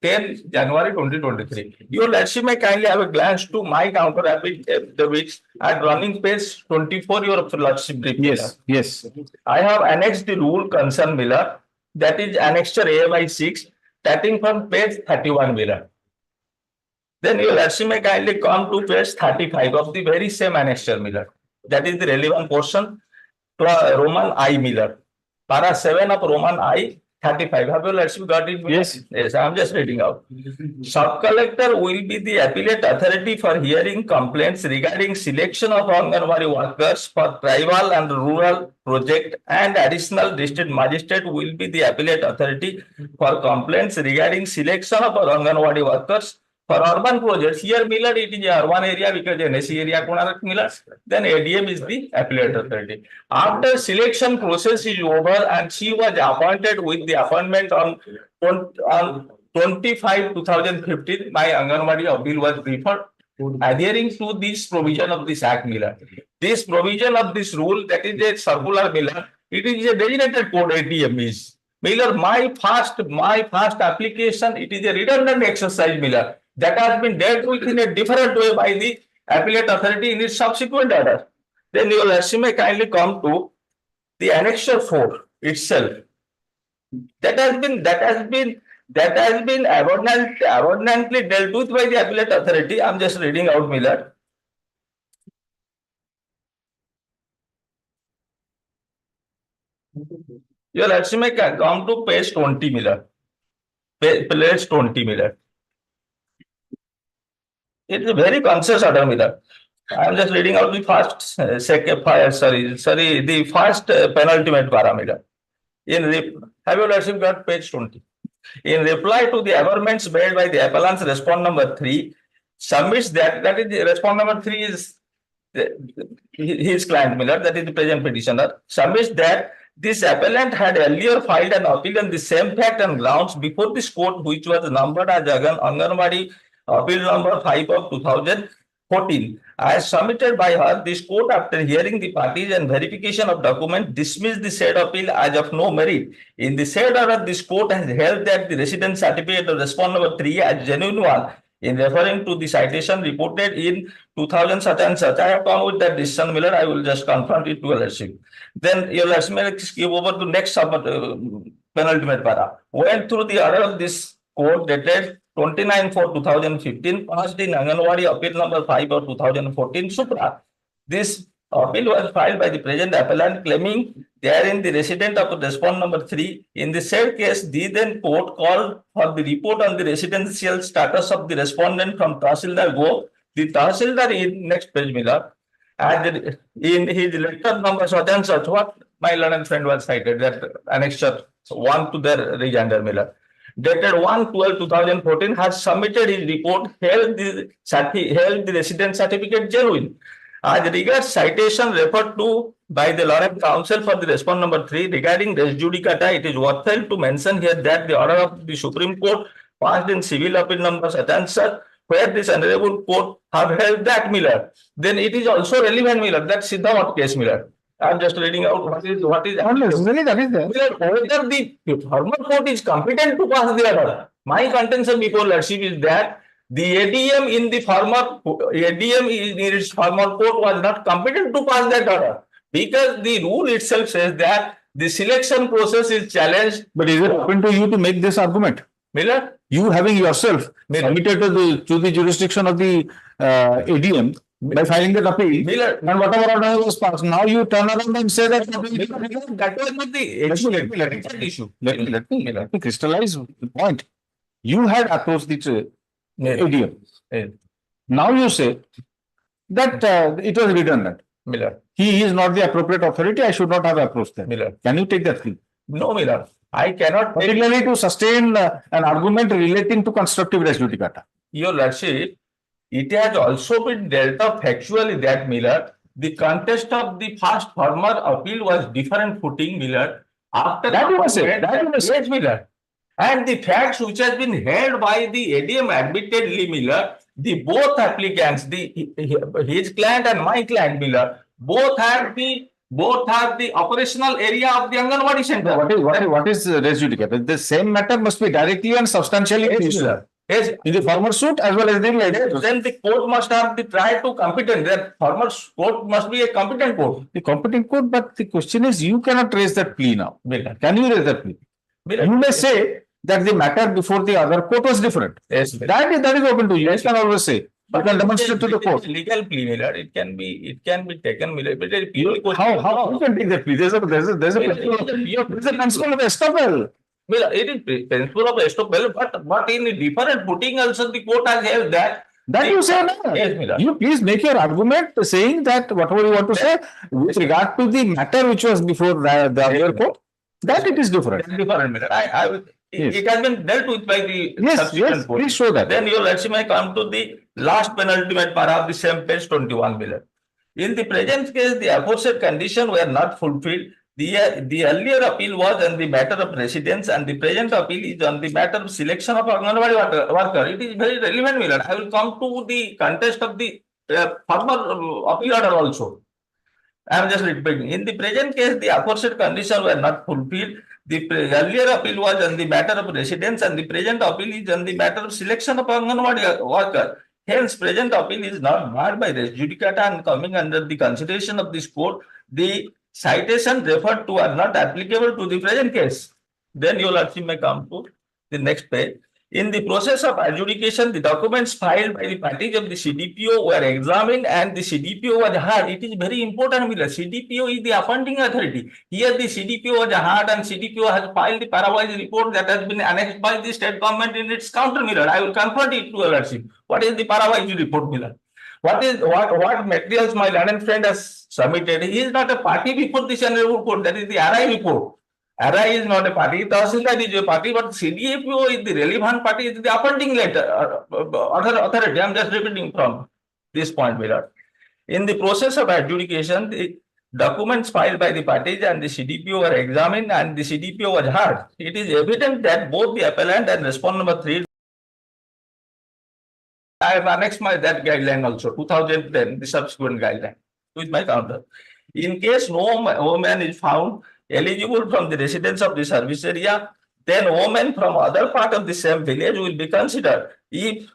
Speaker 8: 10 January 2023. Your Lordship may kindly have a glance to my counter affidavit at running page 24, your Lordship brief.
Speaker 10: Yes, yes.
Speaker 8: I have annexed the rule concern, Miller, that is annexure A by 6, starting from page 31, Miller. Then your Lordship may kindly come to page 35 of the very same annexure, Miller. That is the relevant portion, Roman I, Miller. Para 7 of Roman I, 35. Have you Lordship got it?
Speaker 10: Yes.
Speaker 8: Yes, I am just reading out. Sub-collector will be the appellate authority for hearing complaints regarding selection of Anganwadi workers for tribal and rural project, and additional district magistrate will be the appellate authority for complaints regarding selection of Anganwadi workers for urban projects. Here, Miller, it is a urban area because NSC area, Konarak, Miller. Then ADM is the appellate authority. After selection process is over and she was appointed with the appointment on 25/2015, my Anganwadi appeal was referred, adhering to this provision of this Act, Miller. This provision of this rule, that is a circular, Miller. It is a designated code, ATM is. Miller, my first application, it is a redundant exercise, Miller, that has been dealt with in a different way by the appellate authority in its subsequent order. Then your Lordship may kindly come to the annexure 4 itself. That has been abundantly dealt with by the appellate authority. I am just reading out, Miller. Your Lordship may come to page 20, Miller. Page 20, Miller. It is a very conscious order, Miller. I am just reading out the first, the first penultimate parameter. Have your Lordship got page 20? In reply to the averments made by the appellant's respond number 3, submits that is the respond number 3 is his client, Miller, that is the present petitioner, submits that this appellant had earlier filed an appeal on the same fact and grounds before this court, which was numbered as Anganwadi appeal number 5 of 2014. As submitted by her, this court, after hearing the parties and verification of documents, dismissed the said appeal as of no merit. In the said order, this court has held that the residence certificate of respond number 3 as genuine one. In referring to the citation reported in 2000 such and such, I have come with that decision, Miller. I will just confront it to your Lordship. Then your Lordship may give over to next penultimate para. Went through the order of this court dated 29/4/2015, passed in Anganwadi appeal number 5 of 2014 Supra. This appeal was filed by the present appellant, claiming therein the resident of respond number 3. In the said case, the then court called for the report on the residential status of the respondent from Tahsildar Go. The Tahsildar in next page, Miller, and in his letter number such and such, what my learned friend was cited, that annexure 1 to their rejoinder, Miller, dated 1/12/2014, has submitted his report, held the residence certificate genuine. As regards citation referred to by the Lorem Counsel for the respond number 3 regarding res judicata, it is worthwhile to mention here that the order of the Supreme Court passed in civil appeal number such and such, where this honorable court have held that, Miller. Then it is also relevant, Miller, that Siddhamat case, Miller. I am just reading out what is
Speaker 10: Not necessarily that is there.
Speaker 8: Miller, whether the former court is competent to pass the order. My contention before Lordship is that the ADM in its former court was not competent to pass that order, because the rule itself says that the selection process is challenged.
Speaker 10: But is it open to you to make this argument?
Speaker 8: Miller,
Speaker 10: you having yourself submitted to the jurisdiction of the ADM by filing that appeal,
Speaker 8: Miller,
Speaker 10: and whatever order was passed, now you turn around and say that
Speaker 8: that was not the issue.
Speaker 10: Let me crystallize the point. You had approached the ADM. Now you say that it was redundant.
Speaker 8: Miller,
Speaker 10: he is not the appropriate authority. I should not have approached them.
Speaker 8: Miller,
Speaker 10: can you take that plea?
Speaker 8: No, Miller, I cannot.
Speaker 10: Particularly to sustain an argument relating to constructive res judicata.
Speaker 8: Your Lordship, it has also been dealt up factually that, Miller, the contest of the first former appeal was different footing, Miller. After
Speaker 10: That you must say,
Speaker 8: appointment,
Speaker 10: that you must say.
Speaker 8: yes, Miller. And the facts which has been held by the ADM admittedly, Miller, the both applicants, his client and my client, Miller, both have the operational area of the Anganwadi center.
Speaker 10: What is res judicata? The same matter must be directly and substantially
Speaker 8: Yes,
Speaker 10: used.
Speaker 8: Miller. Yes,
Speaker 10: In the former suit as well as the later.
Speaker 8: then the court must have the try to competent. The former court must be a competent court.
Speaker 10: The competent court, but the question is, you cannot raise that plea now. Can you raise that plea? You may say that the matter before the other court was different.
Speaker 8: Yes,
Speaker 10: that is open to you. You can always say. You can demonstrate to the court.
Speaker 8: Legal plea, Miller. It can be taken, Miller. But
Speaker 10: How you can take that plea? There's a principle of estoppel.
Speaker 8: Miller, it is principle of estoppel, but in a different footing also the court has held that.
Speaker 10: That you say now.
Speaker 8: Yes, Miller.
Speaker 10: You please make your argument saying that whatever you want to say with regard to the matter which was before the other court, that it is different.
Speaker 8: Different, Miller. It has been dealt with by the
Speaker 10: Yes,
Speaker 8: court.
Speaker 10: please show that.
Speaker 8: Then your lordship may come to the last penultimate para of the same page 21, Miller. In the present case, the aforesaid conditions were not fulfilled. The earlier appeal was on the matter of residence, and the present appeal is on the matter of selection of Anganwadi worker. It is very relevant, Miller. I will come to the contest of the former appeal order also. I am just repeating. In the present case, the aforesaid conditions were not fulfilled. The earlier appeal was on the matter of residence, and the present appeal is on the matter of selection of Anganwadi worker. Hence, present appeal is not barred by res judicata and coming under the consideration of this court. The citation referred to are not applicable to the present case. Then your lordship may come to the next page. In the process of adjudication, the documents filed by the parties of the CDPO were examined and the CDPO was heard. It is very important, Miller. CDPO is the appointing authority. Here the CDPO was heard and CDPO has filed the parawise report that has been annexed by the state government in its counter, Miller. I will convert it to your lordship. What is the parawise report, Miller? What materials my learned friend has submitted? He is not a party before this honorable court. That is the RI report. RI is not a party. Tahsildar is a party, but CDPO is the relevant party. It is the appointing authority. I am just repeating from this point, Miller. In the process of adjudication, the documents filed by the parties and the CDPO were examined and the CDPO was heard. It is evident that both the appellant and respondent number 3. I have annexed that guideline also, 2010, the subsequent guideline, with my counter. In case no woman is found eligible from the residence of the service area, then woman from other part of the same village will be considered. If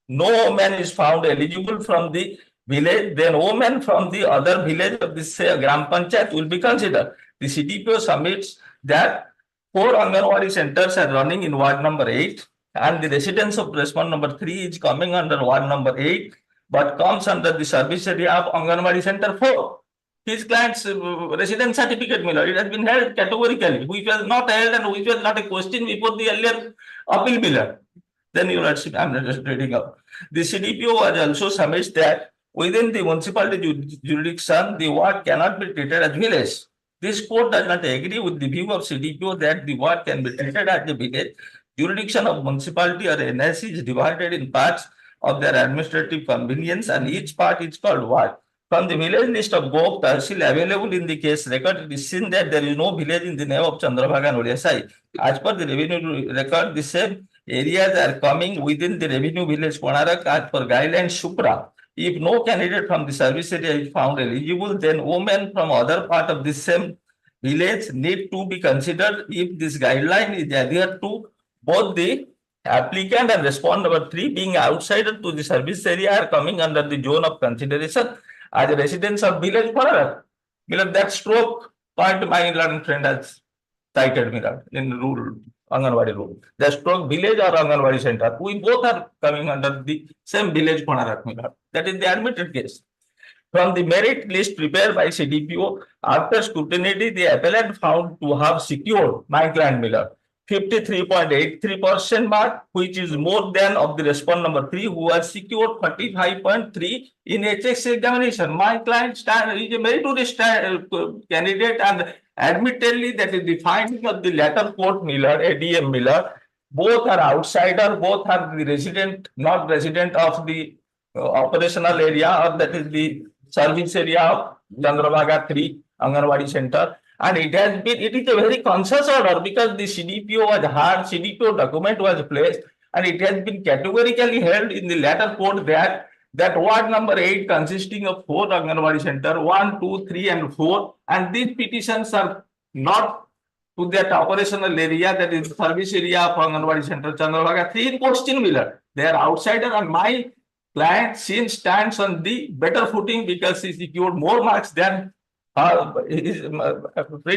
Speaker 8: no woman is found eligible from the village, then woman from the other village of the Gram Panchayat will be considered. The CDPO submits that 4 Anganwadi centers are running in ward number 8 and the residence of respondent number 3 is coming under ward number 8 but comes under the service area of Anganwadi center 4. His client's residence certificate, Miller, it has been held categorically, which was not held and which was not a question before the earlier appeal, Miller. Then you are, I'm just reading up. The CDPO was also submits that within the municipality jurisdiction, the ward cannot be treated as village. This court does not agree with the view of CDPO that the ward can be treated as a village. Jurisdiction of municipality or NSC is divided in parts of their administrative convenience and each part is called ward. From the village list of Gop Tahsil available in the case record, it is seen that there is no village in the name of Chandrabhaga and Odisha. As per the revenue record, the same areas are coming within the revenue village Konarak as per guidelines Supra. If no candidate from the service area is found eligible, then women from other part of the same village need to be considered if this guideline is adhered to. Both the applicant and respondent number 3 being outsider to the service area are coming under the zone of consideration as a residence of village Konarak. Miller, that stroke point my learned friend has cited, Miller, in rural Anganwadi rule. The stroke village or Anganwadi center, we both are coming under the same village Konarak, Miller. That is the admitted case. From the merit list prepared by CDPO, after scrutiny, the appellant found to have secured my client, Miller, 53.83% mark, which is more than of the respondent number 3 who has secured 45.3 in HX examination. My client is a meritorious candidate and admittedly that is the finding of the latter court, Miller, ADM Miller, both are outsider, both are the resident, not resident of the operational area or that is the service area of Chandrabhaga 3, Anganwadi Center. And it is a very conscious order because the CDPO was heard, CDPO document was placed, and it has been categorically held in the latter court that ward number 8 consisting of 4 Anganwadi Center, 1, 2, 3, and 4, and these petitions are not to that operational area, that is service area of Anganwadi Center, Chandrabhaga 3 in question, Miller. They are outsider, and my client stands on the better footing because he secured more marks than his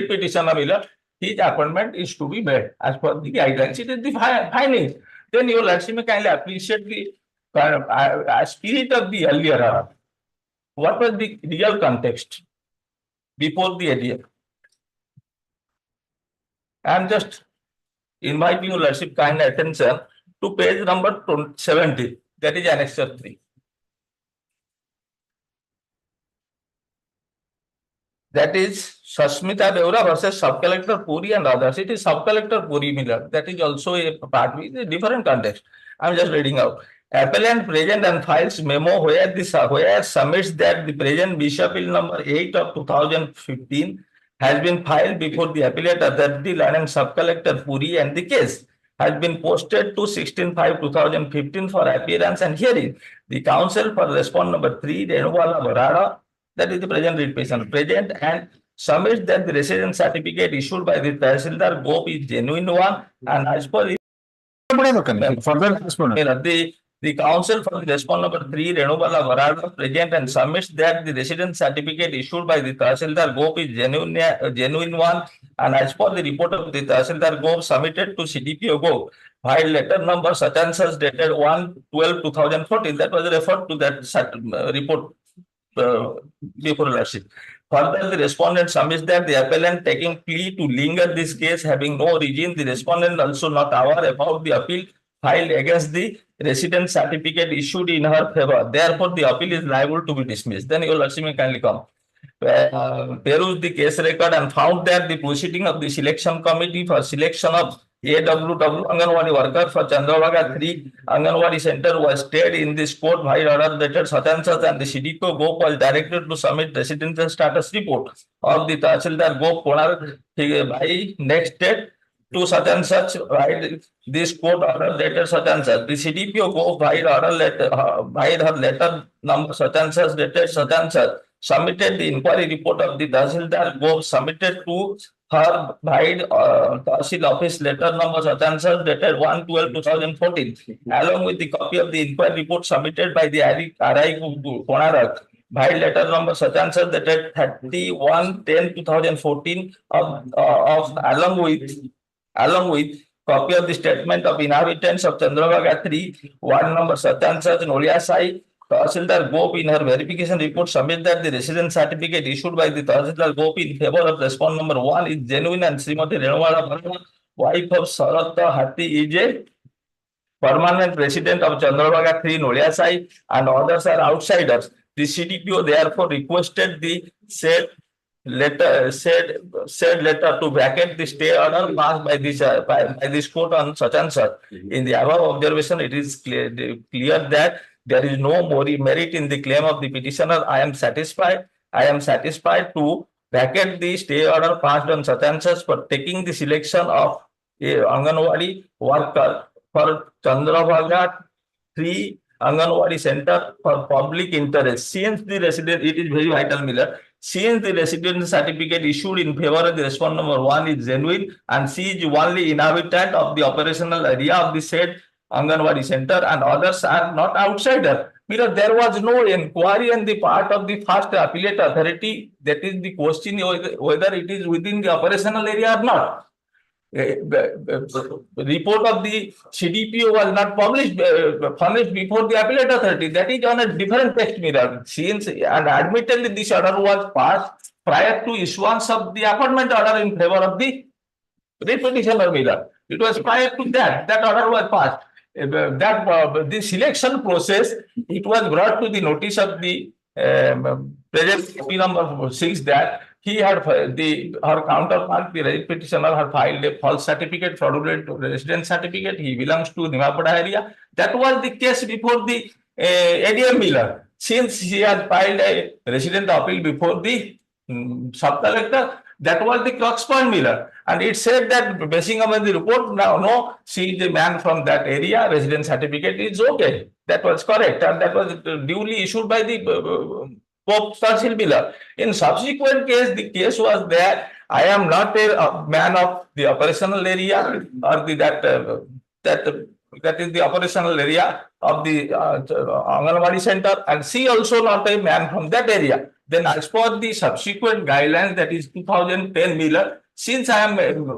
Speaker 8: petitioner Miller. His appointment is to be made as per the guidelines. It is the findings. Then you will actually kindly appreciate the spirit of the earlier order. What was the real context before the ADF? I am just inviting your lordship kind attention to page number 70, that is annexure 3. That is Sashmita Deora versus Sub-Collector Puri and others. It is Sub-Collector Puri Miller. That is also a part with a different context. I am just reading out. Appellant present and files memo where submits that the present Bishop Bill number 8 of 2015 has been filed before the appellate authority and Sub-Collector Puri, and the case has been posted to 16/5/2015 for appearance and hearing. The counsel for response number 3, Renuwala Varada, that is the present read patient, present and submits that the residence certificate issued by the Tahsildar Gop is genuine one, and as per the counsel for the response number 3, Renubala Varada, present and submits that the residence certificate issued by the Tahsildar Gop is genuine one, and as per the report of the Tahsildar Gop submitted to CDPO Gop, file letter number such and such dated 1/12/2014. That was referred to that report before lordship. Further, the respondent submits that the appellant taking plea to linger this case having no origin, the respondent also not aware about the appeal filed against the residence certificate issued in her favor. Therefore, the appeal is liable to be dismissed. Then your lordship may kindly come. Perused the case record and found that the proceeding of the selection committee for selection of AWW Anganwadi worker for Chandrabhaga 3 Anganwadi Center was stayed in this court by order dated such and such, and the CDPO Gop was directed to submit residential status report of the Tahsildar Gop Konar by next date to such and such, right? This court order dated such and such. The CDPO Gop by order letter by her letter number such and such dated such and such submitted the inquiry report of the Tahsildar Gop submitted to her by Tahsil office letter number such and such dated 1/12/2014, along with the copy of the inquiry report submitted by the RI Konarak by letter number such and such dated 31/10/2014 along with copy of the statement of inhabitants of Chandrabhaga 3 ward number such and such Noliasai. Tahsildar Gop in her verification report submit that the residence certificate issued by the Tahsildar Gop in favor of response number 1 is genuine, and Srimati Renwala Varma, wife of Saratta Hati, is a permanent resident of Chandrabhaga 3 Noliasai, and others are outsiders. The CDPO therefore requested the said letter to vacate the stay order passed by this court on such and such. In the above observation, it is clear that there is no more merit in the claim of the petitioner. I am satisfied to vacate the stay order passed on such and such for taking the selection of a Anganwadi worker for Chandrabhaga 3 Anganwadi Center for public interest. Since the resident, it is very vital, Miller. Since the residence certificate issued in favor of the response number 1 is genuine, and she is only inhabitant of the operational area of the said Anganwadi Center, and others are not outsider. Because there was no inquiry on the part of the first appellate authority. That is the question whether it is within the operational area or not. The report of the CDPO was not furnished before the appellate authority. That is on a different text, Mirror. Since and admittedly this order was passed prior to issuance of the appointment order in favor of the petitioner, Mirror. It was prior to that order was passed. The selection process, it was brought to the notice of the present copy number 6 that he had her counterpart, the petitioner, had filed a false certificate, fraudulent residence certificate. He belongs to Nimapada area. That was the case before the ADM Miller. since he had filed a resident appeal before the sub-collector, that was the crux point, Miller. And it said that basing on the report, now, no, she is the man from that area, resident certificate is okay. That was correct. And that was duly issued by the Pope Churchill Miller. In subsequent case, the case was there. I am not a man of the operational area or that is the operational area of the Anganwadi center, and she also not a man from that area. Then as per the subsequent guidelines, that is 2010 Miller, since I am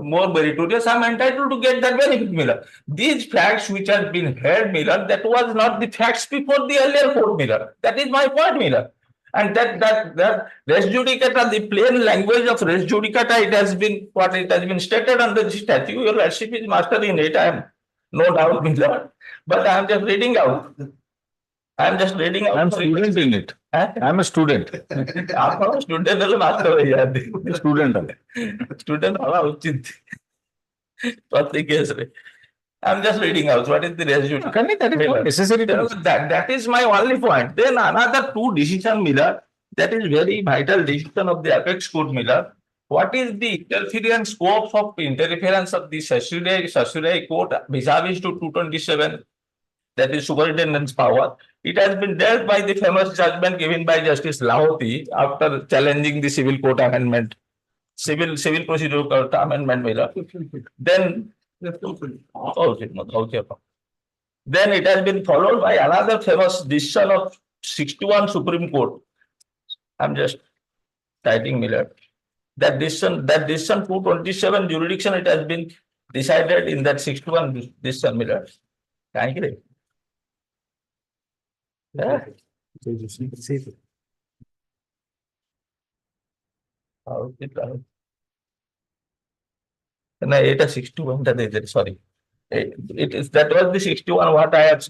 Speaker 8: more meritorious, I am entitled to get that benefit, Miller. These facts which have been heard, Miller, that was not the facts before the earlier court, Miller. That is my point, Miller. And that res judicata, the plain language of res judicata, it has been what it has been stated under the statute. Your lordship is master in it. I am no doubt, Miller. But I am just reading out. I am just reading out.
Speaker 10: I am student in it. I am a student.
Speaker 8: आप student वाले master है यार.
Speaker 10: Student वाले.
Speaker 8: Student हवा उचित. प्रत्येक case रे. I'm just reading out what is the res judicata.
Speaker 10: That is not necessary.
Speaker 8: That is my only point. Then another two decision, Miller, that is very vital decision of the apex court, Miller. What is the interference scope of interference of the Sashikanta court vis-a-vis to 227, that is superintendent's power? It has been dealt by the famous judgment given by Justice Lahoti after challenging the civil court amendment, civil procedural court amendment, Miller. Then Then it has been followed by another famous decision of 61 Supreme Court. I'm just citing Miller. That decision 227 jurisdiction, it has been decided in that 61 decision, Miller. Thank you. Yeah. No, it is 61. Sorry. It is that was the 61 what I have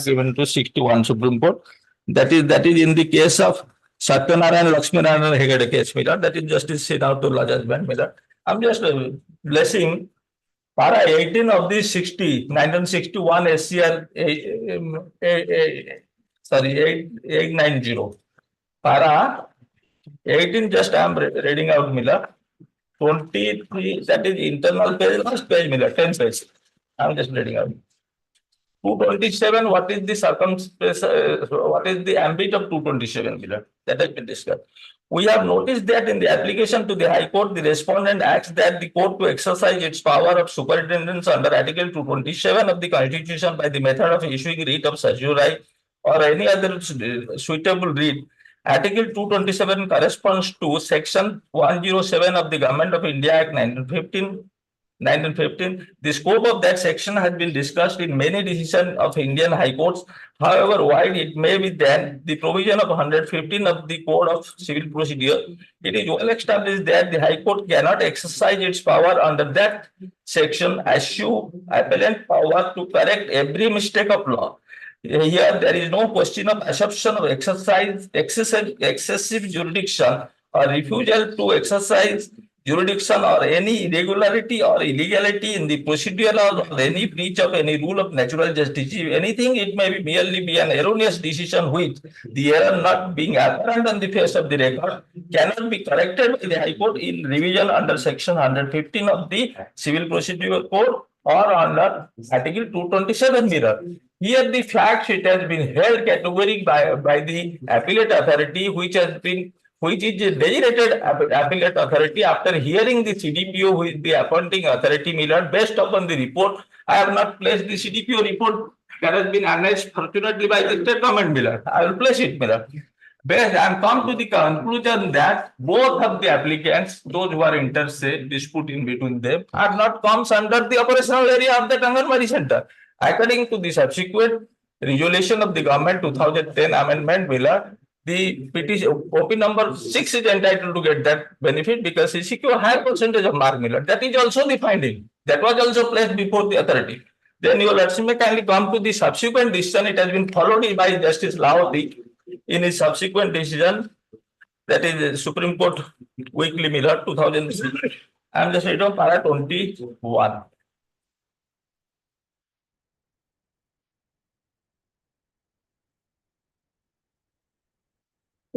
Speaker 8: given to 61 Supreme Court. That is in the case of Satyanarayan Lakshminarayan Hegade case, Miller. That is Justice Seniority judgment, Miller. I'm just blessing para 18 of the 1961 SCR 890. Para 18 just I am reading out, Miller. 23, that is internal page, last page, Miller, 10 page. I'm just reading out. 227, what is the what is the ambit of 227, Miller? That has been discussed. We have noticed that in the application to the High Court, the respondent asks that the court to exercise its power of superintendence under Article 227 of the Constitution by the method of issuing writ of certiorari or any other suitable writ. Article 227 corresponds to Section 107 of the Government of India Act 1915. The scope of that section has been discussed in many decisions of Indian High Courts. However, while it may be then the provision of 115 of the Code of Civil Procedure, it is well established that the High Court cannot exercise its power under that section, eschew appellant power to correct every mistake of law. Here, there is no question of assumption of excessive jurisdiction or refusal to exercise jurisdiction or any irregularity or illegality in the procedural or any breach of any rule of natural justice. If anything, it may merely be an erroneous decision which, the error not being apparent on the face of the record, cannot be corrected by the High Court in revision under Section 115 of the Civil Procedure Code or under Article 227, Mirror. Here the facts, it has been held categorically by the appellate authority, which is a designated appellate authority after hearing the CDPO, who is the appointing authority, Miller. Based upon the report, I have not placed the CDPO report that has been annexed fortunately by the state government, Miller. I will place it, Miller. Based, I am come to the conclusion that both of the applicants, those who are dispute in between them, are not comes under the operational area of the Anganwadi Center. According to the subsequent resolution of the government 2010 amendment, Miller, the petition OP number 6 is entitled to get that benefit because he secure higher percentage of mark, Miller. That is also the finding. That was also placed before the authority. Then your lordship may kindly come to the subsequent decision. It has been followed by Justice Lahoti in his subsequent decision, that is Supreme Court Weekly, Miller, 2006. I am just reading on para 21.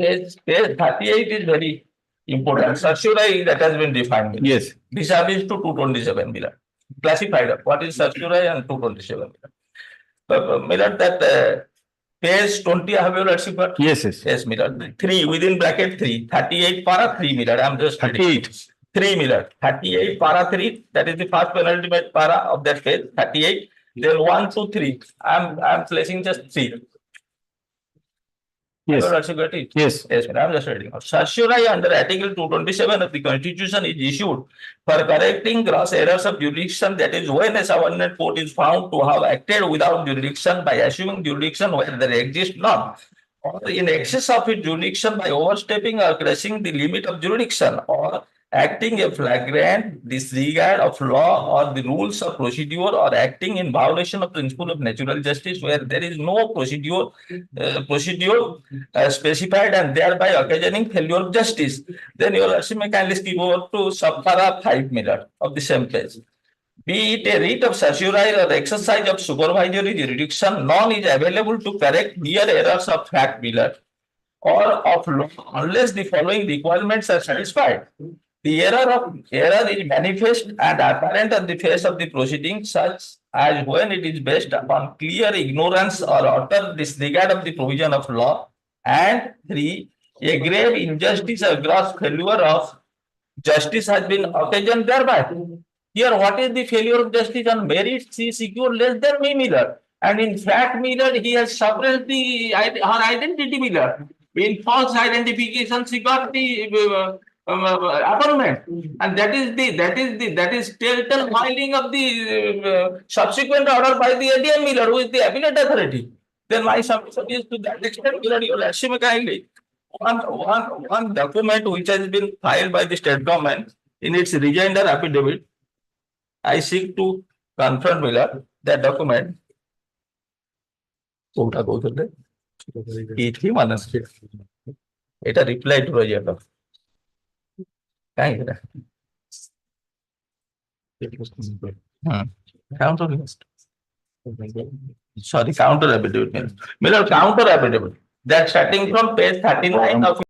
Speaker 8: Page 38 is very important. Certiorari that has been defined.
Speaker 10: Yes.
Speaker 8: This is to 227 Miller. Classified. What is certiorari and 227 Miller? Miller that page 20 I have your lordship.
Speaker 10: Yes, yes.
Speaker 8: Yes, Miller. 3 within bracket 3. 38 para 3 Miller. I am just
Speaker 10: 38.
Speaker 8: 3 Miller. 38 para 3. That is the first penultimate para of that page. 38. Then 1, 2, 3. I am placing just 3.
Speaker 10: Yes.
Speaker 8: Yes. Yes, I am just reading. Certiorari under Article 227 of the Constitution is issued for correcting gross errors of jurisdiction, that is, when a subordinate court is found to have acted without jurisdiction by assuming jurisdiction where there exists none, or in excess of its jurisdiction by overstepping or crossing the limit of jurisdiction, or acting a flagrant disregard of law or the rules of procedure, or acting in violation of principle of natural justice where there is no procedure specified and thereby occasioning failure of justice. Then your lordship may kindly skip over to subpara 5 Miller of the same page. Be it a writ of certiorari or exercise of supervisory jurisdiction, none is available to correct mere errors of fact, Miller, or of law unless the following requirements are satisfied. The error is manifest and apparent on the face of the proceeding, such as when it is based upon clear ignorance or utter disregard of the provision of law. And 3, a grave injustice or gross failure of justice has been occasioned thereby. Here, what is the failure of justice on merits? She secured less than me, Miller. And in fact, Miller, he has suppressed her identity, Miller. In false identification, she got the appointment, and that is total filing of the subsequent order by the ADM Miller, who is the appellate authority. Then my submission is to that extent, Miller, you will assume kindly one document which has been filed by the state government in its rejoinder affidavit. I seek to confront Miller that document. It reply to rejoinder. Counter list. Sorry, counter affidavit. Miller counter affidavit. That starting from page 39 of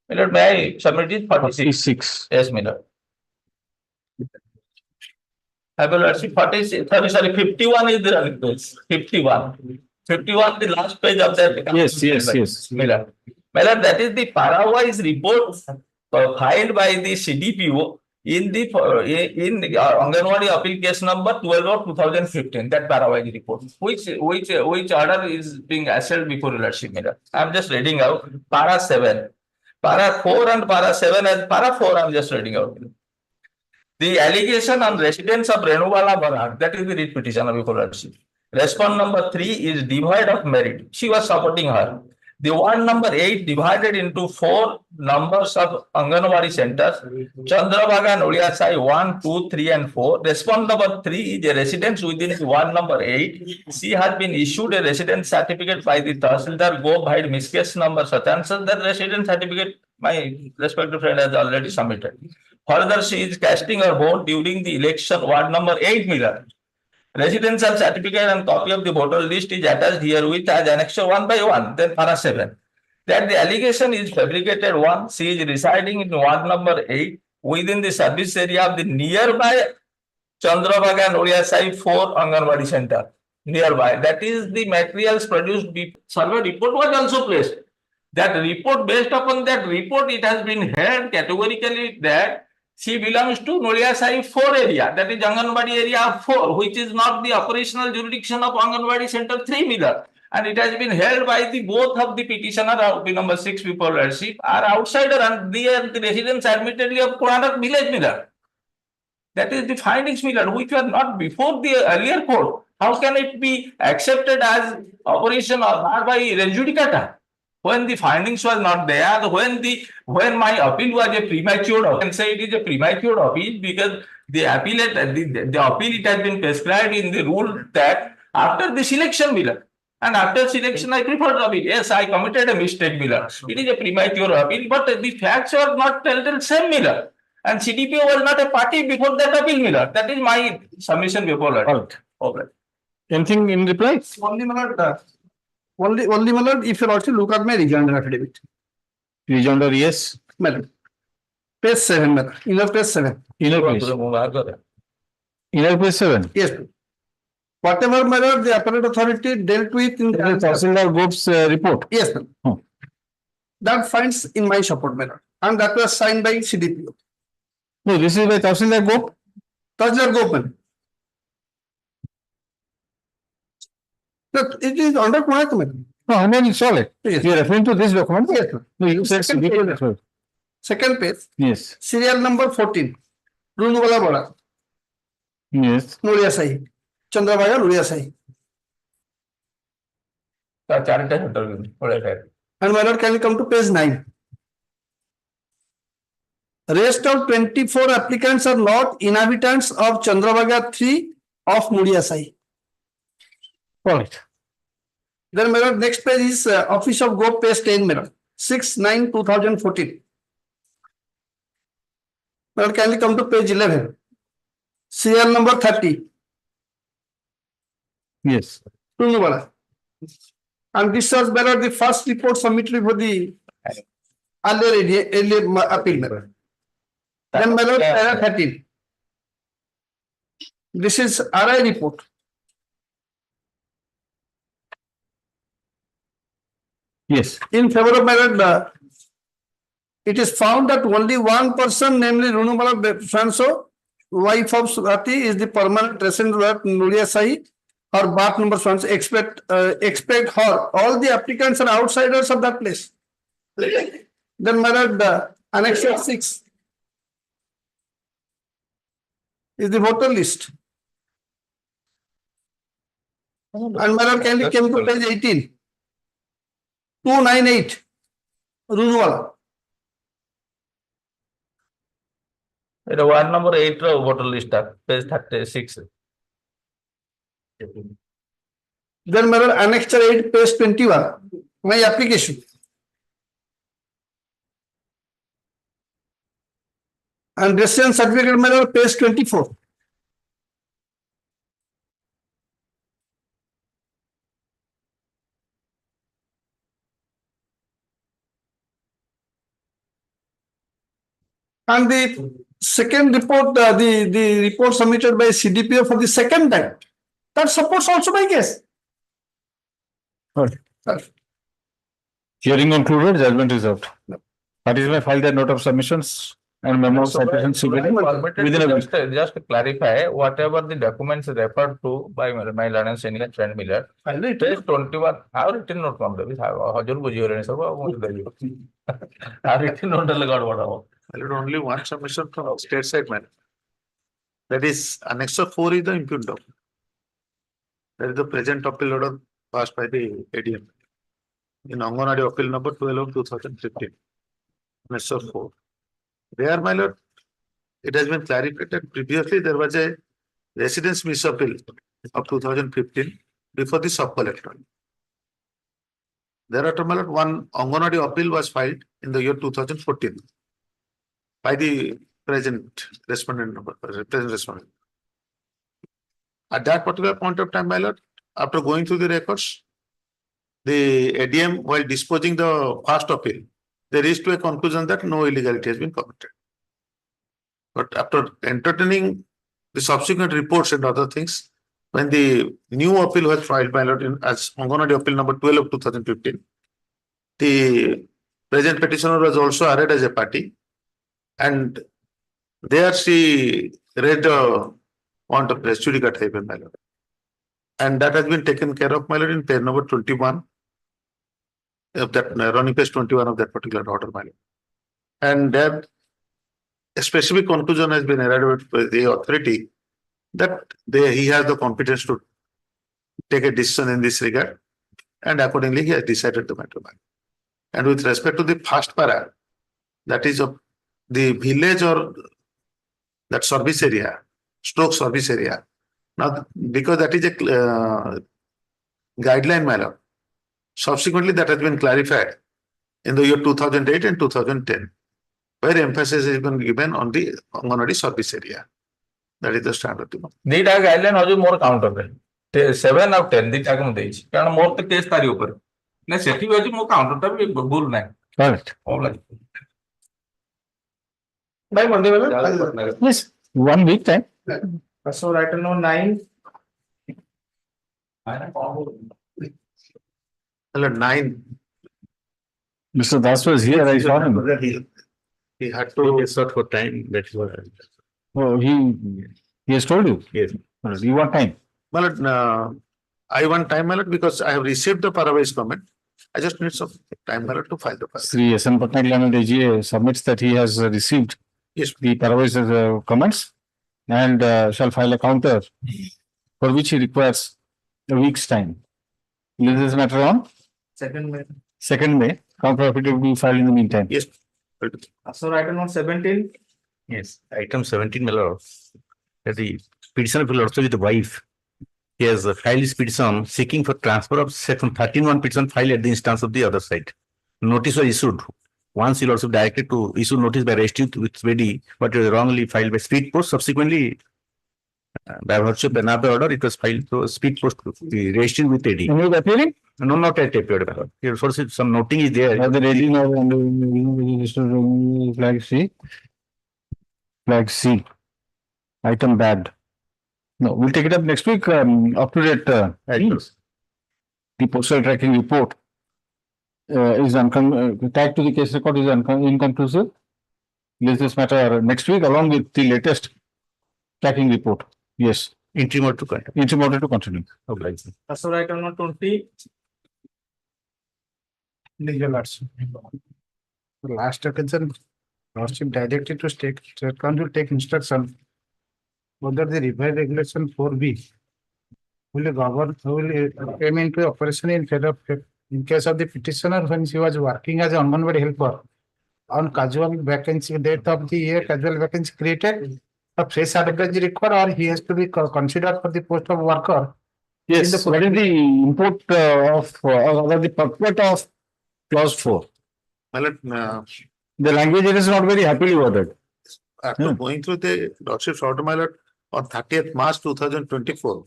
Speaker 8: Miller, may I submit it? 46. Yes, Miller. I will see 46. Sorry, 51 is the running page. 51. 51, the last page of that.
Speaker 10: Yes.
Speaker 8: Miller, that is the parawise report filed by the CDPO in the Anganwadi appeal case number 12 of 2015. That parawise report, which order is being assailed before your lordship, Miller. I am just reading out para 7, para 4 and para 7, and para 4 I am just reading out. The allegation on residence of Renubala Barak, that is the writ petition of your lordship. Response number 3 is devoid of merit. She was supporting her. The ward number 8 divided into 4 numbers of Anganwadi centers, Chandrabhaga, Noliasai 1, 2, 3 and 4. Response number 3 is a residence within the ward number 8. She has been issued a residence certificate by the Tahsildar Go Bhai miscase number such and such. That residence certificate my respected friend has already submitted. Further, she is casting her vote during the election ward number 8 Miller. Residential certificate and copy of the voter list is attached herewith as annexure 1 by 1. Then para 7. That the allegation is fabricated 1. She is residing in ward number 8 within the service area of the nearby Chandrabhaga Noliasai 4 Anganwadi Center. Nearby. That is the materials produced. Survey report was also placed. That report, based upon that report, it has been held categorically that she belongs to Noliasai 4 area, that is Anganwadi area 4, which is not the operational jurisdiction of Anganwadi Center 3 Miller. And it has been held by the both of the petitioner, number 6 before lordship, are outsider and they are the residents admittedly of Koranak village Miller. That is the findings Miller, which were not before the earlier court. How can it be accepted as operation or by res judicata? When the findings was not there, when my appeal was a premature, I can say it is a premature appeal because the appeal it has been prescribed in the rule that after the selection Miller. And after selection, I prefer the appeal. Yes, I committed a mistake, Miller. It is a premature appeal, but the facts are not telltale same, Miller. And CDPO was not a party before that appeal, my lord. That is my submission before that.
Speaker 10: All right. Anything in reply?
Speaker 17: Only, my lord, only, my lord, if you also look at my rejoinder affidavit.
Speaker 10: Rejoinder, yes.
Speaker 17: My lord. Page 7, my lord. Inner page 7.
Speaker 10: Inner page. Inner page 7.
Speaker 17: Yes. Whatever, my lord, the appellate authority dealt with in the
Speaker 10: Tahsildar Gope's report.
Speaker 17: Yes, ma'am. That finds in my support, my lord. And that was signed by CDPO.
Speaker 10: No, this is by Tahsildar Gope.
Speaker 17: Tahsildar Gope, ma'am. Look, it is under Kunak, ma'am.
Speaker 10: No, I mean, it's all right.
Speaker 17: Yes.
Speaker 10: You are referring to this document?
Speaker 17: Yes, ma'am.
Speaker 10: No, you said CDPO as well.
Speaker 17: Second page.
Speaker 10: Yes.
Speaker 17: Serial number 14. Runwala Bola.
Speaker 10: Yes.
Speaker 17: Nuria Sahi. Chandrabaga Nuria Sahi. And my lord, can you come to page 9? Rest of 24 applicants are not inhabitants of Chandrabaga 3 of Nuria Sahi.
Speaker 10: All right.
Speaker 17: Then my lord, next page is Office of Gope, page 10, my lord. 6/9/2014. My lord, can you come to page 11? Serial number 30.
Speaker 10: Yes.
Speaker 17: Runwala. And this was my lord, the first report submitted for the earlier appeal. Then my lord, para 13. This is RI report.
Speaker 10: Yes.
Speaker 17: In favor of my lord, it is found that only one person, namely Runubala Franso, wife of Sugati, is the permanent resident of Nuria Sahi. Her birth number Franso, expect her. All the applicants are outsiders of that place. Then my lord, Annexure 6 is the voter list. And my lord, can you come to page 18? 298, Runwala.
Speaker 8: Ward number 8 voter list, page 36.
Speaker 17: Then my lord, Annexure 8, page 21, my application. And residence certificate, my lord, page 24. And the second report, the report submitted by CDPO for the second time, that supports also my case.
Speaker 10: All right. Hearing concluded, judgment reserved. Parties may file their note of submissions and memo of citation within a week.
Speaker 8: Just to clarify, whatever the documents referred to by my learned senior friend Miller, page 21, how written note from the Hajur Buji how written note what?
Speaker 2: Only one submission from state side man. That is Annexure 4 is the impugned document. That is the present appeal order passed by the ADM in Anganwadi appeal number 12 of 2015. Annexure 4. There, my lord, it has been clarified that previously there was a residence misappeal of 2015 before the sub-collector. Thereafter, my lord, one Anganwadi appeal was filed in the year 2014 by the present respondent. At that particular point of time, my lord, after going through the records, the ADM, while disposing the first appeal, they reached to a conclusion that no illegality has been committed. But after entertaining the subsequent reports and other things, when the new appeal was filed, my lord, as Anganwadi appeal number 12 of 2015, the present petitioner was also added as a party. And there she read the want of res judicata, my lord. And that has been taken care of, my lord, in page number 21 of that, running page 21 of that particular order, my lord. And that a specific conclusion has been arrived by the authority that he has the competence to take a decision in this regard. And accordingly, he has decided the matter. And with respect to the first para, that is of the village or that service area, stroke service area. Now, because that is a guideline matter, subsequently that has been clarified in the year 2008 and 2010 where emphasis is been given on the Anganwadi service area. That is the standard.
Speaker 6: दीटा guideline हजू more counter रे 7 out 10 दीटा को देछि कारण मोर तो case तारी ऊपर नै सेठी होछि मो काउंटर ता भी भूल नै
Speaker 10: Correct.
Speaker 4: By Monday, well,
Speaker 10: Yes, 1 week time.
Speaker 4: so item number 9.
Speaker 2: Well, 9.
Speaker 10: Mr. Das was here, I saw him.
Speaker 2: He had to
Speaker 5: Sought for time, that's what.
Speaker 10: Oh, he has told you?
Speaker 5: Yes.
Speaker 10: You want time?
Speaker 2: Well, I want time, my lord, because I have received the Parawai's comment. I just need some time, my lord, to file the file.
Speaker 10: Sri S.N. Patnaik Learned AGA submits that he has received the Parawai's comments and shall file a counter for which he requires a week's time. Is this matter on?
Speaker 4: 2nd May.
Speaker 10: 2nd May, counter affidavit will be filed in the meantime.
Speaker 2: Yes.
Speaker 4: So item number 17.
Speaker 5: Yes, item 17, my lord. That the petitioner will also with the wife. He has filed his petition seeking for transfer of section 13(1) petition filed at the instance of the other side. Notice was issued. Once he also directed to issue notice by registered with SPEDI, but it was wrongly filed by speed post. Subsequently, by virtue of another order, it was filed through speed post, registered with AD.
Speaker 10: And he is appealing?
Speaker 5: No, not at appeared. Here, so some noting is there.
Speaker 10: The reading of flag C. Flag C. Item bad. No, we'll take it up next week. Up to date. The postal tracking report is tagged to the case record is inconclusive. List this matter next week along with the latest tracking report. Yes.
Speaker 5: Interim order to continue.
Speaker 10: Interim order to continue.
Speaker 5: Okay.
Speaker 4: So item number 20. Legal arts. The last occasion, Lordship directed to state council take instruction whether the revised regulation 4B will govern, will came into operation in favor of, in case of the petitioner when she was working as an Anganwadi helper on casual vacancy, date of the year casual vacancy created, a fresh advertising required or he has to be considered for the post of worker.
Speaker 10: Yes, what is the import or the purport of clause 4? The language is not very happily worded.
Speaker 2: After going through the Lordship's order, my lord, on 30th March 2024,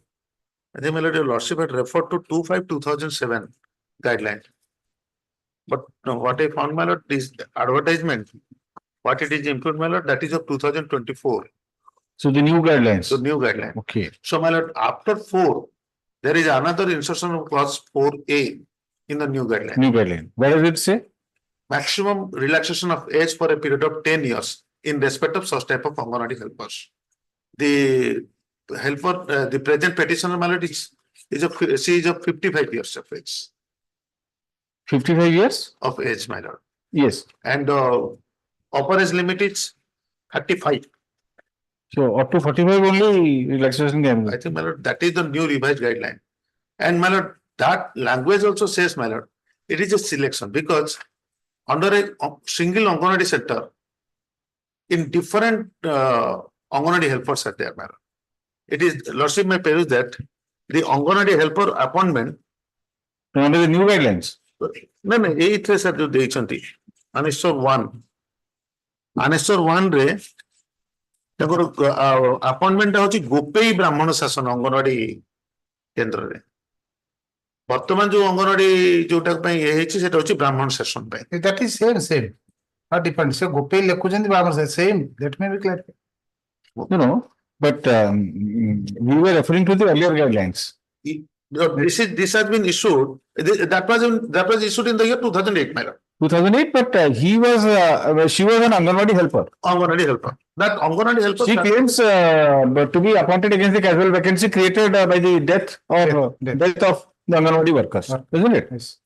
Speaker 2: I think my lord, your Lordship had referred to 25/2007 guideline. But what I found, my lord, is advertisement. What it is improved, my lord, that is of 2024.
Speaker 10: So the new guidelines.
Speaker 2: So new guideline.
Speaker 10: Okay.
Speaker 2: So my lord, after 4, there is another insertion of clause 4A in the new guideline.
Speaker 10: New guideline. What does it say?
Speaker 2: Maximum relaxation of age for a period of 10 years in respect of such type of Anganwadi helpers. The helper, the present petitioner, my lord, she is of 55 years of age.
Speaker 10: 55 years?
Speaker 2: Of age, my lord.
Speaker 10: Yes.
Speaker 2: And upper age limit is 35.
Speaker 10: So up to 45 only relaxation can be.
Speaker 2: I think, my lord, that is the new revised guideline. And my lord, that language also says, my lord, it is a selection because under a single Anganwadi center, in different Anganwadi helpers are there, my lord. It is, Lordship may peruse that the Anganwadi helper appointment.
Speaker 10: Under the new guidelines?
Speaker 2: No, 8 sir, ଦେଇଛନ୍ତି Annexure 1. Annexure 1 ରେ ତାଙ୍କର appointment ଟା ହେଉଛି ଗୋପେଇ ବ୍ରାହ୍ମଣ ଶାସନ ଅଙ୍ଗନବାଡି କେନ୍ଦ୍ରରେ। ବର୍ତ୍ତମାନ ଯୋଉ ଅଙ୍ଗନବାଡି ଯୋଉଟା ପାଇଁ ଇଏ ହେଇଛି ସେଟା ହେଉଛି ବ୍ରାହ୍ମଣ ଶାସନ ପାଇଁ।
Speaker 4: That is same. Not different. So ଗୋପେଇ ଲେଖୁଛନ୍ତି ବ୍ରାହ୍ମଣ same. That may be clear.
Speaker 10: No, but we were referring to the earlier guidelines.
Speaker 2: This has been issued. That was issued in the year 2008, my lord.
Speaker 10: 2008, but she was an Anganwadi helper.
Speaker 2: Anganwadi helper. That Anganwadi helper.
Speaker 10: She claims to be appointed against the casual vacancy created by the death of the Anganwadi workers, isn't it?
Speaker 4: Yes.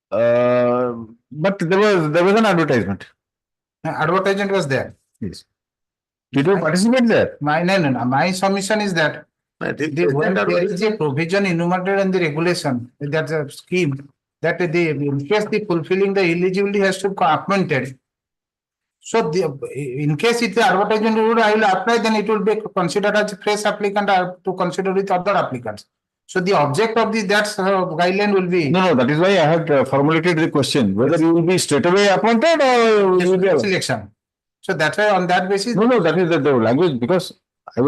Speaker 10: But there was an advertisement.
Speaker 4: Advertisement was there.
Speaker 10: Yes. Did you participate there?
Speaker 4: My submission is that when there is a provision enumerated in the regulation, that's a scheme, that in case the fulfilling the eligibility has to be appointed. So in case it's the advertisement, I will apply, then it will be considered as a fresh applicant to consider with other applicants.
Speaker 10: So the object of that guideline will be. No, that is why I had formulated the question, whether you will be straight away appointed or you will be selection. So that's why on that basis. No, that is the language, because I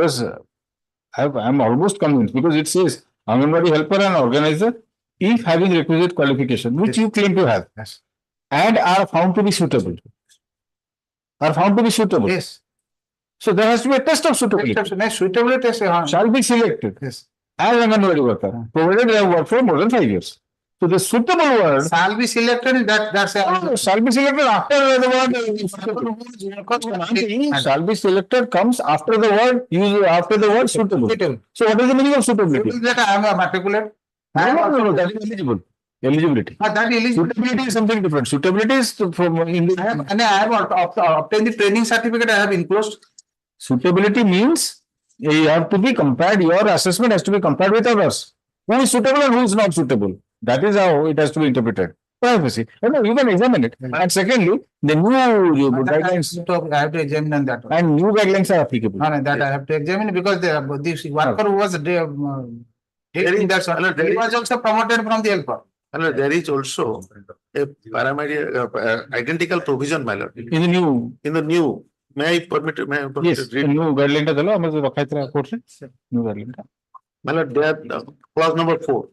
Speaker 10: am almost convinced, because it says Anganwadi helper and organizer, if having requisite qualification, which you claim to have, and are found to be suitable. Yes. So there has to be a test of suitability. Suitability test shall be selected. Yes. As Anganwadi worker, provided they have worked for more than 5 years. So the suitable word shall be selected. That's shall be selected after the word. Shall be selected comes after the word used after the word suitable. So what is the meaning of suitability? That I am a matriculate. No, that is eligible. Eligibility. Suitability is something different. Suitability is from I have obtained the training certificate. I have enclosed. Suitability means you have to be compared. Your assessment has to be compared with others. Who is suitable and who is not suitable. That is how it has to be interpreted. Privacy. You can examine it. And secondly, the new guidelines. I have to examine on that. And new guidelines are applicable. No, that I have to examine, because this worker who was taking that, he was also promoted from the helper.
Speaker 2: There is also a paramedic identical provision, my lord.
Speaker 10: In the new.
Speaker 2: May I permit?
Speaker 10: Yes.
Speaker 2: Read?
Speaker 10: New guideline ta dalo. Amar rakha itra court se. New guideline ta.
Speaker 2: My lord, there clause number 4.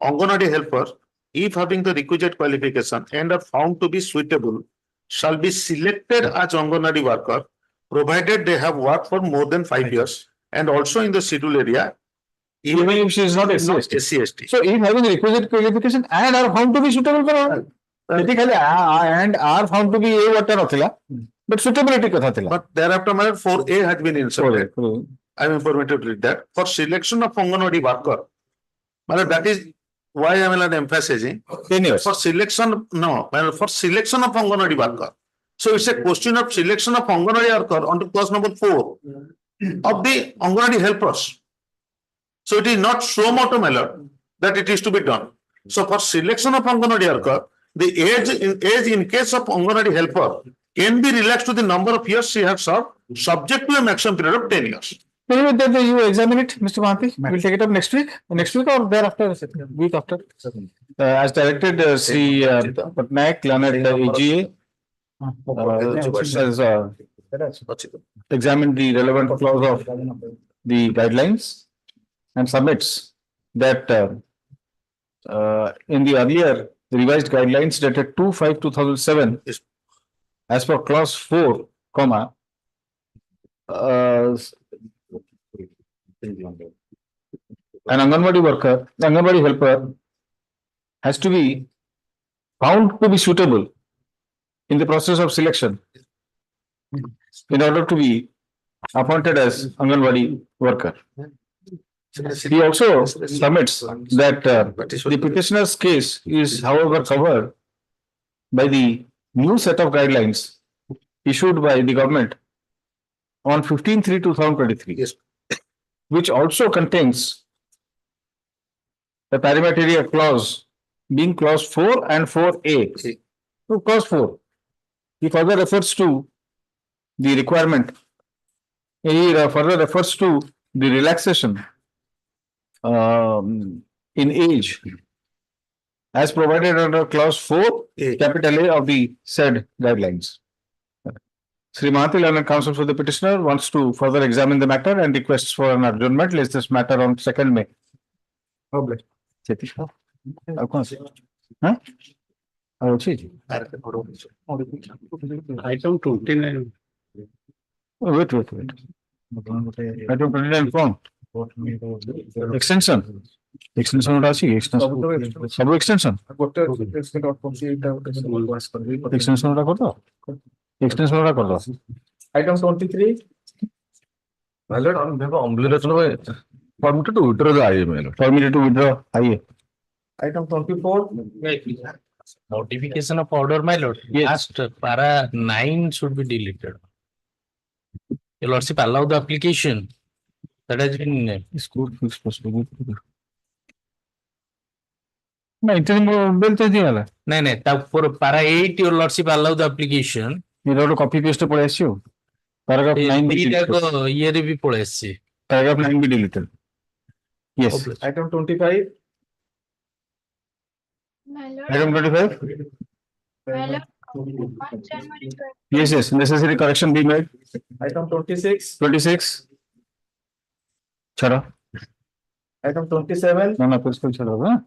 Speaker 2: Anganwadi helper, if having the requisite qualification and are found to be suitable, shall be selected as Anganwadi worker, provided they have worked for more than 5 years and also in the scheduled area.
Speaker 10: Even if she is not
Speaker 2: SC/ST.
Speaker 10: So if having requisite qualification and are found to be suitable for all. And are found to be a what nathila, but suitability katha thila.
Speaker 2: But thereafter, my lord, 4A has been inserted. I am permitted to read that. For selection of Anganwadi worker, my lord, that is why I am emphasizing.
Speaker 10: 10 years.
Speaker 2: For selection, no, my lord, for selection of Anganwadi worker. So it's a question of selection of Anganwadi worker on to clause number 4 of the Anganwadi helpers. So it is not so moto, my lord, that it is to be done. So for selection of Anganwadi worker, the age in case of Anganwadi helper can be relaxed to the number of years she has served, subject to a maximum period of 10 years.
Speaker 10: You examine it, Mr. Mahanti. We'll take it up next week or thereafter, week after. As directed, Sri Patnaik, learned AGA, has examined the relevant clause of the guidelines and submits that in the earlier revised guidelines dated 2/5/2007, as per clause 4, an Anganwadi worker, Anganwadi helper has to be found to be suitable in the process of selection in order to be appointed as Anganwadi worker. He also submits that the petitioner's case is, however, covered by the new set of guidelines issued by the government on 15/3/2023.
Speaker 2: Yes.
Speaker 10: Which also contains the parliamentary clause being clause 4 and 4A. So clause 4, he further refers to the requirement. He further refers to the relaxation in age as provided under clause 4, capital A of the said guidelines. Sri Mahanti, learned counsel for the petitioner, wants to further examine the matter and requests for an adjournment. Lays this matter on 2nd May. Hon'Ble.
Speaker 5: Item 29.
Speaker 10: Wait. Item 29 form. Extension. Extension extension. Extension. Extension
Speaker 4: Item 23.
Speaker 6: My lord, on behalf of Hon'Ble, permitted to withdraw the IA, my lord.
Speaker 10: Permitted to withdraw IA.
Speaker 4: Item 24.
Speaker 16: Notification of order, my lord.
Speaker 10: Yes.
Speaker 16: Last para 9 should be deleted. Your lordship allow the application that has been.
Speaker 10: No, interim bill to the
Speaker 16: No, for para 8, your lordship allow the application.
Speaker 10: You have to copy paste for issue. Paragraph 9 be deleted.
Speaker 16: Year be policy.
Speaker 10: Paragraph 9 be deleted.
Speaker 1: Yes.
Speaker 6: Item 25.
Speaker 1: Item 25. Yes, yes, necessary correction be made.
Speaker 6: Item 26.
Speaker 1: 26. Chara.
Speaker 6: Item 27.
Speaker 1: No, no, please, chara, huh?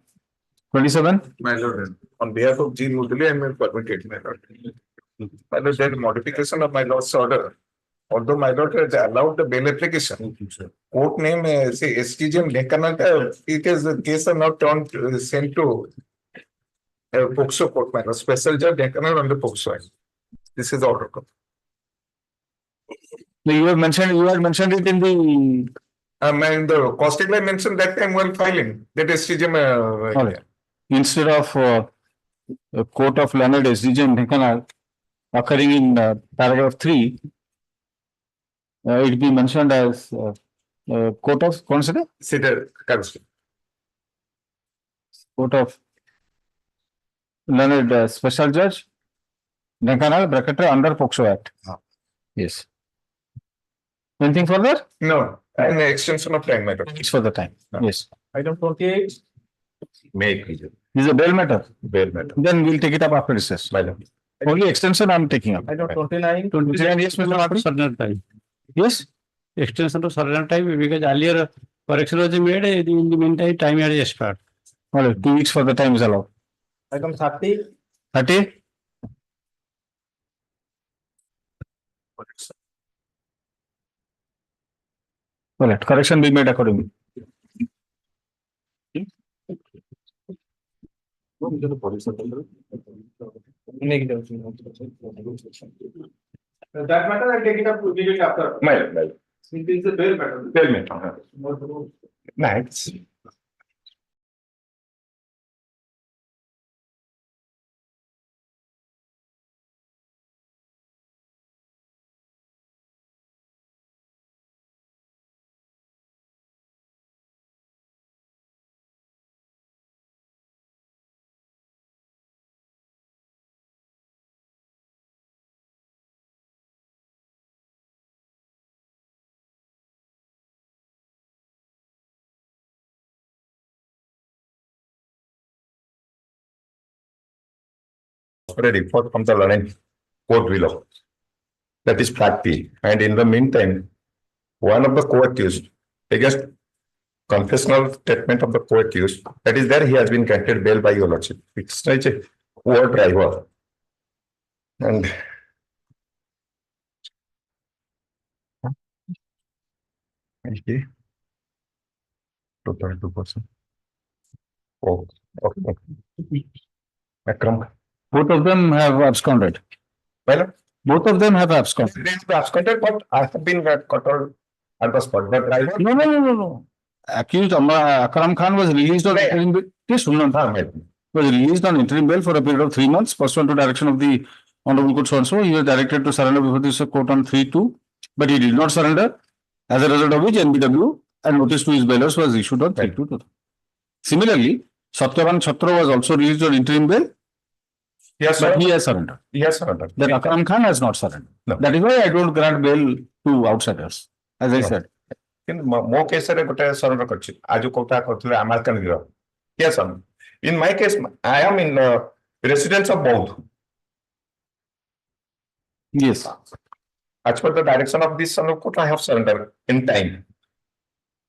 Speaker 1: 27.
Speaker 6: My lord, on behalf of G. Mudali, I may permit my lord. My lord, there is modification of my lord's order. Although my lord has allowed the bail application, court name say STGM Dekanal, it is the case are not turned sent to POCSO court, my lord, special judge Dekanal on the POCSO Act. This is the order.
Speaker 1: No, you had mentioned it in the.
Speaker 6: And the caustic I mentioned that time while filing that STGM.
Speaker 1: All right. Instead of a court of learned SDGM Dekanal occurring in paragraph 3, it be mentioned as court of consider court of learned special judge Dekanal bracket under POCSO Act. Yes. Anything further?
Speaker 6: No, an extension of time matter.
Speaker 1: It's for the time. Yes.
Speaker 6: Item 28. May please.
Speaker 1: This is a bail matter.
Speaker 6: Bail matter.
Speaker 1: Then we'll take it up after recess. Only extension I'm taking up.
Speaker 6: Item 29.
Speaker 1: 29, yes, Mr. Martin.
Speaker 5: Surrender time.
Speaker 1: Yes.
Speaker 5: Extension to surrender time because earlier correction was made. In the meantime, time has expired.
Speaker 1: All right, 2 weeks for the time is allowed.
Speaker 6: Item 30.
Speaker 1: 30. All right, correction be made accordingly.
Speaker 9: That matter, I'll take it up immediately after.
Speaker 6: Well.
Speaker 9: It is a bail matter.
Speaker 6: Bail matter. Nice. Report from the learning court below. That is fact P. And in the meantime, one of the co-accused against confessional statement of the co-accused, that is there he has been granted bail by your lordship. It's such a poor driver. And okay. 2.2%. Oh, okay. Akram.
Speaker 1: Both of them have absconded.
Speaker 6: Well,
Speaker 1: both of them have absconded.
Speaker 6: They have absconded, but I have been controlled at the spot. But driver.
Speaker 1: No. Accused Akram Khan was released on interim bail. Was released on interim bail for a period of 3 months, pursuant to direction of the Honorable Court so-and-so. He was directed to surrender before this court on 3/2, but he did not surrender. As a result of which NBW and notice to his bailers was issued on 3/2. Similarly, Satyavan Chhatro was also released on interim bail.
Speaker 6: Yes,
Speaker 1: but he has surrendered.
Speaker 6: He has surrendered.
Speaker 1: That Akram Khan has not surrendered.
Speaker 6: No.
Speaker 1: That is why I don't grant bail to outsiders, as I said.
Speaker 6: More case surrender करछि आज कोटा करथले अमालकन गिरो yes sir. In my case I am in residence of both.
Speaker 1: Yes,
Speaker 6: as per the direction of this court I have surrendered in time,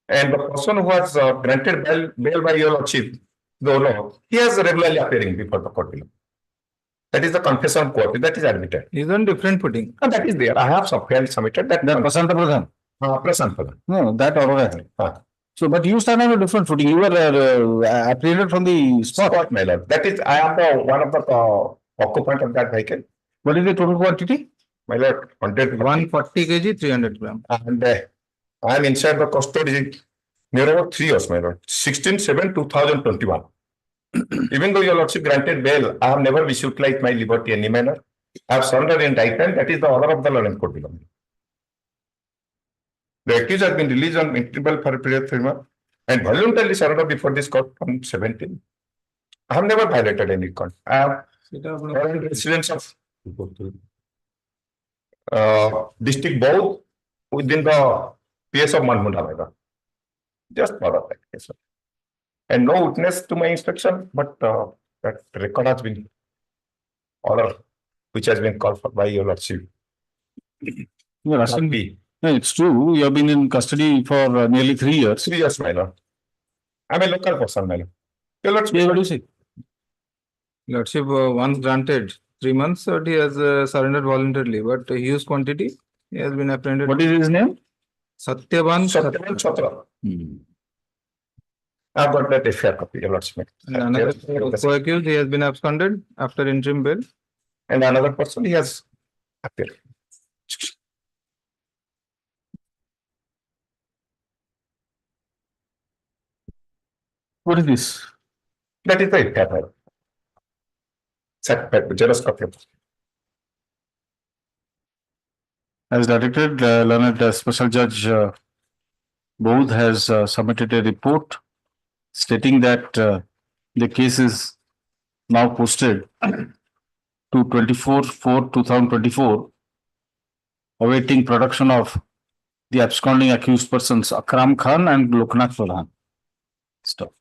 Speaker 6: and the person who has granted bail by your lordship, he has regularly appearing before the court below. That is the confession court, that is admitted.
Speaker 3: He's on different footing.
Speaker 6: And that is there. I have submitted that.
Speaker 1: Prasanta Pradhan.
Speaker 6: Prasanta Pradhan.
Speaker 1: No, that order. So, but you stand on a different footing. You were apprehended from the spot.
Speaker 6: My lord. That is, I am one of the occupant of that vehicle.
Speaker 1: What is the total quantity?
Speaker 6: My lord,
Speaker 3: 140 kg, 300 gram.
Speaker 6: And I am inside the custody near about 3 years, my lord. 16/7/2021. Even though your lordship granted bail, I have never misutilized my liberty in any manner. I have surrendered in right time. That is the order of the learning court below. The accused has been released on interval for a period of 3 months and voluntarily surrendered before this court on 17. I have never violated any court. I have residence of district board within the PS of Manmunda. Just follow that case. And no witness to my instruction, but that record has been order which has been called for by your lordship.
Speaker 10: You're asking me. No, it's true. You have been in custody for nearly 3 years.
Speaker 6: 3 years, my lord. I'm a local person, my lord. Your lordship.
Speaker 10: Yeah, what do you say?
Speaker 3: Lordship, once granted 3 months, but he has surrendered voluntarily, but a huge quantity, he has been apprehended.
Speaker 10: What is his name?
Speaker 6: Satyavan Chatra. I've got that FIR copy, your lordship.
Speaker 3: And another co-accused, he has been absconded after interim bail.
Speaker 6: And another person, he has appeared.
Speaker 10: What is this?
Speaker 6: That is the FIR. Jealous copy.
Speaker 10: As directed, learned Special Judge Boud has submitted a report stating that the case is now posted to 24/4/2024, awaiting production of the absconding accused persons Akram Khan and Loknath Pradhan. Stop.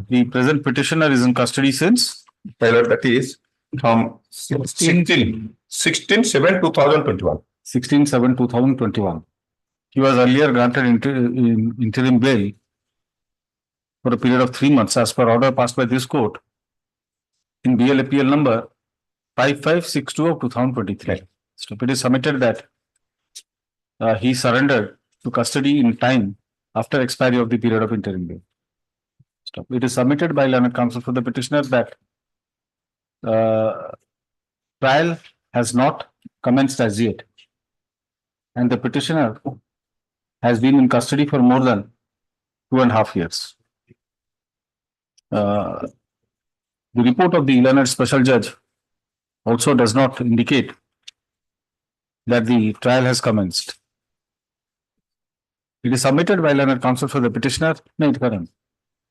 Speaker 10: The present petitioner is in custody since?
Speaker 6: That is from 16/7/2021.
Speaker 10: 16/7/2021. He was earlier granted interim bail for a period of 3 months as per order passed by this court in BLAPL number 5562 of 2023. So it is submitted that he surrendered to custody in time after expiry of the period of interim bail. Stop. It is submitted by learned counsel for the petitioner that trial has not commenced as yet, and the petitioner has been in custody for more than 2.5 years. The report of the learned special judge also does not indicate that the trial has commenced. It is submitted by learned counsel for the petitioner. No,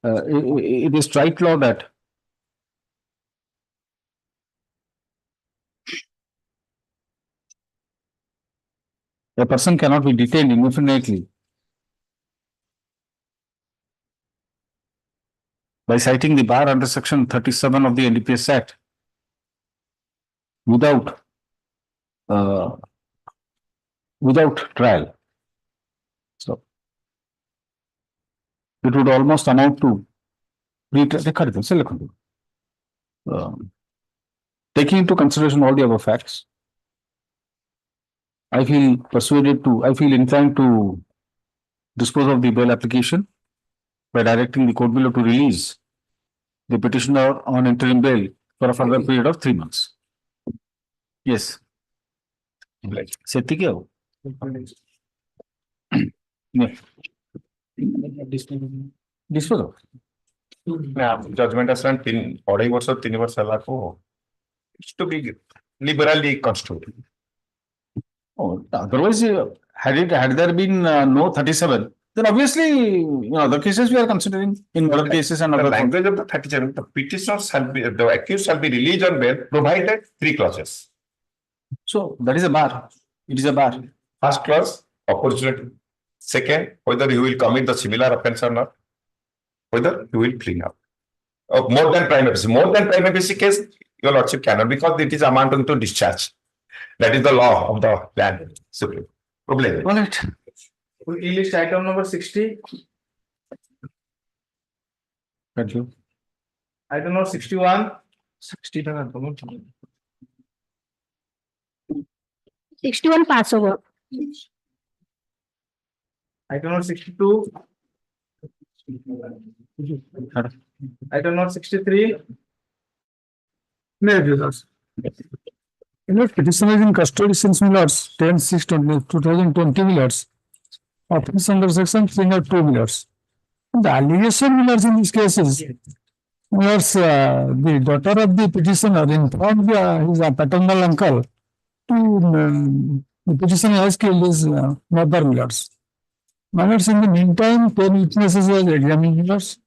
Speaker 10: it is strike law that a person cannot be detained indefinitely by citing the bar under section 37 of the NDPS Act without trial. So it would almost amount to taking into consideration all the above facts, I feel inclined to dispose of the bail application by directing the court below to release the petitioner on interim bail for a further period of 3 months. Yes. Dispose of.
Speaker 6: Judgment has run 3 years or 3 years. It's to be liberally constituted.
Speaker 10: Oh, otherwise, had there been no 37, then obviously, other cases we are considering in other cases and
Speaker 6: the
Speaker 10: other
Speaker 6: language of the 37, the petitioner the accused shall be released on bail, provided 3 clauses.
Speaker 10: So that is a bar. It is a bar.
Speaker 6: First clause, opportunity. Second, whether you will commit the similar offence or not, whether you will clean up. More than prima facie. More than prima facie case, your lordship cannot, because it is amounting to discharge. That is the law of the land supreme. Problem.
Speaker 10: All right.
Speaker 3: We list item number 60.
Speaker 10: Thank you.
Speaker 3: Item number 61.
Speaker 12: 61 pass over.
Speaker 3: Item number 62. Item number 63.
Speaker 18: Petitioner is in custody since 10/6/2020 millets. Offense under section 302 The allegation millets in this case is the daughter of the petitioner informed his paternal uncle to the petitioner has killed his mother millets. Millets in the meantime, 10 witnesses were examining millets.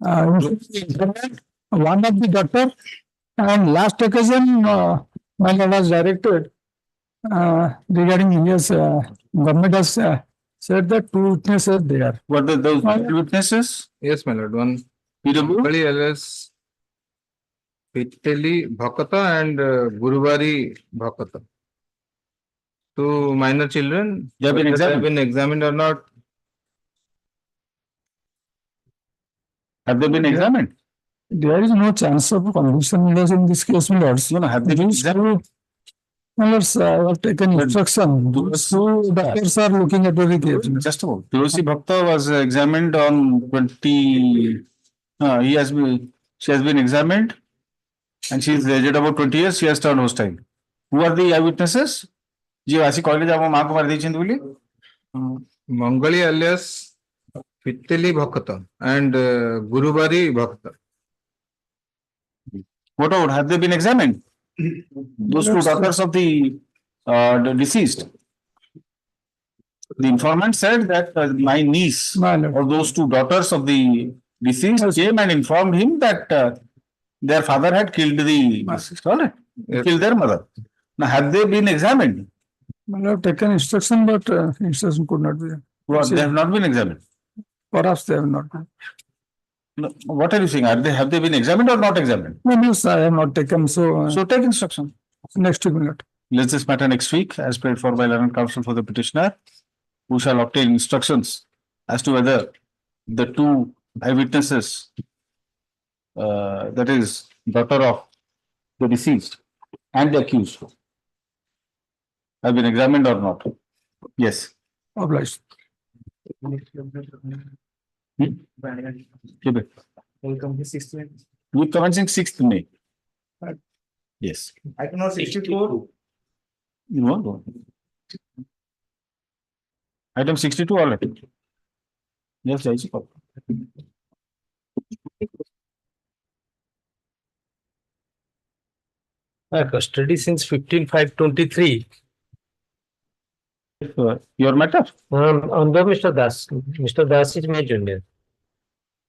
Speaker 18: One of the daughter, and last occasion, my lord was directed regarding yes, government has said that two witnesses are there.
Speaker 1: What are those witnesses?
Speaker 6: Yes, my lord. One
Speaker 1: PW?
Speaker 6: Hon'Ble alias Piteli Bhakata and Guruvari Bhakata. Two minor children.
Speaker 1: They have been
Speaker 6: whether
Speaker 1: examined.
Speaker 6: Have been examined or not?
Speaker 1: Have they been examined?
Speaker 18: There is no chance of conviction in this case, my lords.
Speaker 1: No, have they been
Speaker 18: These
Speaker 1: examined?
Speaker 18: two, my lords, I have taken instruction. Those two doctors are looking at the case.
Speaker 1: Just a moment. Tulsi Bhakta was examined on 20. She has been examined and she is aged about 20 years. She has turned hostile. Who are the eyewitnesses? जी वासी college आप माँ को मार दी चिंतु बोली
Speaker 6: Mangali alias Piteli Bhakata and Guruvari Bhakata.
Speaker 1: What about, have they been examined? Those two daughters of the deceased. The informant said that my niece or those two daughters of the deceased came and informed him that their father had killed the deceased, killed their mother. Now, have they been examined?
Speaker 18: I have taken instruction, but instruction could not be.
Speaker 1: What, they have not been examined?
Speaker 18: Perhaps they have not.
Speaker 1: No, what are you saying? Have they been examined or not examined?
Speaker 18: No, no, sir, I have not taken. So
Speaker 1: take instruction.
Speaker 18: Next week.
Speaker 1: Let's this matter next week as prayed for by learned counsel for the petitioner, who shall obtain instructions as to whether the two eyewitnesses, that is, daughter of the deceased and the accused, have been examined or not. Yes.
Speaker 18: Obliged.
Speaker 1: We commencing 6th May. Yes.
Speaker 9: Item number 64.
Speaker 1: You want Item 62 all right. Yes, I see.
Speaker 19: Custody since 15/5/23.
Speaker 1: Your matter?
Speaker 19: Under Mr. Das. Mr. Das is my junior.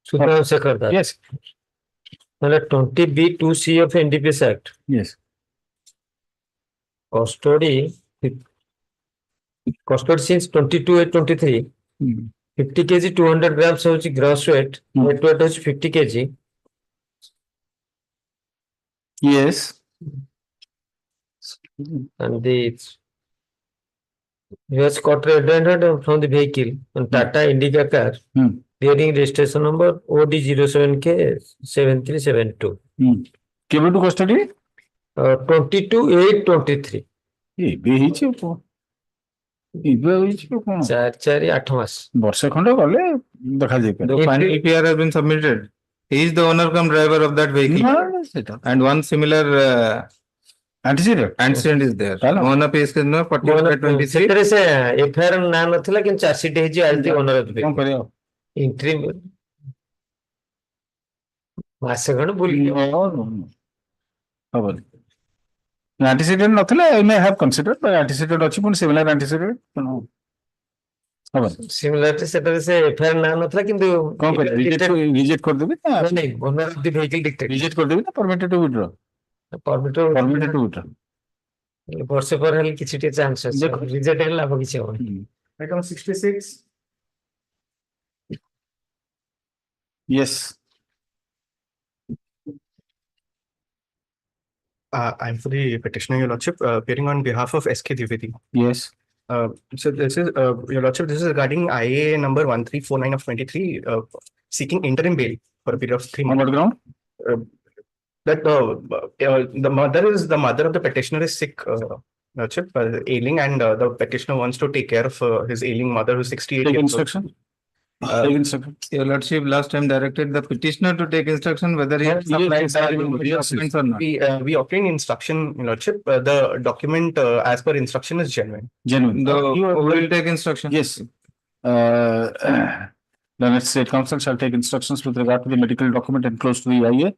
Speaker 19: Sudhan Shekhar Das.
Speaker 1: Yes.
Speaker 19: 20B2C of NDPS Act.
Speaker 1: Yes.
Speaker 19: Custody since 22/8/23. 50 kg 200 grams of gross weight. Net weight is 50 kg.
Speaker 1: Yes.
Speaker 19: And he was caught red-handed from the vehicle on Tata Indica car bearing registration number OD07K7372.
Speaker 1: Came to custody?
Speaker 19: 22/8/23. 4/8 ମାସ
Speaker 1: ବର୍ଷେ ଖଣ୍ଡେ ଗଲେ ଦେଖାଯାଇ
Speaker 6: The final PR has been submitted. He is the owner come driver of that vehicle. And one similar antecedent is there. Owner pays 40/23.
Speaker 19: ସେଥିରେ ସେ FIR ନାଁ ନଥିଲା କିନ୍ତୁ ଚାର୍ଜ ସିଟ୍ ହେଇଛି as the owner of the vehicle. Interim ମାସେ ଖଣ୍ଡେ ବୁଲିକି
Speaker 1: ହବନି antecedent ନଥିଲା I may have considered but antecedent ଅଛି ପୁଣି similar antecedent ହବନି
Speaker 19: Similarly ସେଥିରେ ସେ FIR ନାଁ ନଥିଲା କିନ୍ତୁ
Speaker 1: କଣ କରିବା ରିଜେକ୍ଟ କରିଦେବି ନା
Speaker 19: ନାଇଁ owner of the vehicle dictated.
Speaker 1: Reject କରିଦେବି ନା permitted to withdraw permitted to withdraw
Speaker 19: ବର୍ଷେ ପରେ ହେଲେ କିଛି ଟିକେ ଚାନ୍ସ ଅଛି ରିଜେକ୍ଟ ହେଲେ ଲାଭ କିଛି ହବନି.
Speaker 9: Item 66.
Speaker 1: Yes.
Speaker 13: I'm for the petitioner, Your Lordship, appearing on behalf of SK Dwivedi.
Speaker 1: Yes.
Speaker 13: So this is, Your Lordship, this is regarding IA number 1349 of 23, seeking interim bail for a period of 3 months.
Speaker 1: On what ground?
Speaker 13: That the mother of the petitioner is sick, Lordship, ailing, and the petitioner wants to take care of his ailing mother who's 68
Speaker 1: Take
Speaker 13: years
Speaker 1: instruction.
Speaker 6: Take instruction. Your Lordship last time directed the petitioner to take instruction whether he has supplied documents or not.
Speaker 13: We obtained instruction, Your Lordship. The document as per instruction is genuine.
Speaker 1: Genuine.
Speaker 6: Who will take instruction?
Speaker 1: Yes. The State Council shall take instructions with regard to the medical document enclosed to the IA.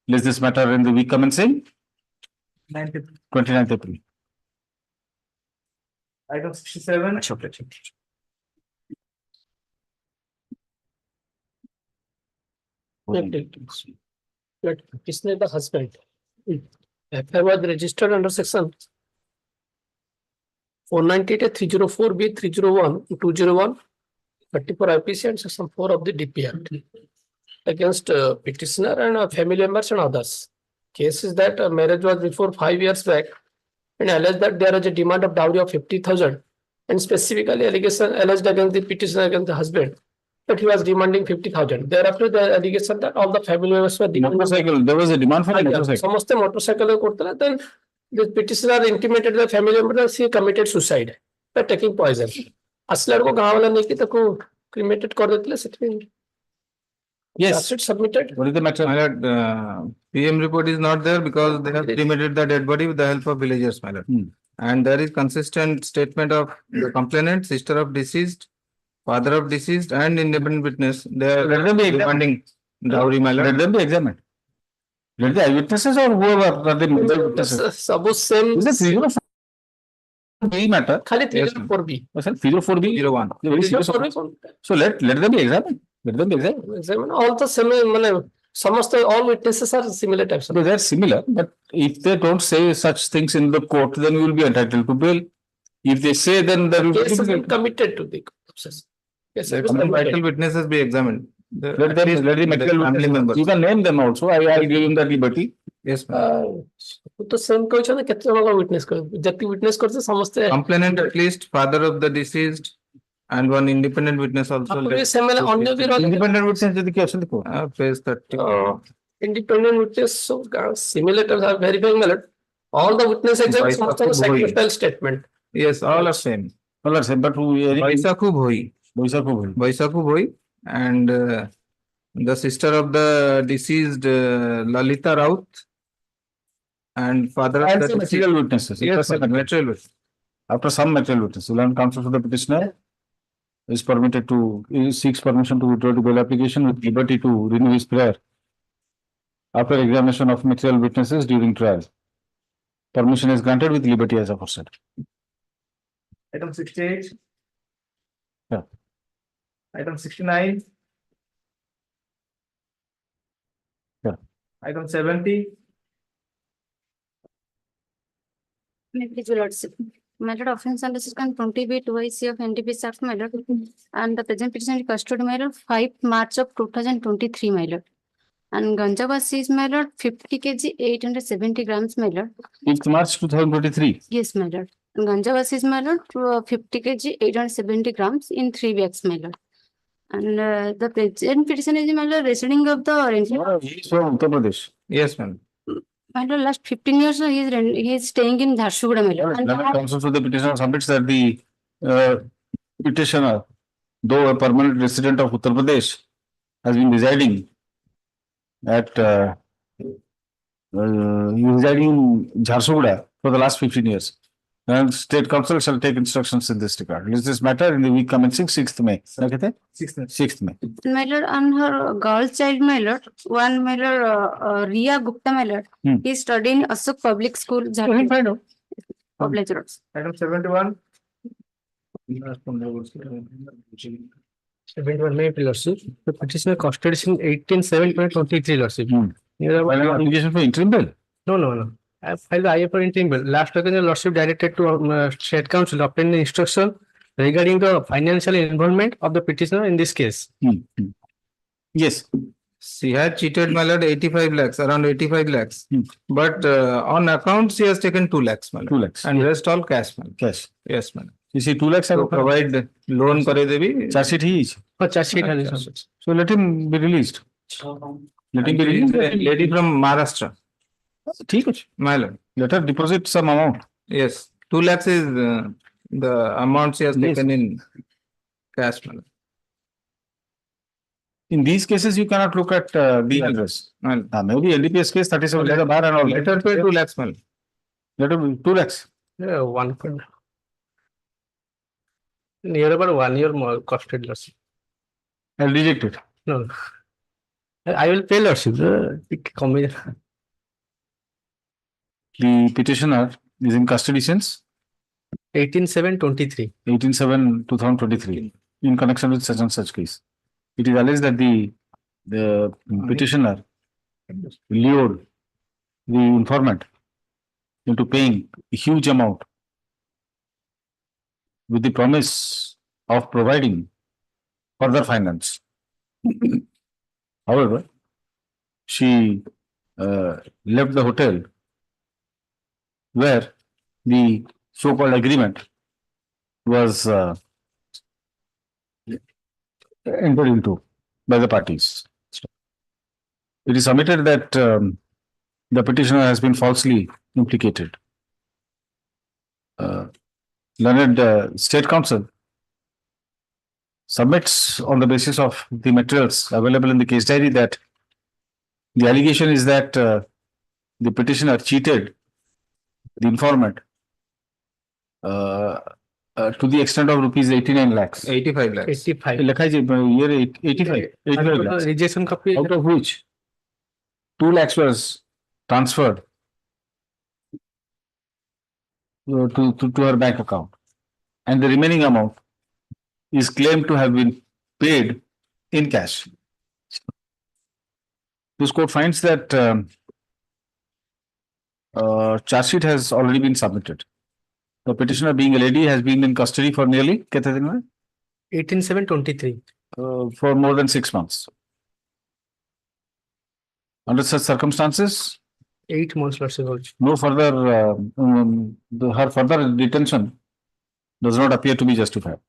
Speaker 1: List this matter in the week commencing 29th April.
Speaker 9: Item 67.
Speaker 16: Petitioner the husband. FIR was registered under section
Speaker 20: 498, 304B, 301, 201, 34 IPC and section 4 of the DPR against petitioner and family members and others. Case is that marriage was before 5 years back and alleged that there was a demand of dowry of 50,000 and specifically allegation alleged against the petitioner against the husband that he was demanding 50,000. Thereafter the allegation that all the family members were demanding.
Speaker 10: Motorcycle, there was a demand for a motorcycle.
Speaker 20: Samaste motorcycle then the petitioner intimated the family member that she committed suicide by taking poison. असलर को गांव वाला लेके तको cremated कर देते ले सेटमेंट.
Speaker 1: Yes.
Speaker 20: Submitted.
Speaker 1: What is the matter?
Speaker 6: My lord, PM report is not there because they have cremated the dead body with the help of villagers, my lord. And there is consistent statement of the complainant, sister of deceased, father of deceased, and independent witness. They are demanding dowry, my lord.
Speaker 10: Let them be examined. Let the eyewitnesses or whoever are the witnesses.
Speaker 20: Suppose same.
Speaker 10: Is it 304B matter?
Speaker 20: खाली 304B.
Speaker 10: 304B
Speaker 6: 01.
Speaker 10: Very serious. So let them be examined. Let them be examined.
Speaker 20: Examine all the same. All witnesses are similar types.
Speaker 10: They are similar, but if they don't say such things in the court, then you will be entitled to bail. If they say, then there will be
Speaker 20: case has been committed to the process. Yes,
Speaker 6: Let the vital witnesses be examined.
Speaker 10: Let the material
Speaker 6: family members.
Speaker 10: You can name them also. I give him that liberty.
Speaker 6: Yes,
Speaker 20: तो same कोई ना कितने लोग witness कर जबकि witness करते समझते
Speaker 6: complainant at least father of the deceased and one independent witness also.
Speaker 10: Independent witness যদি কি আছে দেখো
Speaker 6: page 30.
Speaker 20: Independent witness so similar terms are verifying mallet. All the witness exams also sacrificial statement.
Speaker 6: Yes, all are same.
Speaker 10: All are same, but
Speaker 6: Baisakhu Bhoi and the sister of the deceased Lalita Raut and father of the
Speaker 10: material witnesses.
Speaker 6: Yes, material witness.
Speaker 10: After some material witness, land counsel for the petitioner is permitted to seeks permission to withdraw the bail application with liberty to renew his prayer after examination of material witnesses during trial. Permission is granted with liberty as aforesaid.
Speaker 21: Item 68.
Speaker 10: Yeah.
Speaker 21: Item 69.
Speaker 10: Yeah.
Speaker 21: Item 70.
Speaker 22: Please, Lordship. Matter offence under section 20B 2IC of NDPS Act, my lord, and the present petition is custody, my lord, 5 March of 2023, my lord. And Ganja was seized, my lord, 50 kg, 870 grams, my lord.
Speaker 10: 5th March 2023.
Speaker 22: Yes, my lord. And Ganja was seized, my lord, 50 kg, 870 grams in 3 bags, my lord. And the present petition is, my lord, residing of the.
Speaker 10: He is from Uttar Pradesh.
Speaker 6: Yes, ma'am.
Speaker 22: My lord, last 15 years, he is staying in Jharsuguda, my lord.
Speaker 10: Land counsel for the petitioner submits that the petitioner, though a permanent resident of Uttar Pradesh, has been residing at in Jharsuguda for the last 15 years. And State Council shall take instructions in this regard. Is this matter in the week commencing 6th May? 6th May.
Speaker 22: My lord, and her girl child, my lord, one, my lord, Ria Gupta, my lord, he is studying Asuk Public School, Jharsuguda.
Speaker 21: Item 71.
Speaker 20: 71 May, Lordship. The petitioner custody in 18/7/23, Lordship.
Speaker 10: Application for interim bill?
Speaker 20: No. I filed the IA for interim bill. Last week, the Lordship directed to State Council obtain the instruction regarding the financial involvement of the petitioner in this case.
Speaker 10: Yes.
Speaker 6: She had cheated, my lord, 85 lakhs, around 85 lakhs. But on account, she has taken 2 lakhs, my lord.
Speaker 10: 2 lakhs.
Speaker 6: And rest all cash, man.
Speaker 10: Cash.
Speaker 6: Yes, man.
Speaker 10: You see, 2 lakhs.
Speaker 6: So provide loan kare debi.
Speaker 10: Charge sheet he is.
Speaker 20: Charge sheet has.
Speaker 10: So let him be released. Let him be released.
Speaker 6: Lady from Maharashtra. My lord.
Speaker 10: Let her deposit some amount.
Speaker 6: Yes. 2 lakhs is the amount she has taken in cash, my lord.
Speaker 10: In these cases, you cannot look at the address. Maybe NDPS case 37 let her bar and all.
Speaker 6: Let her pay 2 lakhs, man.
Speaker 10: Let her 2 lakhs.
Speaker 20: Yeah, 1. Near about 1 year more costed, Lordship.
Speaker 10: I'll reject it.
Speaker 20: No. I will pay, Lordship.
Speaker 10: The petitioner is in custody since
Speaker 20: 18/7/23.
Speaker 10: 18/7/2023 in connection with such and such case. It is alleged that the petitioner lured the informant into paying a huge amount with the promise of providing further finance. However, she left the hotel where the so-called agreement was entered into by the parties. It is submitted that the petitioner has been falsely implicated. Learned State Counsel submits on the basis of the materials available in the case diary that the allegation is that the petitioner cheated the informant to the extent of rupees 89 lakhs.
Speaker 7: 85 lakhs.
Speaker 16: 85.
Speaker 10: लिखा है जी, ये 85 lakhs,
Speaker 16: Registration copy.
Speaker 10: out of which 2 lakhs was transferred to her bank account, and the remaining amount is claimed to have been paid in cash. This court finds that charge sheet has already been submitted. The petitioner, being a lady, has been in custody for nearly
Speaker 16: 18/7/23.
Speaker 10: For more than 6 months. Under such circumstances,
Speaker 16: 8 months, let's say.
Speaker 10: no further her further detention does not appear to be justified.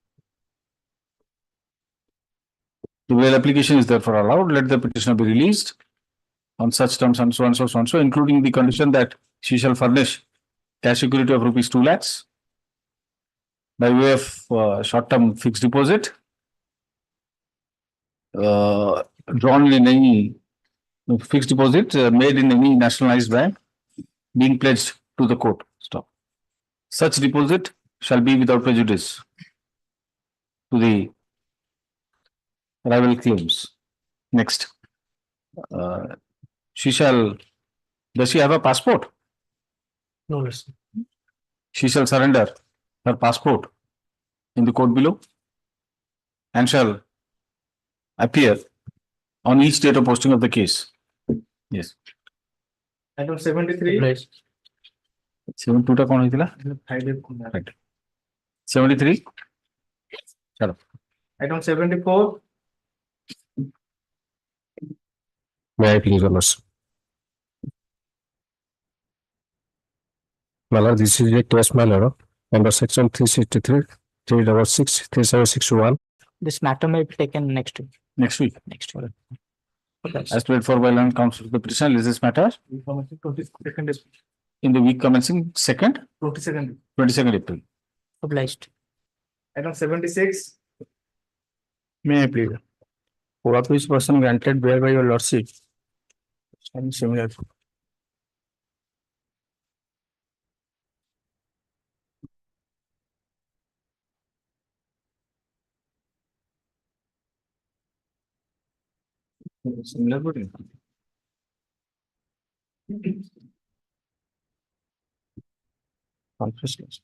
Speaker 10: The bail application is therefore allowed. Let the petitioner be released on such terms and so and so, so and so, including the condition that she shall furnish cash security of rupees 2 lakhs by way of short-term fixed deposit drawn in any fixed deposit made in any nationalized bank being pledged to the court. Stop. Such deposit shall be without prejudice to the rival claims. Next. She shall, does she have a passport?
Speaker 16: No, listen.
Speaker 10: She shall surrender her passport in the court below and shall appear on each date of posting of the case. Yes.
Speaker 21: Item 73.
Speaker 16: Right.
Speaker 10: 72 टा कौन होइतिला? Right. 73. चलो.
Speaker 21: Item 74.
Speaker 11: May I please, Honors? Malad, this is a case matter under section 363, 366, 3761.
Speaker 16: This matter may be taken next week.
Speaker 10: Next week.
Speaker 16: Next week.
Speaker 10: As paid for by land counsel to the petitioner, is this matter
Speaker 21: 22nd.
Speaker 10: in the week commencing 2nd,
Speaker 21: 22nd.
Speaker 10: April.
Speaker 16: Obliged.
Speaker 21: Item 76.
Speaker 5: May I please? For which person granted bail by your lordship? And similar.
Speaker 10: Similar wording.
Speaker 5: Confessed.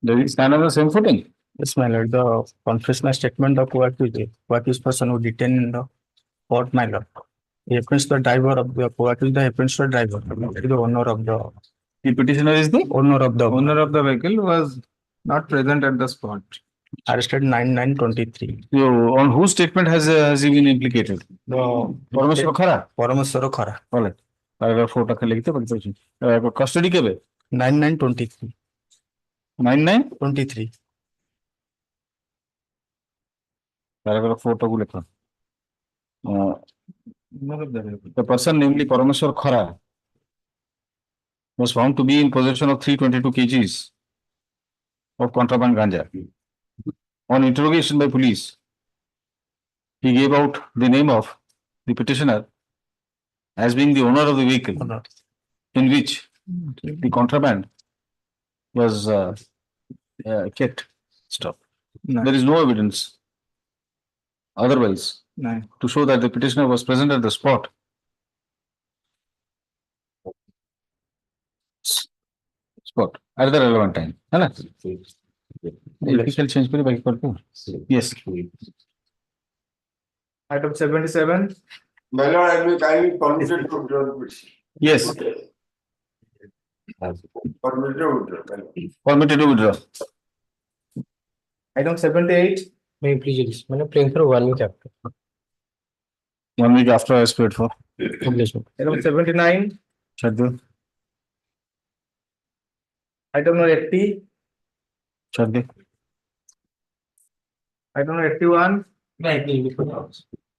Speaker 10: Does it stand on the same footing?
Speaker 5: Yes, my lord, the confessional statement of co-accused person who detained in the court, my lord. He happens the driver of the co-accused, the happens the driver, the owner of the.
Speaker 10: The petitioner is the
Speaker 5: owner of the.
Speaker 3: Owner of the vehicle was not present at the spot.
Speaker 5: Arrested 9/9/23.
Speaker 10: So, on whose statement has he been implicated?
Speaker 5: The
Speaker 10: Parameshwar Khara.
Speaker 5: Parameshwar Khara.
Speaker 10: All right. Paragraph 4 টাকে লিখতে পারছি। Custody কেবে?
Speaker 5: 9/9/23.
Speaker 10: 9/9/23. Paragraph 4 টাকে লেখা। The person, namely Parameshwar Khara, was found to be in possession of 322 kgs of contraband ganja. On interrogation by police, he gave out the name of the petitioner as being the owner of the vehicle in which the contraband was kept. Stop.
Speaker 3: No.
Speaker 10: There is no evidence otherwise
Speaker 3: No.
Speaker 10: to show that the petitioner was present at the spot. At the relevant time. है ना? Official change करी बाकी करते हैं. Yes.
Speaker 21: Item 77.
Speaker 15: My lord, I will kindly permitted to withdraw the petition.
Speaker 10: Yes. Permitted to withdraw.
Speaker 21: Item 78.
Speaker 19: May I please, playing for 1 week after.
Speaker 10: 1 week after I paid for.
Speaker 19: Publishment.
Speaker 21: Item 79.
Speaker 10: Schedule.
Speaker 21: Item number 80.
Speaker 10: Schedule.
Speaker 21: Item number 81.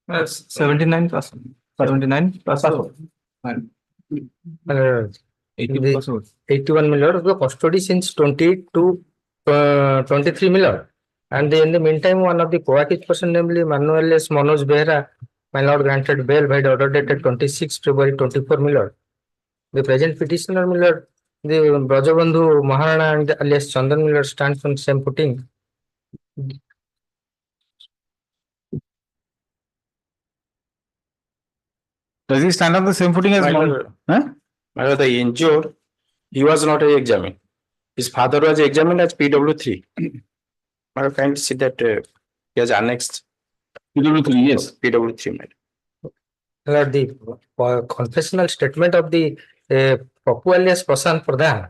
Speaker 7: Yes, 79 plus 79 plus.
Speaker 19: Uh, 81 million, the custody since 20 to 23 million. And in the meantime, one of the co-accused person, namely Manuel S. Manoj Behra, my lord granted bail by the order dated 26 February 24 million. The present petitioner Miller, the Brajabandhu Maharana and alias Chandan Miller stands on same footing.
Speaker 10: Does he stand on the same footing as
Speaker 5: The injured, he was not examined. His father was examined as PW3. I can see that he has annexed
Speaker 10: PW3, yes.
Speaker 5: PW3.
Speaker 19: The confessional statement of the Papu alias Prasan Pradhan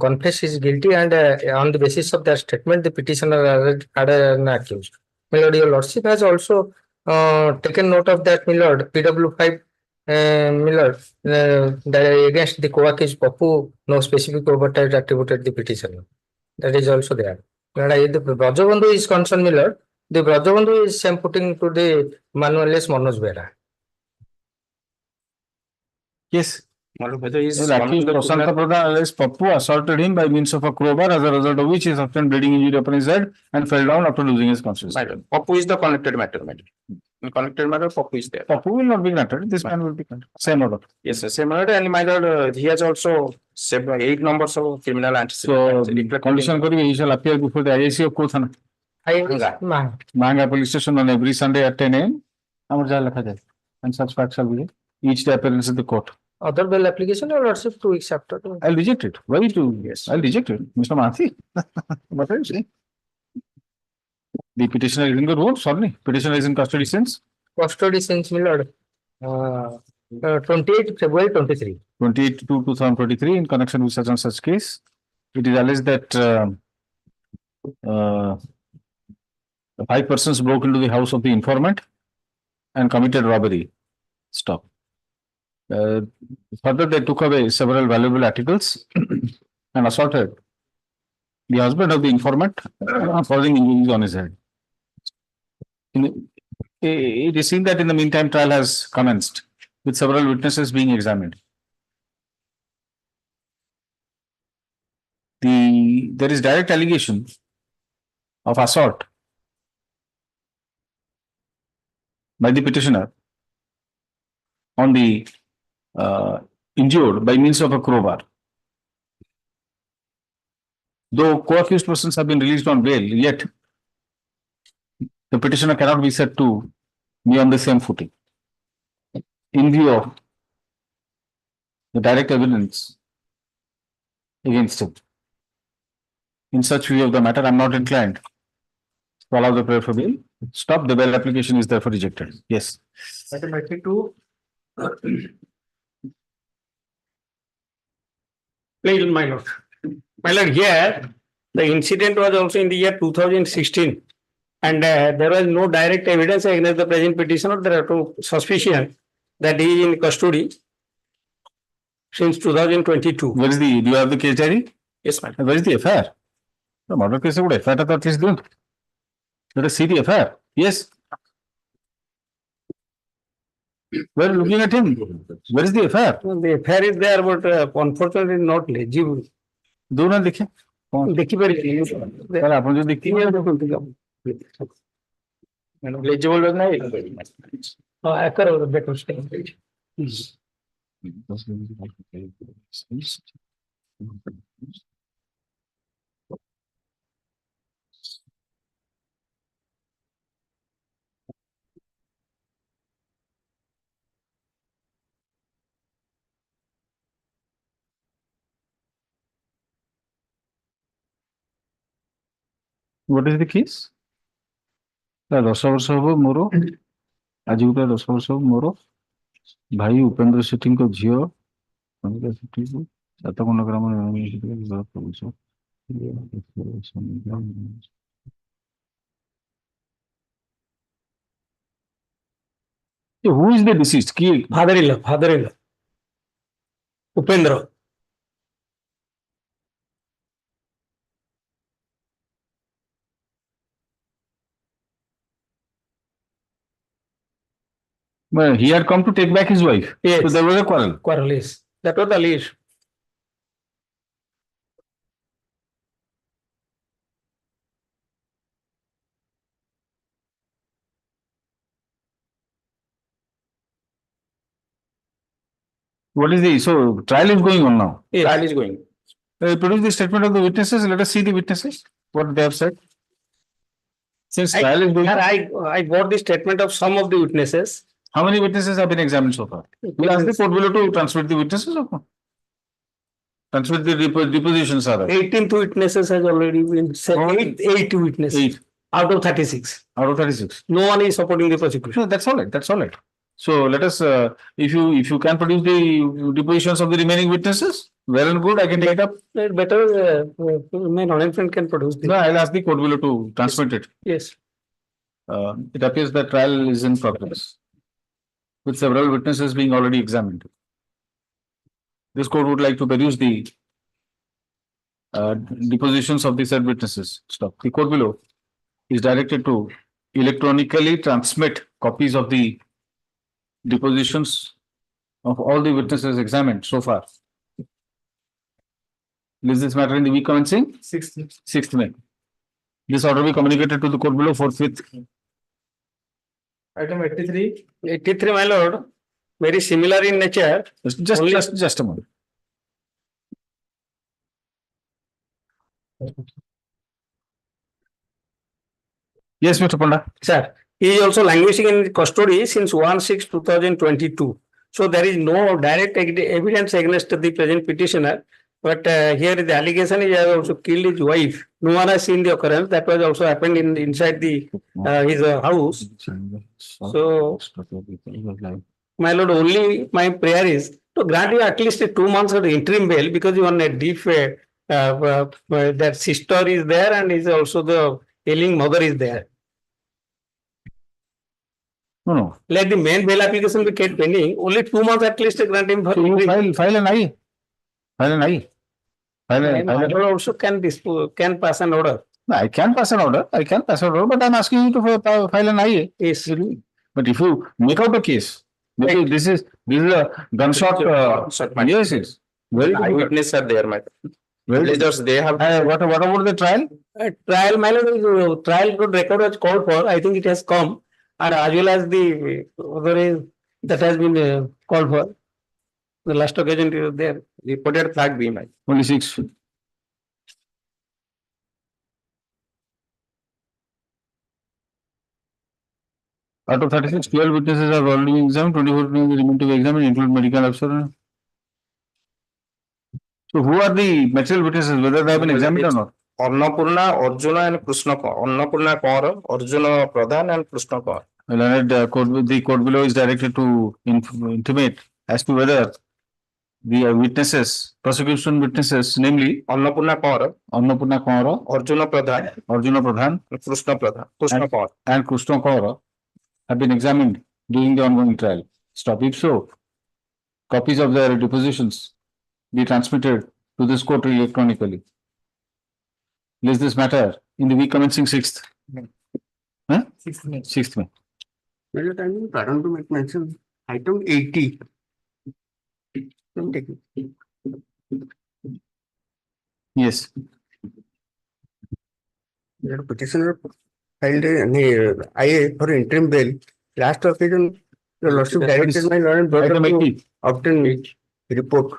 Speaker 19: confessed is guilty, and on the basis of that statement, the petitioner added an accused. My lord, your lordship has also taken note of that, my lord, PW5 Miller, against the co-accused Papu, no specific overtime attributed the petitioner. That is also there. The Brajabandhu is concerned, Miller. The Brajabandhu is same putting to the Manuel S. Manoj Behra.
Speaker 10: Yes.
Speaker 5: Whether he is
Speaker 10: accused Prasanta Pradhan alias Pappu assaulted him by means of a crowbar, as a result of which he sustained bleeding injury upon his head and fell down after losing his consciousness.
Speaker 5: Pappu is the connected matter. In connected matter, Pappu is there.
Speaker 10: Pappu will not be granted. This man will be granted. Same order.
Speaker 5: Yes, same order. And my lord, he has also 8 numbers of criminal antecedents.
Speaker 10: So, condition kariye, he shall appear before the IAC of Kothana. Mahanga police station on every Sunday at 10 a.m. And such facts shall be each day appearance in the court.
Speaker 19: Other bail application or lordship 2 weeks after?
Speaker 10: I'll reject it. Why to? Yes, I'll reject it. Mr. Mahathi. What are you saying? The petitioner is in the road. Sorry, petitioner is in custody since?
Speaker 19: Custody since, my lord. 28 February 23.
Speaker 10: 28 to 2023 in connection with such and such case. It is alleged that 5 persons broke into the house of the informant and committed robbery. Stop. Further, they took away several valuable articles and assaulted the husband of the informant, causing injuries on his head. It is seen that in the meantime, trial has commenced with several witnesses being examined. There is direct allegation of assault by the petitioner on the injured by means of a crowbar. Though co-accused persons have been released on bail, yet the petitioner cannot be said to be on the same footing in view of the direct evidence against him. In such view of the matter, I am not inclined to allow the prayer for bail. Stop. The bail application is therefore rejected. Yes.
Speaker 21: Item 82.
Speaker 5: Please, my lord. My lord, here the incident was also in the year 2016, and there was no direct evidence against the present petitioner. There are no suspicion that he is in custody since 2022.
Speaker 10: Where is do you have the case diary?
Speaker 5: Yes, madam.
Speaker 10: Where is the FIR? The murder case would FIR at least don't. Let us see the FIR. Yes. We're looking at him. Where is the FIR?
Speaker 5: The FIR is there, but unfortunately not legible.
Speaker 10: Do not देखिए.
Speaker 5: देखी पर
Speaker 10: sir आप जो देखती हैं
Speaker 5: legible was नहीं.
Speaker 19: Karo better stay.
Speaker 10: What is the case? 10 ବର୍ଷ ହବ ମୋର ଆଜି ଗୋଟେ 10 ବର୍ଷ ହବ ମୋର ଭାଇ ଉପେନ୍ଦ୍ର ସେଠୀଙ୍କ ଝିଅ Who is the deceased?
Speaker 16: Father-in-law. Upendra.
Speaker 10: Well, he had come to take back his wife.
Speaker 16: Yes.
Speaker 10: So there was a quarrel.
Speaker 16: Quarrel, yes. That was the lease.
Speaker 10: What is the, so trial is going on now?
Speaker 16: Yes. Trial is going.
Speaker 10: Produce the statement of the witnesses. Let us see the witnesses, what they have said. Since trial is going on.
Speaker 16: I got the statement of some of the witnesses.
Speaker 10: How many witnesses have been examined so far? We'll ask the court below to transmit the witnesses or not? Transmit the depositions are there.
Speaker 16: 18th witnesses has already been said. Eight witnesses.
Speaker 10: 8
Speaker 16: out of 36.
Speaker 10: Out of 36.
Speaker 16: No one is supporting the prosecution.
Speaker 10: No, that's all right. That's all right. So let us, if you can produce the depositions of the remaining witnesses, well and good. I can take it up.
Speaker 16: Better, my knowledge friend can produce this.
Speaker 10: No, I'll ask the court below to transmit it.
Speaker 16: Yes.
Speaker 10: It appears that trial is in progress, with several witnesses being already examined. This court would like to produce the depositions of the said witnesses. Stop. The court below is directed to electronically transmit copies of the depositions of all the witnesses examined so far. Is this matter in the week commencing? 6th May. This order be communicated to the court below forthwith.
Speaker 21: Item 83.
Speaker 16: 83, my lord. Very similar in nature.
Speaker 10: Just a moment. Yes, Mr. Panda.
Speaker 16: Sir, he is also languishing in custody since 1/6/2022. So there is no direct evidence against the present petitioner. But here the allegation is he has also killed his wife. No one has seen the occurrence. That was also happened inside the his house. So, my lord, only my prayer is to grant you at least 2 months of the interim bail, because you on a deep that sister is there and is also the ailing mother is there.
Speaker 10: No.
Speaker 16: Let the main bail application be kept pending. Only 2 months at least grant him for
Speaker 10: file an I. File an I.
Speaker 16: Order also can pass an order.
Speaker 10: No, I can pass an order. I can pass an order, but I'm asking you to file an IA.
Speaker 16: Yes.
Speaker 10: But if you make out a case, right. This is a gunshot. Yes, yes. Very
Speaker 13: eyewitnesses are there, my villagers. They have.
Speaker 10: What about the trial?
Speaker 16: Trial, my lord, trial record was called for. I think it has come, and as well as the other that has been called for. The last occasion there, reported flag beam.
Speaker 10: Only 6. Out of 36, 12 witnesses have already been examined, 24 witnesses remain to be examined, include medical officer. So who are the material witnesses, whether they have been examined or not?
Speaker 13: Annapurna, Arjuna and Krishna Kaur. Annapurna Kaur, Arjuna Pradhan and Krishna Kaur.
Speaker 10: The court below is directed to intimate as to whether the witnesses, prosecution witnesses, namely
Speaker 13: Annapurna Kaur,
Speaker 10: Arjuna Pradhan,
Speaker 13: Krishna Kaur,
Speaker 10: and Krishna Kaur have been examined during the ongoing trial. Stop. If so, copies of their depositions be transmitted to this court electronically. List this matter in the week commencing 6th. Huh? 6th May.
Speaker 16: I don't to mention item 80.
Speaker 10: Yes.
Speaker 16: The petitioner filed an IA for interim bail. Last occasion, the lawsuit directed my lawyer to obtain report.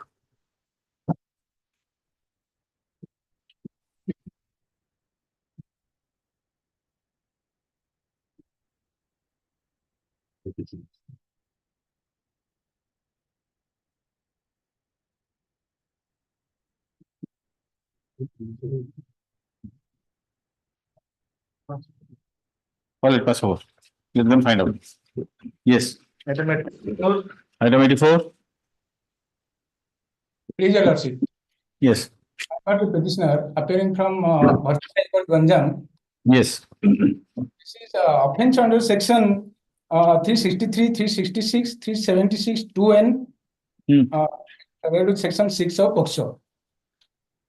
Speaker 10: Well, it pass over. Let them find out. Yes.
Speaker 21: Item 84.
Speaker 10: Item 84.
Speaker 21: Please, Your Lordship.
Speaker 1: Yes.
Speaker 14: The petitioner appearing from Ganjam.
Speaker 1: Yes.
Speaker 14: This is offense under section 363, 366, 376, 2N. Related with section 6 of POCSO.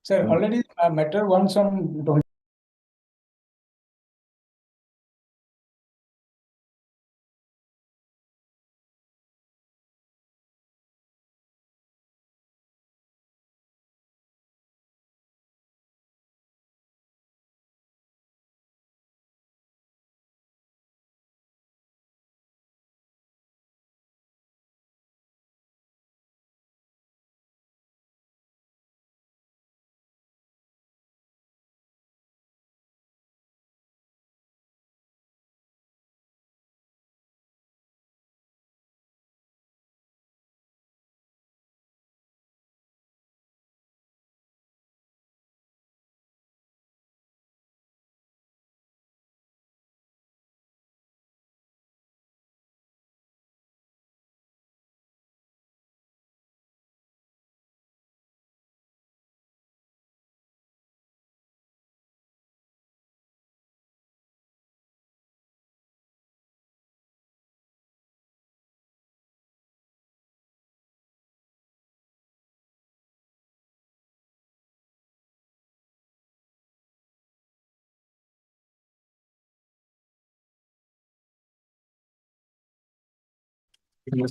Speaker 14: Sir, already matter once on.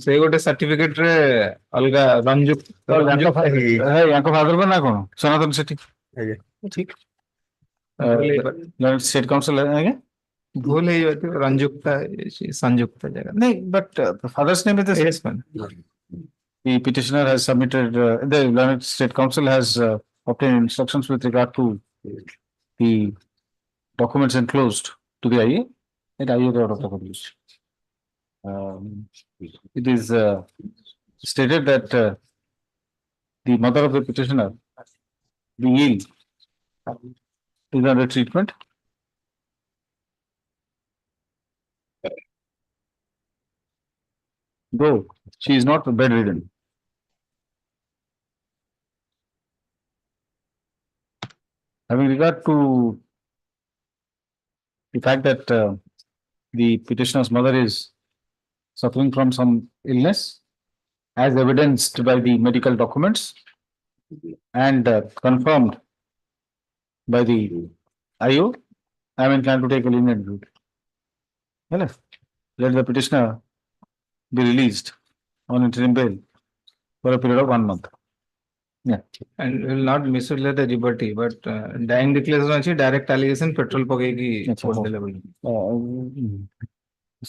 Speaker 6: ସେ ଗୋଟେ certificate ରେ ଅଲଗା ରଞ୍ଜୁକ୍ତ
Speaker 1: ୟାଙ୍କ father ନା କଣ ସନାତନ ସେଠୀ
Speaker 6: ଠିକ
Speaker 1: state council ଆଜ୍ଞା
Speaker 6: ଭୁଲ ହେଇଯାଇଥିବ ରଞ୍ଜୁକ୍ତା ସଂଯୁକ୍ତା ଜାଗା
Speaker 1: ନାଇଁ but fathers name is
Speaker 6: yes man
Speaker 1: the petitioner has submitted the Learned State Council has obtained instructions with regard to the documents enclosed to the IA and IA are out of the published. It is stated that the mother of the petitioner, being ill, is under treatment. Though she is not bedridden. Having regard to the fact that the petitioner's mother is suffering from some illness, as evidenced by the medical documents and confirmed by the IO, I am inclined to take a lenient view. Let the petitioner be released on interim bail for a period of 1 month. Yeah.
Speaker 6: And will not mislead the liberty, but dying declaration ଅଛି direct allegation petrol ପକେଇକି ଛୋड़ ଦେଲେ ବୋଲି.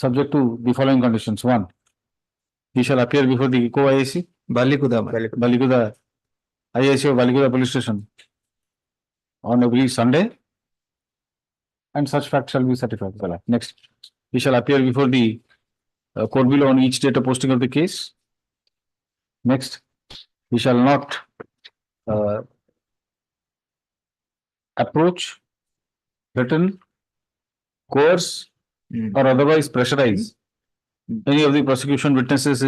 Speaker 1: Subject to the following conditions. 1, he shall appear before the co-IAC,
Speaker 6: Balikuda
Speaker 1: IAC of Balikuda police station on every Sunday, and such fact shall be certified. Next, he shall appear before the court below on each date of posting of the case. Next, he shall not approach, threaten, coerce, or otherwise pressurize any of the prosecution witnesses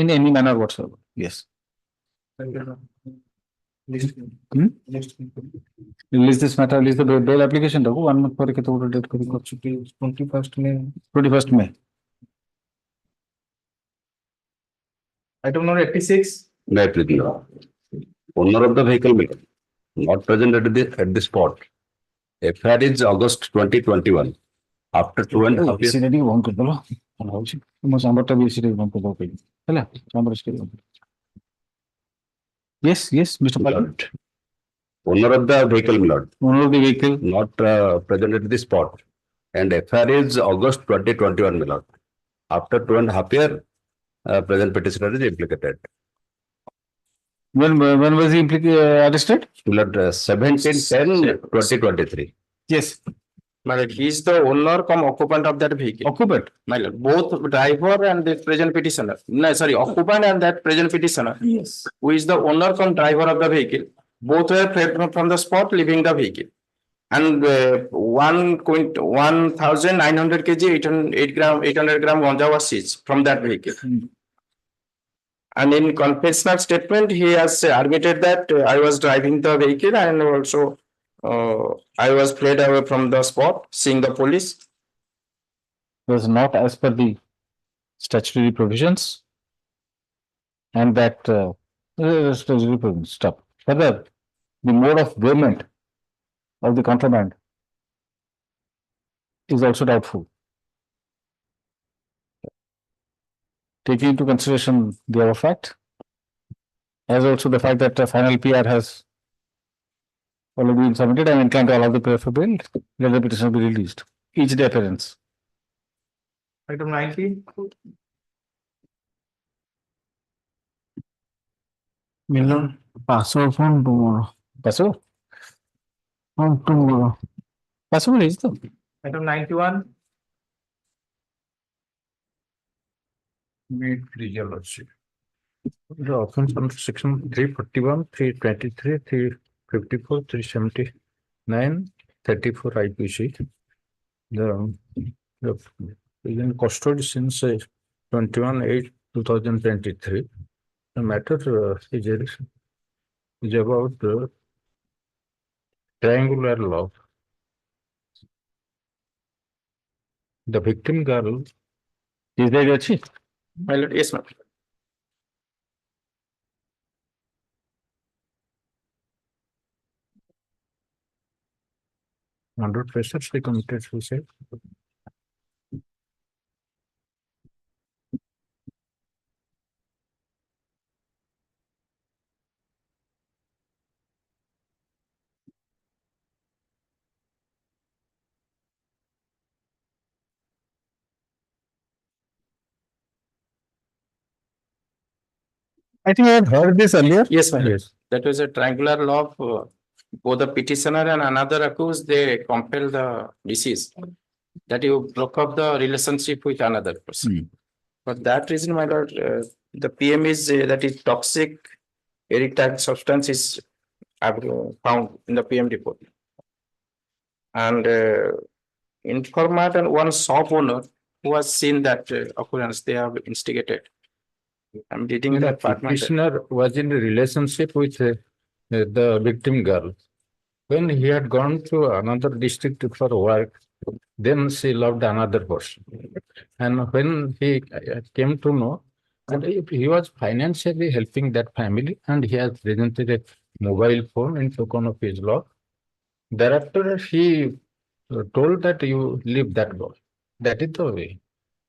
Speaker 1: in any manner whatsoever. Yes. Release this matter, release the bail application. 1 month for date 21st May. 21st May.
Speaker 6: Item number 86.
Speaker 15: May I please? Owner of the vehicle not present at the spot. FIR is August 2021. After 2.5 years.
Speaker 1: Yes, Mr. Palat.
Speaker 15: Owner of the vehicle,
Speaker 1: Owner of the vehicle
Speaker 15: not present at the spot. And FIR is August 2021, my lord. After 2.5 years, present petitioner is implicated.
Speaker 1: When was he arrested?
Speaker 15: 17/10/2023.
Speaker 1: Yes.
Speaker 13: My lord, he is the owner cum occupant of that vehicle.
Speaker 1: Occupant?
Speaker 13: My lord, both driver and the present petitioner. No, sorry, occupant and that present petitioner.
Speaker 1: Yes.
Speaker 13: Who is the owner cum driver of the vehicle. Both were fled from the spot, leaving the vehicle. And 1,900 kg, 800 gram ganja was seized from that vehicle.
Speaker 8: And in confessional statement, he has admitted that I was driving the vehicle and also I was fled away from the spot, seeing the police.
Speaker 10: Was not as per the statutory provisions. And that statutory provisions, stop. Further, the mode of payment of the contraband is also doubtful. Taking into consideration the other fact, as also the fact that the final PR has already been submitted, I am inclined to allow the prayer for bail, let the petition be released. Each day appearance.
Speaker 21: Item 90.
Speaker 18: Miller, paso from tomorrow.
Speaker 10: Paso?
Speaker 18: From tomorrow.
Speaker 10: Paso is the
Speaker 21: Item 91.
Speaker 5: Meet legal lordship. The offense under section 341, 323, 354, 379, 34 IPC. The is in custody since 21/8/2023. The matter is about the triangular law. The victim girl
Speaker 10: is there actually?
Speaker 8: My lord, yes, ma'am.
Speaker 5: under pressure, she committed suicide.
Speaker 10: I think I had heard this earlier.
Speaker 8: Yes, my lord. That was a triangular law of both the petitioner and another accused. They compel the deceased that you broke up the relationship with another person. For that reason, my lord, the PM is that is toxic erectile substance is found in the PM report. And informant and one shop owner who has seen that occurrence, they have instigated. I'm reading
Speaker 5: The
Speaker 8: the apartment.
Speaker 5: petitioner was in a relationship with the victim girl. When he had gone to another district for work, then she loved another person. And when he came to know that he was financially helping that family and he has presented a mobile phone in token of his love, thereafter he told that you leave that boy. That is the way.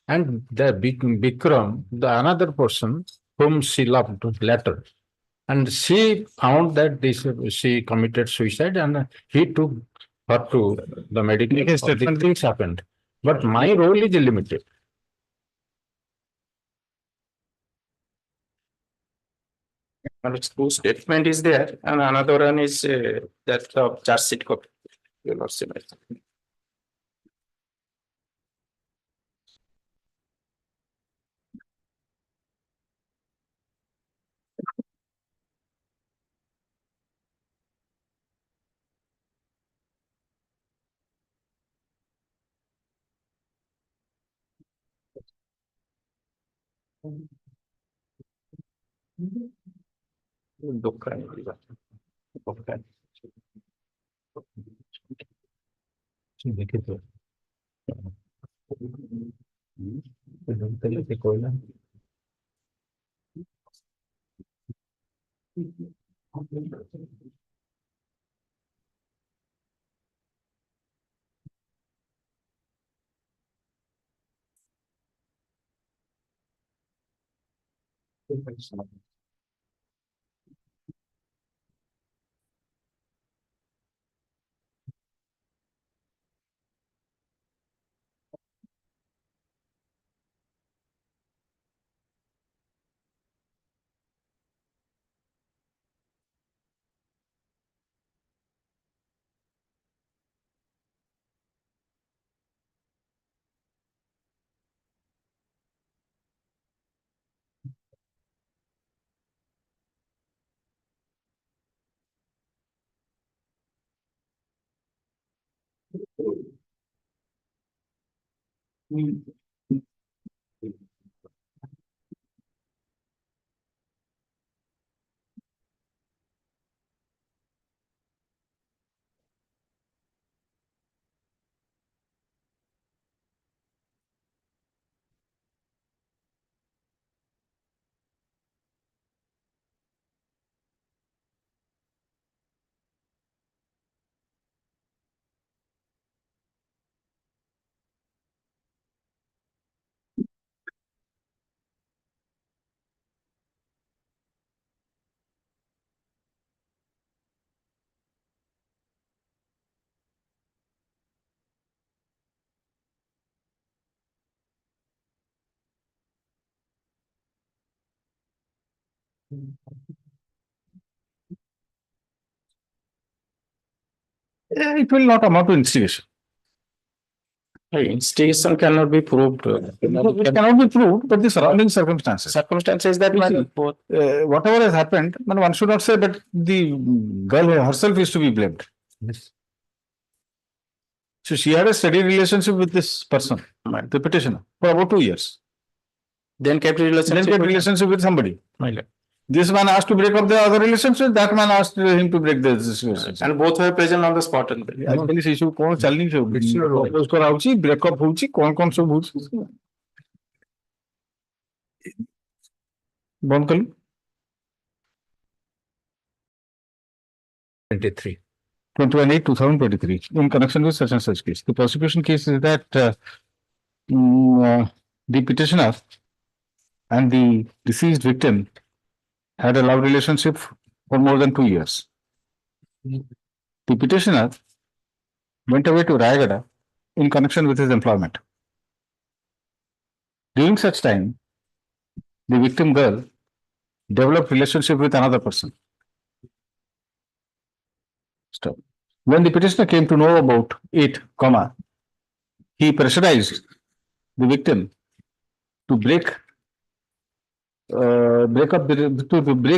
Speaker 5: And the Bikram, the another person whom she loved later, and she found that she committed suicide and he took her to the medical. Different things happened. But my role is limited.
Speaker 8: And two statement is there, and another one is that of charge sheet copy. You not see it.
Speaker 5: देखे तो
Speaker 10: It will not amount to instigation.
Speaker 8: Instigation cannot be proved.
Speaker 10: It cannot be proved, but the surrounding circumstances.
Speaker 8: Circumstances that
Speaker 10: You see,
Speaker 8: both.
Speaker 10: whatever has happened, but one should not say that the girl herself is to be blamed. So she had a steady relationship with this person, the petitioner, for about 2 years.
Speaker 8: Then kept relationship
Speaker 10: with somebody. This man asked to break up the other relationship, that man asked him to break the relationship.
Speaker 8: And both were present on the spot.
Speaker 10: Actually, ସେ ସବୁ କଣ ଚାଲିନି ସବୁ propose କରାହଉଛି, breakup ହଉଛି, କଣ ସବୁ ହଉଛି ବନ୍ଦ କଲୁ
Speaker 15: 23.
Speaker 10: 21/8/2023 in connection with such and such case. The prosecution case is that the petitioner and the deceased victim had a love relationship for more than 2 years. The petitioner went away to Rayagada in connection with his employment. During such time, the victim girl developed relationship with another person. Stop. When the petitioner came to know about it, he pressurized the victim to break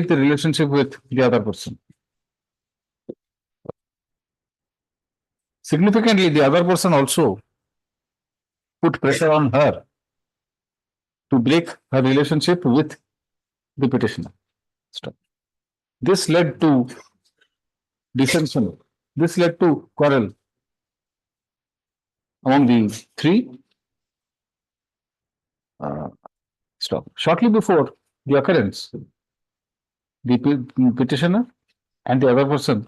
Speaker 10: the relationship with the other person. Significantly, the other person also put pressure on her to break her relationship with the petitioner. Stop. This led to dissension. This led to quarrel among the three. Stop. Shortly before the occurrence, the petitioner and the other person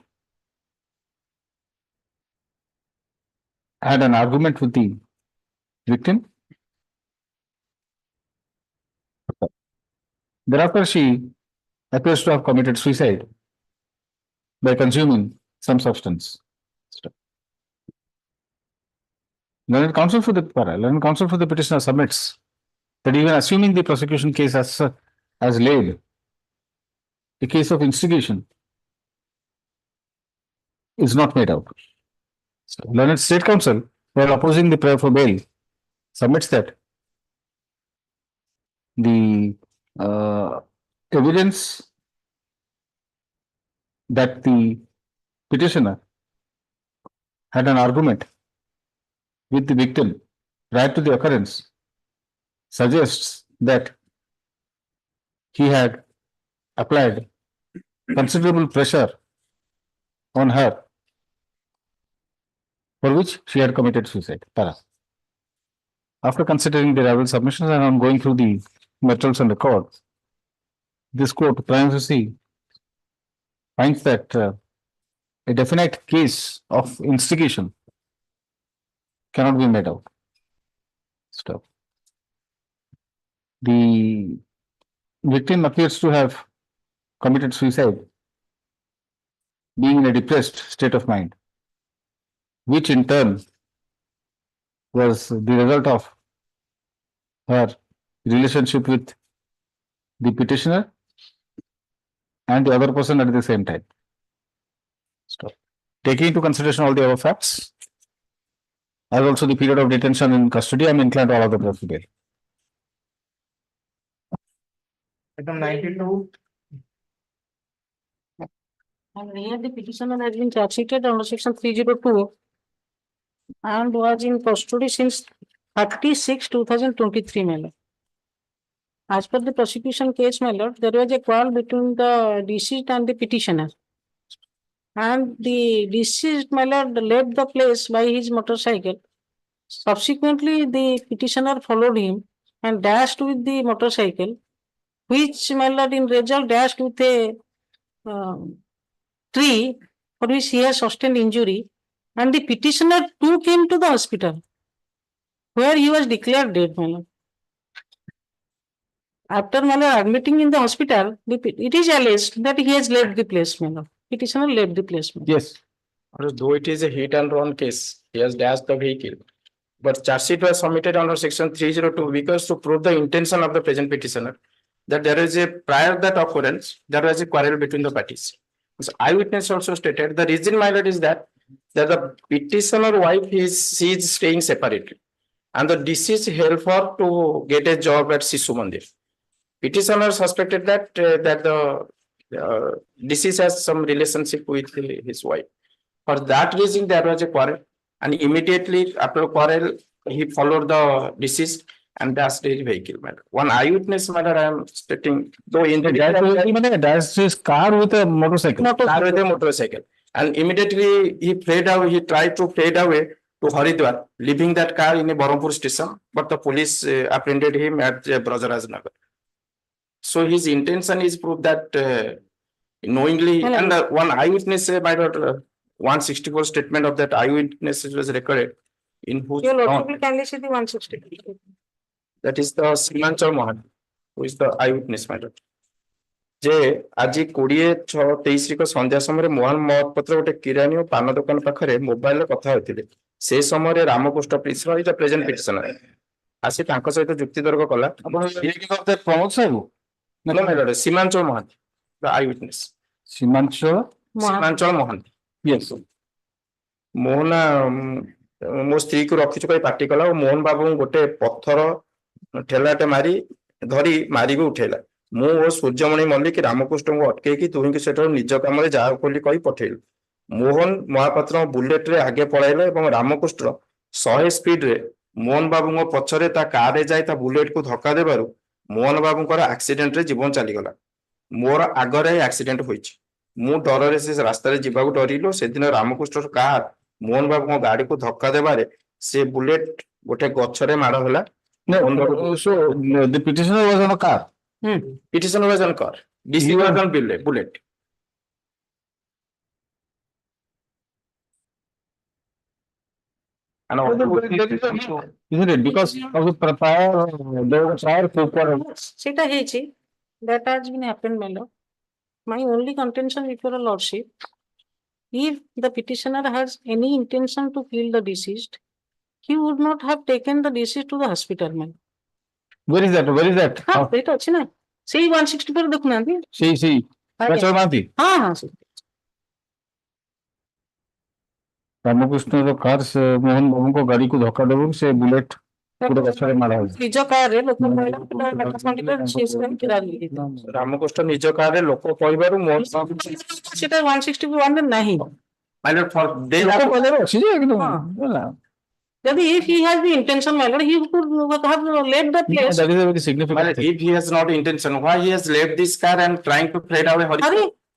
Speaker 10: had an argument with the victim. Thereafter, she appears to have committed suicide by consuming some substance. Learned counsel for the petitioner submits that even assuming the prosecution case as laid, a case of instigation is not made out. Learned State Counsel, while opposing the prayer for bail, submits that the evidence that the petitioner had an argument with the victim prior to the occurrence suggests that he had applied considerable pressure on her, for which she had committed suicide. After considering the rival submissions and on going through the materials and records, this court prima facie finds that a definite case of instigation cannot be made out. Stop. The victim appears to have committed suicide, being in a depressed state of mind, which in turn was the result of her relationship with the petitioner and the other person at the same time. Stop. Taking into consideration all the other facts, as also the period of detention in custody, I am inclined to allow the prayer for bail.
Speaker 21: Item 92.
Speaker 2: And here the petitioner has been charge sheeted under section 302 and was in custody since 30/6/2023, my lord. As per the prosecution case, my lord, there was a quarrel between the deceased and the petitioner. And the deceased, my lord, left the place by his motorcycle. Subsequently, the petitioner followed him and dashed with the motorcycle, which, my lord, in result dashed with a tree for which he has sustained injury, and the petitioner too came to the hospital where he was declared dead, my lord. After, my lord, admitting in the hospital, it is alleged that he has left the place, my lord. Petitioner left the place.
Speaker 10: Yes.
Speaker 8: Though it is a hit and run case, he has dashed the vehicle. But charge sheet was submitted under section 302 because to prove the intention of the present petitioner that there is a prior that occurrence, there was a quarrel between the parties. So eyewitness also stated the reason, my lord, is that the petitioner wife she is staying separately, and the deceased helped her to get a job at Sishu Mandir. Petitioner suspected that the deceased has some relationship with his wife. For that reason, there was a quarrel, and immediately after quarrel, he followed the deceased and dashed his vehicle. Madam. One eyewitness, madam, I am stating, though in the
Speaker 10: That's his car with a motorcycle.
Speaker 8: car with a motorcycle, and immediately he fled away. He tried to flee away to Haridwar, leaving that car in a Barampur station, but the police apprehended him at Brajaraj Nagar. So his intention is proved that knowingly, and one eyewitness, my daughter, 164 statement of that eyewitness was recorded in whose
Speaker 2: Your
Speaker 8: account.
Speaker 2: lordship will kindly see the 160.
Speaker 8: That is the Sashikanta Mishra, who is the eyewitness, my daughter. ଯେ ଆଜି 20/6/23 ସନ୍ଧ୍ୟା ସମୟରେ ମୋହନ ମହତପତ୍ର ଗୋଟେ କିରାଣୀ ଓ ପାନ ଦୋକାନ ପାଖରେ ମୋବାଇଲରେ କଥା ହେଉଥିଲେ। ସେ ସମୟରେ ରାମକୃଷ୍ଣ ମିଶ୍ର ଇଜ ପ୍ରେଜେଣ୍ଟ ପିଟିସନର ଆସି ତାଙ୍କ ସହିତ ଯୁକ୍ତି ତର୍କ କଲା।
Speaker 10: Pramod Sahu
Speaker 8: Simanchal Mohanty, the eyewitness. Simanchal Mohanty.
Speaker 10: Yes.
Speaker 8: Mohan ମୋ ସ୍ତ୍ରୀକୁ ରଖିଛୁ କହି ପାଟି କଲା ଓ ମୋହନ ବାବୁଙ୍କୁ ଗୋଟେ ପଥର ଠେଲାଟେ ଧରି ମାରିକି ଉଠେଇଲା। ମୁଁ ଓ ସୂର୍ଯ୍ୟମଣି ମଲ୍ଲିକ ରାମକୃଷ୍ଣଙ୍କୁ ଅଟକେଇକି ଦୁହିଁକି ସେଠାରୁ ନିଜ କାମରେ ଯାଅ ବୋଲି କହି ପଠେଇଲୁ। ମୋହନ ମହାପାତ୍ର ବୁଲେଟରେ ଆଗେ ପଳାଇଲେ ଏବଂ ରାମକୃଷ୍ଣ 100 ସ୍ପିଡରେ ମୋହନ ବାବୁଙ୍କ ପଛରେ ତା କାରରେ ଯାଇ ତା ବୁଲେଟକୁ ଧକ୍କା ଦେବାରୁ ମୋହନ ବାବୁଙ୍କର ଆକ୍ସିଡେଣ୍ଟରେ ଜୀବନ ଚାଲିଗଲା। ମୋର ଆଗରେ ଆକ୍ସିଡେଣ୍ଟ ହୋଇଛି। ମୁଁ ଡରରେ ସେ ରାସ୍ତାରେ ଯିବାକୁ ଡରିଲୁ। ସେଦିନ ରାମକୃଷ୍ଣର କାର ମୋହନ ବାବୁଙ୍କ ଗାଡିକୁ ଧକ୍କା ଦେବାରେ ସେ ବୁଲେଟ ଗୋଟେ ଗଛରେ ମାଡ଼ ହେଲା।
Speaker 10: So the petitioner was on a car.
Speaker 8: Petitioner was on car. DC was on bullet. And
Speaker 10: isn't it? Because of the prior quarrel.
Speaker 2: সেটা হয়েছে, that has been happened, my lord. My only contention before your lordship, if the petitioner has any intention to kill the deceased, he would not have taken the deceased to the hospital, man.
Speaker 10: Where is that? Where is that?
Speaker 2: হ্যাঁ এটা আছে না, সেই 164 দেখুনাহাନ୍ତି।
Speaker 10: সেই Rachel Mati.
Speaker 2: হ্যাঁ হ্যাঁ
Speaker 10: ରାମକୃଷ୍ଣର car ସେ ମୋହନ ବାବୁଙ୍କ ଗାଡିକୁ ଧକ୍କା ଦେବାକୁ ସେ ବୁଲେଟ ଗୋଟେ ଗଛରେ ମାଡ଼ ହୋଇଛି।
Speaker 2: ନିଜ କାରରେ ଲୋକ
Speaker 8: ରାମକୃଷ୍ଣ ନିଜ କାରରେ ଲୋକ କହିବାରୁ ମୋହନ
Speaker 2: ସେଟା 161 ରେ ନାହିଁ।
Speaker 10: ଅଛି ଯେ କିନ୍ତୁ
Speaker 2: ଯଦି if he has the intention, my lord, he could have left the place.
Speaker 10: That is a very significant thing.
Speaker 8: If he has not intention, why he has left this car and trying to fade away?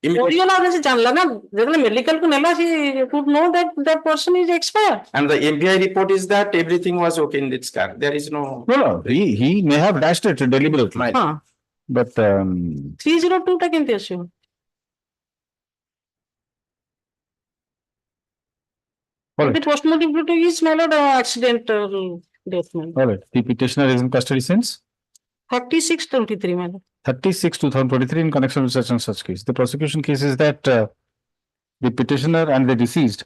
Speaker 2: ସେ ଜାଣିଲା ନା, ଯେତେବେଳେ medical କୁ ନେଲା, he could know that that person is expired.
Speaker 8: And the MBI report is that everything was okay in this car. There is no.
Speaker 10: No. He may have dashed it deliberately. But
Speaker 2: 302 ଟା କେମିତି ଆସିବ? The postmortem report is, my lord, accidental death, my lord.
Speaker 10: all right. The petitioner is in custody since
Speaker 2: 36/23, my lord.
Speaker 10: 36/2023 in connection with such and such case. The prosecution case is that the petitioner and the deceased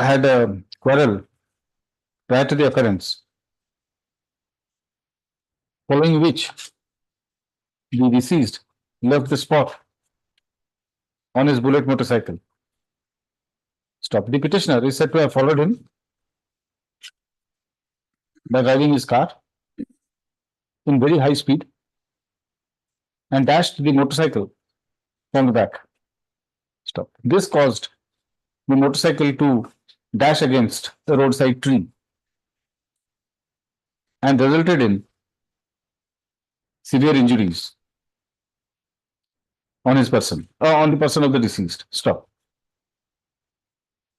Speaker 10: had a quarrel prior to the occurrence, following which the deceased left the spot on his bullet motorcycle. Stop. The petitioner is said to have followed him by driving his car in very high speed and dashed the motorcycle from the back. Stop. This caused the motorcycle to dash against the roadside tree and resulted in severe injuries on his person, on the person of the deceased. Stop.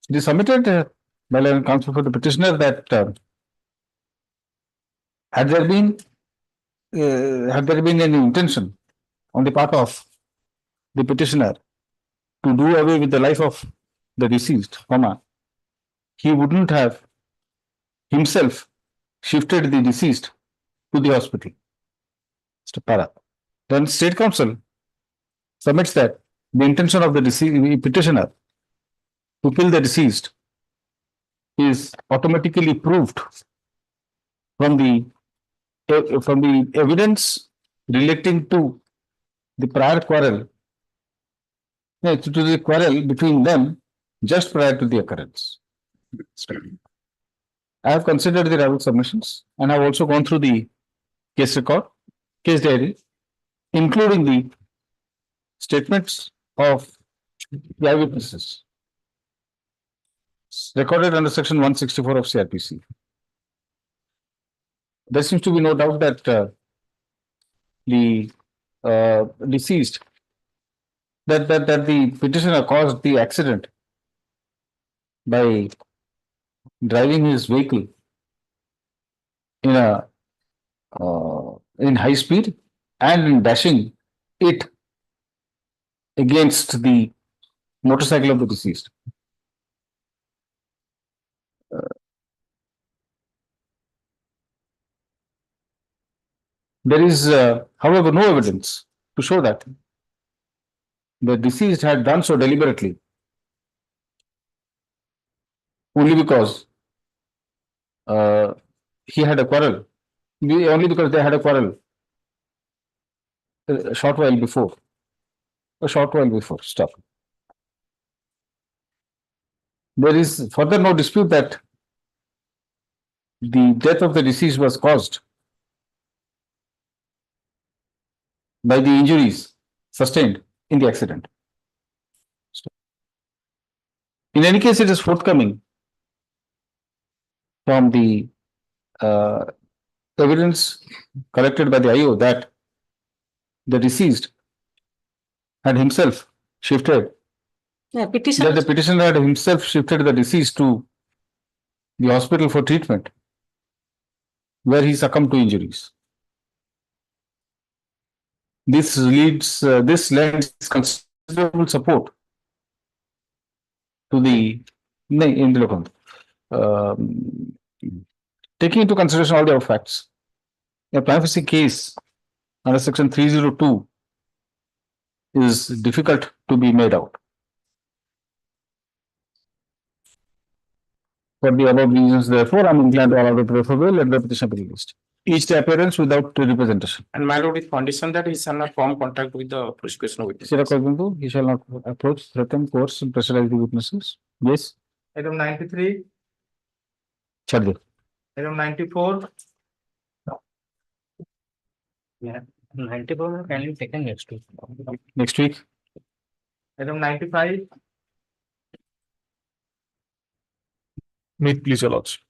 Speaker 10: It is submitted by counsel for the petitioner that had there been any intention on the part of the petitioner to do away with the life of the deceased, he wouldn't have himself shifted the deceased to the hospital. Then State Counsel submits that the intention of the petitioner to kill the deceased is automatically proved from the evidence relating to the prior quarrel, to the quarrel between them just prior to the occurrence. I have considered the rival submissions and have also gone through the case record, case diary, including the statements of the eyewitnesses recorded under section 164 of CRPC. There seems to be no doubt that the deceased, that the petitioner caused the accident by driving his vehicle in a in high speed and in dashing it against the motorcycle of the deceased. There is, however, no evidence to show that the deceased had done so deliberately, only because he had a quarrel, only because they had a quarrel a short while before. Stop. There is further no dispute that the death of the deceased was caused by the injuries sustained in the accident. In any case, it is forthcoming from the evidence collected by the IO that the deceased had himself shifted, that the petitioner had himself shifted the deceased to the hospital for treatment, where he succumbed to injuries. This lends considerable support to the taking into consideration all the other facts. A prima facie case under section 302 is difficult to be made out. For the above reasons, therefore, I am inclined to allow the preferable and the petition be released. Each day appearance without representation.
Speaker 8: And my lord, with condition that he shall not form contact with the prosecution witness.
Speaker 10: He shall not approach, threaten, coerce, and pressurize the witnesses. Yes.
Speaker 21: Item 93.
Speaker 10: Chhad.
Speaker 21: Item 94.
Speaker 19: Yeah, 94 can be taken next week.
Speaker 10: Next week.
Speaker 21: Item 95.
Speaker 4: May it please, your lordship.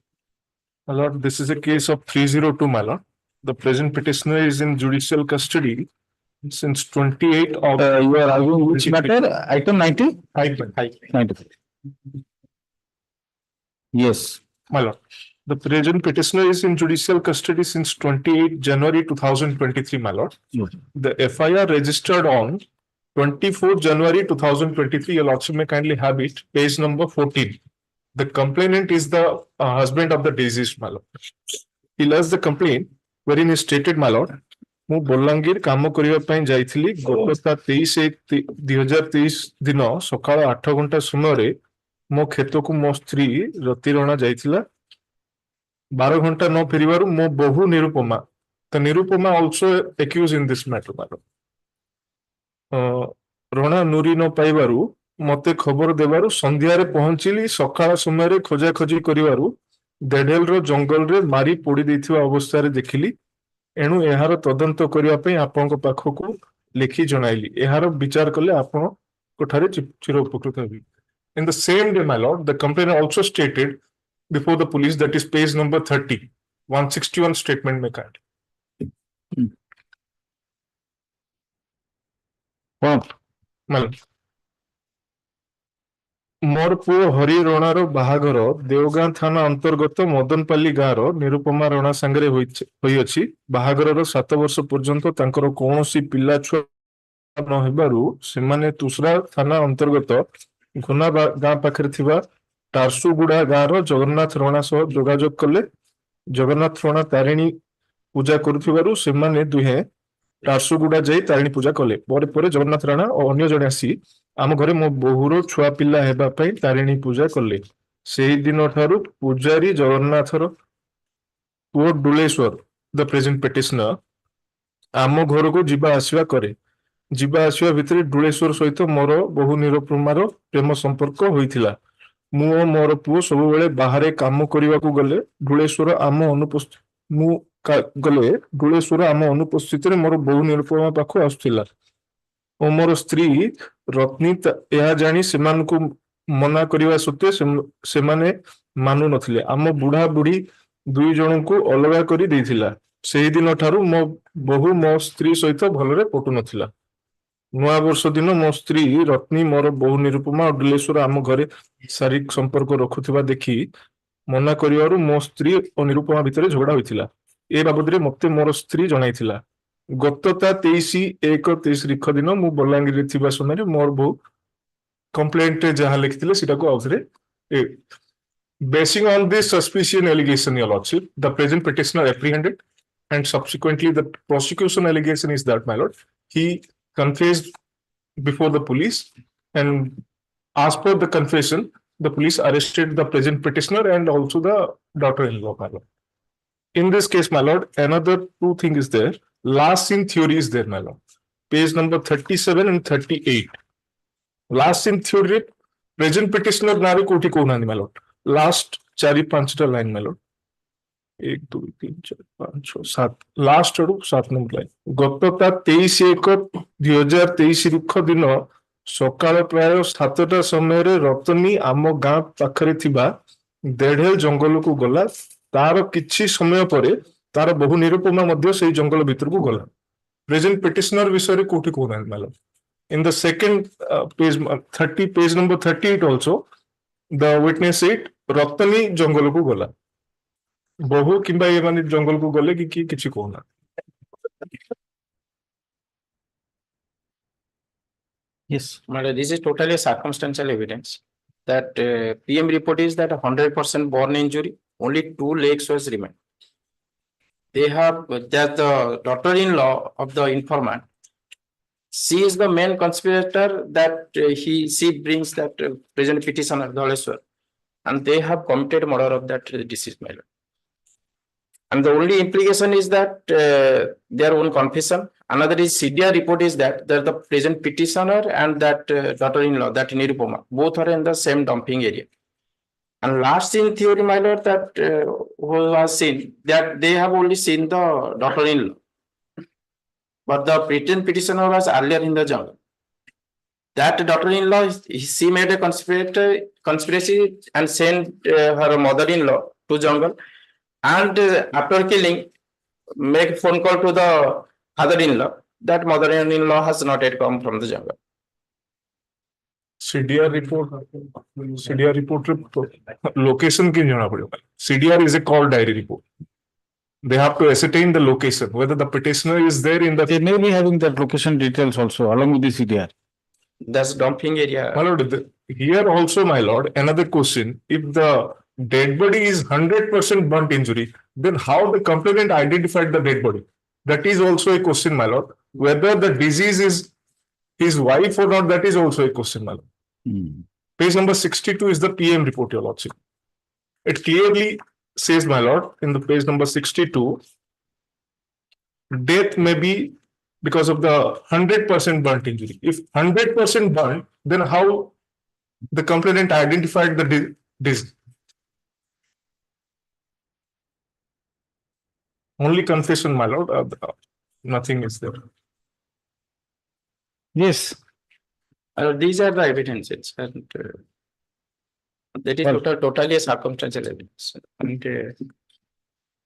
Speaker 4: My lord, this is a case of 302, my lord. The present petitioner is in judicial custody since 28 of...
Speaker 10: you are arguing which matter? Item 90? 93. Yes.
Speaker 4: My lord, the present petitioner is in judicial custody since 28 January 2023, my lord.
Speaker 10: Yes.
Speaker 4: The FIR registered on 24 January 2023, your lordship may kindly have it, page number 14. The complainant is the husband of the deceased, my lord. He lodged the complaint wherein he stated, my lord, ମୁଁ ବଲାଙ୍ଗୀର କାମ କରିବା ପାଇଁ ଯାଇଥିଲି ଗତ 23/1/2023 ଦିନ ସକାଳ 8 ଘଣ୍ଟା ସମୟରେ ମୋ କ୍ଷେତକୁ ମୋ ସ୍ତ୍ରୀ ରତିରଣା ଯାଇଥିଲା 12 ଘଣ୍ଟା ନ ଫେରିବାରୁ ମୋ ବହୁ Nirupama also accused in this matter, my lord. Rana Noori ନ ପାଇବାରୁ ମତେ ଖବର ଦେବାରୁ ସନ୍ଧ୍ୟାରେ ପହଞ୍ଚିଲି ସକାଳ ସମୟରେ ଖୋଜାଖୋଜି କରିବାରୁ ଦେଢେଲର ଜଙ୍ଗଲରେ ମାରି ପୋଡ଼ି ଦେଇଥିବା ଅବସ୍ଥାରେ ଦେଖିଲି ଏଣୁ ଏହାର ତଦନ୍ତ କରିବା ପାଇଁ ଆପଣଙ୍କ ପାଖକୁ ଲେଖି ଜଣାଇଲି ଏହାର ବିଚାର କଲେ ଆପଣଙ୍କ ଠାରେ ଚିର ଉପକୃତ ହେବି. In the same day, my lord, the complainant also stated before the police, that is page number 30, 161 statement may card. My lord. ମୋର ପୁଅ ହରି ରଣାର ବାହାଘର ଦେଓଗାଁ ଥାନା ଅନ୍ତର୍ଗତ ମଦନପାଲି ଗାଁର ନିରୁପମା ରଣା ସାଙ୍ଗରେ ହୋଇଅଛି. ବାହାଘରର 7 ବର୍ଷ ପର୍ଯ୍ୟନ୍ତ ତାଙ୍କର କୌଣସି ପିଲା ଛୁଆ ନ ହେବାରୁ ସେମାନେ ତୁଷରା ଥାନା ଅନ୍ତର୍ଗତ ଘୁନା ଗାଁ ପାଖରେ ଥିବା ଟାର୍ସୁଗୁଡା ଗାଁର ଜଗନ୍ନାଥ ରଣା ସହ ଯୋଗାଯୋଗ କଲେ. ଜଗନ୍ନାଥ ରଣା ତାରିଣୀ ପୂଜା କରୁଥିବାରୁ ସେମାନେ ଦୁହେଁ ଟାର୍ସୁଗୁଡା ଯାଇ ତାରିଣୀ ପୂଜା କଲେ. ପରେ ପରେ ଜଗନ୍ନାଥ ରଣା ଓ ଅନ୍ୟ ଜଣେ ଆସି ଆମ ଘରେ ମୋ ବୋହୂର ଛୁଆ ପିଲା ହେବା ପାଇଁ ତାରିଣୀ ପୂଜା କଲେ. ସେହି ଦିନ ଠାରୁ ପୂଜାରୀ ଜଗନ୍ନାଥର ପୁଅ ଡୁଳେଶ୍ୱର, the present petitioner, ଆମ ଘରକୁ ଯିବା ଆସିବା କରେ। ଯିବା ଆସିବା ଭିତରେ ଡୁଳେଶ୍ୱର ସହିତ ମୋର ବହୁ ନିରୁପମାର ପ୍ରେମ ସମ୍ପର୍କ ହୋଇଥିଲା। ମୁଁ ଓ ମୋର ପୁଅ ସବୁବେଳେ ବାହାରେ କାମ କରିବାକୁ ଗଲେ ଡୁଳେଶ୍ୱର ଆମ ଅନୁପସ୍ଥିତିରେ ମୋର ବହୁ ନିରୁପମା ପାଖକୁ ଆସୁଥିଲା ଓ ମୋର ସ୍ତ୍ରୀ ରତ୍ନୀ ଏହା ଜାଣି ସେମାନଙ୍କୁ ମନା କରିବା ସତ୍ତ୍ୱେ ସେମାନେ ମାନୁ ନଥିଲେ। ଆମ ବୁଢା ବୁଢୀ ଦୁଇ ଜଣଙ୍କୁ ଅଲଗା କରି ଦେଇଥିଲା। ସେହିଦିନ ଠାରୁ ମୋ ବୋହୂ ମୋ ସ୍ତ୍ରୀ ସହିତ ଭଲରେ ପଟୁ ନଥିଲା। ନୂଆ ବର୍ଷ ଦିନ ମୋ ସ୍ତ୍ରୀ ରତ୍ନୀ ମୋର ବହୁ ନିରୁପମା ଓ ଡୁଲେଶ୍ୱର ଆମ ଘରେ ଶାରୀରିକ ସମ୍ପର୍କ ରଖୁଥିବା ଦେଖି ମନା କରିବାରୁ ମୋ ସ୍ତ୍ରୀ ଓ ନିରୁପମା ଭିତରେ ଝଗଡା ହୋଇଥିଲା। ଏ ବାବଦରେ ମତେ ମୋର ସ୍ତ୍ରୀ ଜଣାଇଥିଲା। ଗତ ତା 23/1/23 ତାରିଖ ଦିନ ମୁଁ ବଲାଙ୍ଗୀରରେ ଥିବା ସମୟରେ ମୋର ବୋହୂ କମ୍ପ୍ଲେଣ୍ଟରେ ଯାହା ଲେଖିଥିଲେ ସେଟାକୁ ଆଉଥରେ basing on this suspicion allegation, Your Lordship, the present petitioner apprehended and subsequently the prosecution allegation is that, my lord, he confessed before the police and as per the confession, the police arrested the present petitioner and also the daughter-in-law, my lord. In this case, my lord, another two things is there. Last seen theory is there, my lord. Page number 37 and 38. Last seen theory, present petitioner नारे कोठी कोना my lord. Last 4-5 line my lord. 1 2 3 4 5 6 7 last आड़ू 7 number line गतता 23/1/2023 रुख दिन सकाळ प्राय 7टा समय रतनी आम गाँ पाखरे थिबा देढ़ेल जंगल को गला तार किछि समय परे तार बहु निरुपमा मध्य से जंगल भीतर को गला प्रेजेंट पिटिशनर विषय कोठी कोना मालो in the second page 30 page number 38 also the witness said Ratni जंगल को गला बहु किंबा ये माने जंगल को गले कि किछि कोना
Speaker 8: Yes, madam, this is totally circumstantial evidence that PM report is that 100% burn injury, only 2 legs was remained. They have that the daughter-in-law of the informant. She is the main conspirator that she brings that present petitioner Dhaleshwar, and they have committed murder of that deceased male. And the only implication is that their own confession. Another is CDR report is that the present petitioner and that daughter-in-law, that Nirupama, both are in the same dumping area. And last in theory, my lord, that who has seen that they have only seen the daughter-in-law, but the present petitioner was earlier in the jungle. That daughter-in-law, she made a conspiracy and sent her mother-in-law to jungle. And after killing, make phone call to the father-in-law. That mother-in-law has not yet come from the jungle.
Speaker 4: CDR report location की जाना पड़ेगा. CDR is a call diary report. They have to ascertain the location, whether the petitioner is there in the.
Speaker 10: They may be having that location details also along with the CDR.
Speaker 8: That's dumping area.
Speaker 4: My lord, here also, my lord, another question. If the dead body is 100% burnt injury, then how the complainant identified the dead body? That is also a question, my lord. Whether the disease is his wife or not, that is also a question, my lord. Page number 62 is the PM report, your lordship. It clearly says, my lord, in the page number 62, death may be because of the 100% burnt injury. If 100% burnt, then how the complainant identified the disease? Only confession, my lord. Nothing is there.
Speaker 10: Yes.
Speaker 8: These are the evidences, and that is totally a circumstantial evidence. And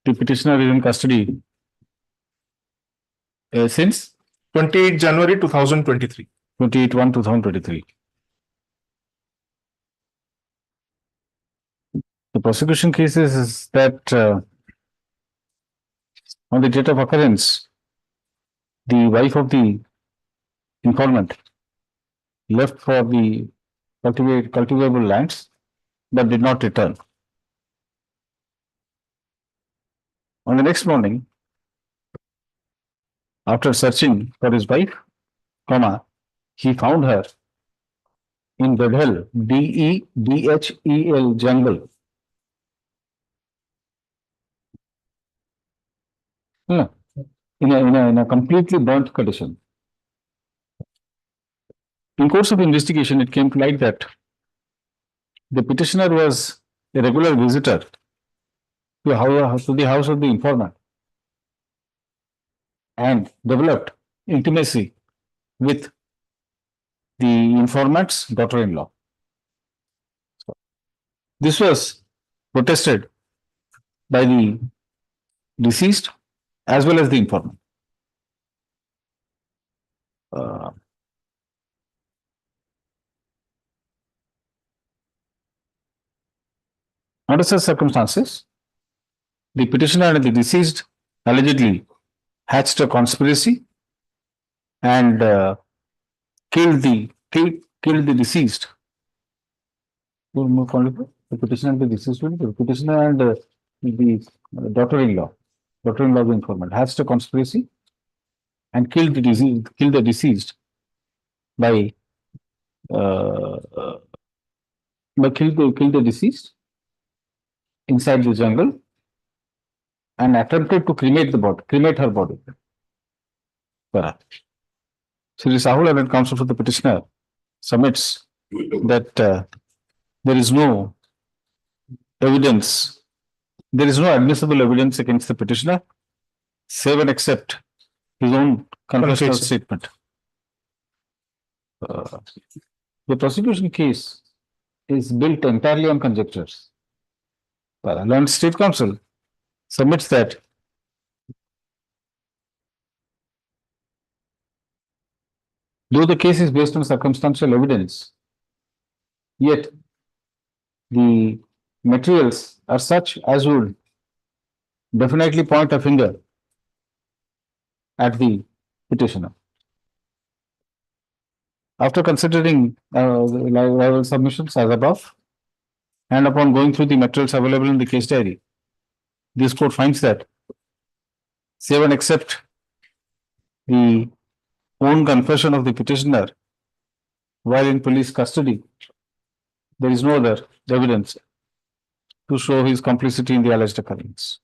Speaker 10: the petitioner is in custody since
Speaker 4: 28 January 2023.
Speaker 10: 28/1/2023. The prosecution case is that on the date of occurrence, the wife of the informant left for the cultivable lands but did not return. On the next morning, after searching for his wife, he found her in Bedhel, DEDHEL jungle. in a completely burnt condition. In course of investigation, it came to light that the petitioner was a regular visitor to the house of the informant and developed intimacy with the informant's daughter-in-law. This was protested by the deceased as well as the informant. Under such circumstances, the petitioner and the deceased allegedly hatched a conspiracy and killed the deceased. The petitioner and the deceased, the petitioner and the daughter-in-law of the informant hatched a conspiracy and killed the deceased by killed the deceased inside the jungle and attempted to cremate her body. Sri Sahul and counsel for the petitioner submits that there is no evidence, there is no admissible evidence against the petitioner, save and except his own confessional statement. The prosecution case is built entirely on conjectures. Learned State Counsel submits that though the case is based on circumstantial evidence, yet the materials are such as would definitely point a finger at the petitioner. After considering the submissions as above, and upon going through the materials available in the case diary, this court finds that, save and except the own confession of the petitioner while in police custody, there is no other evidence to show his complicity in the alleged occurrence.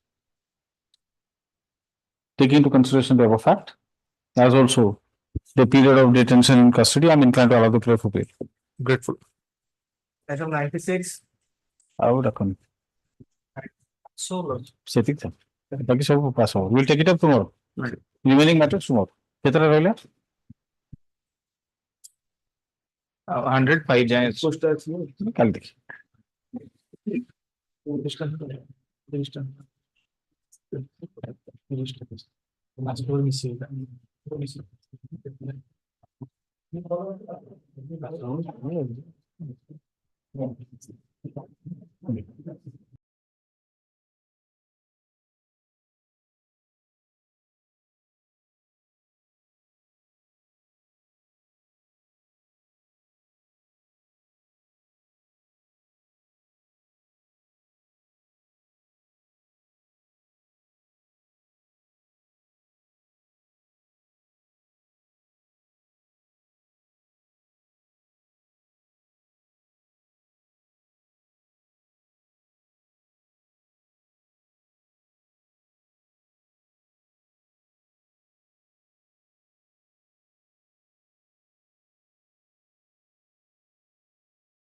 Speaker 10: Taking into consideration the above fact, as also the period of detention in custody, I am inclined to allow the prayer for bail. Grateful.
Speaker 21: Item 96.
Speaker 10: I would account.
Speaker 21: So,
Speaker 10: We'll take it up tomorrow. Remaining matters tomorrow.
Speaker 1: 105 जाए
Speaker 10: कल देखिए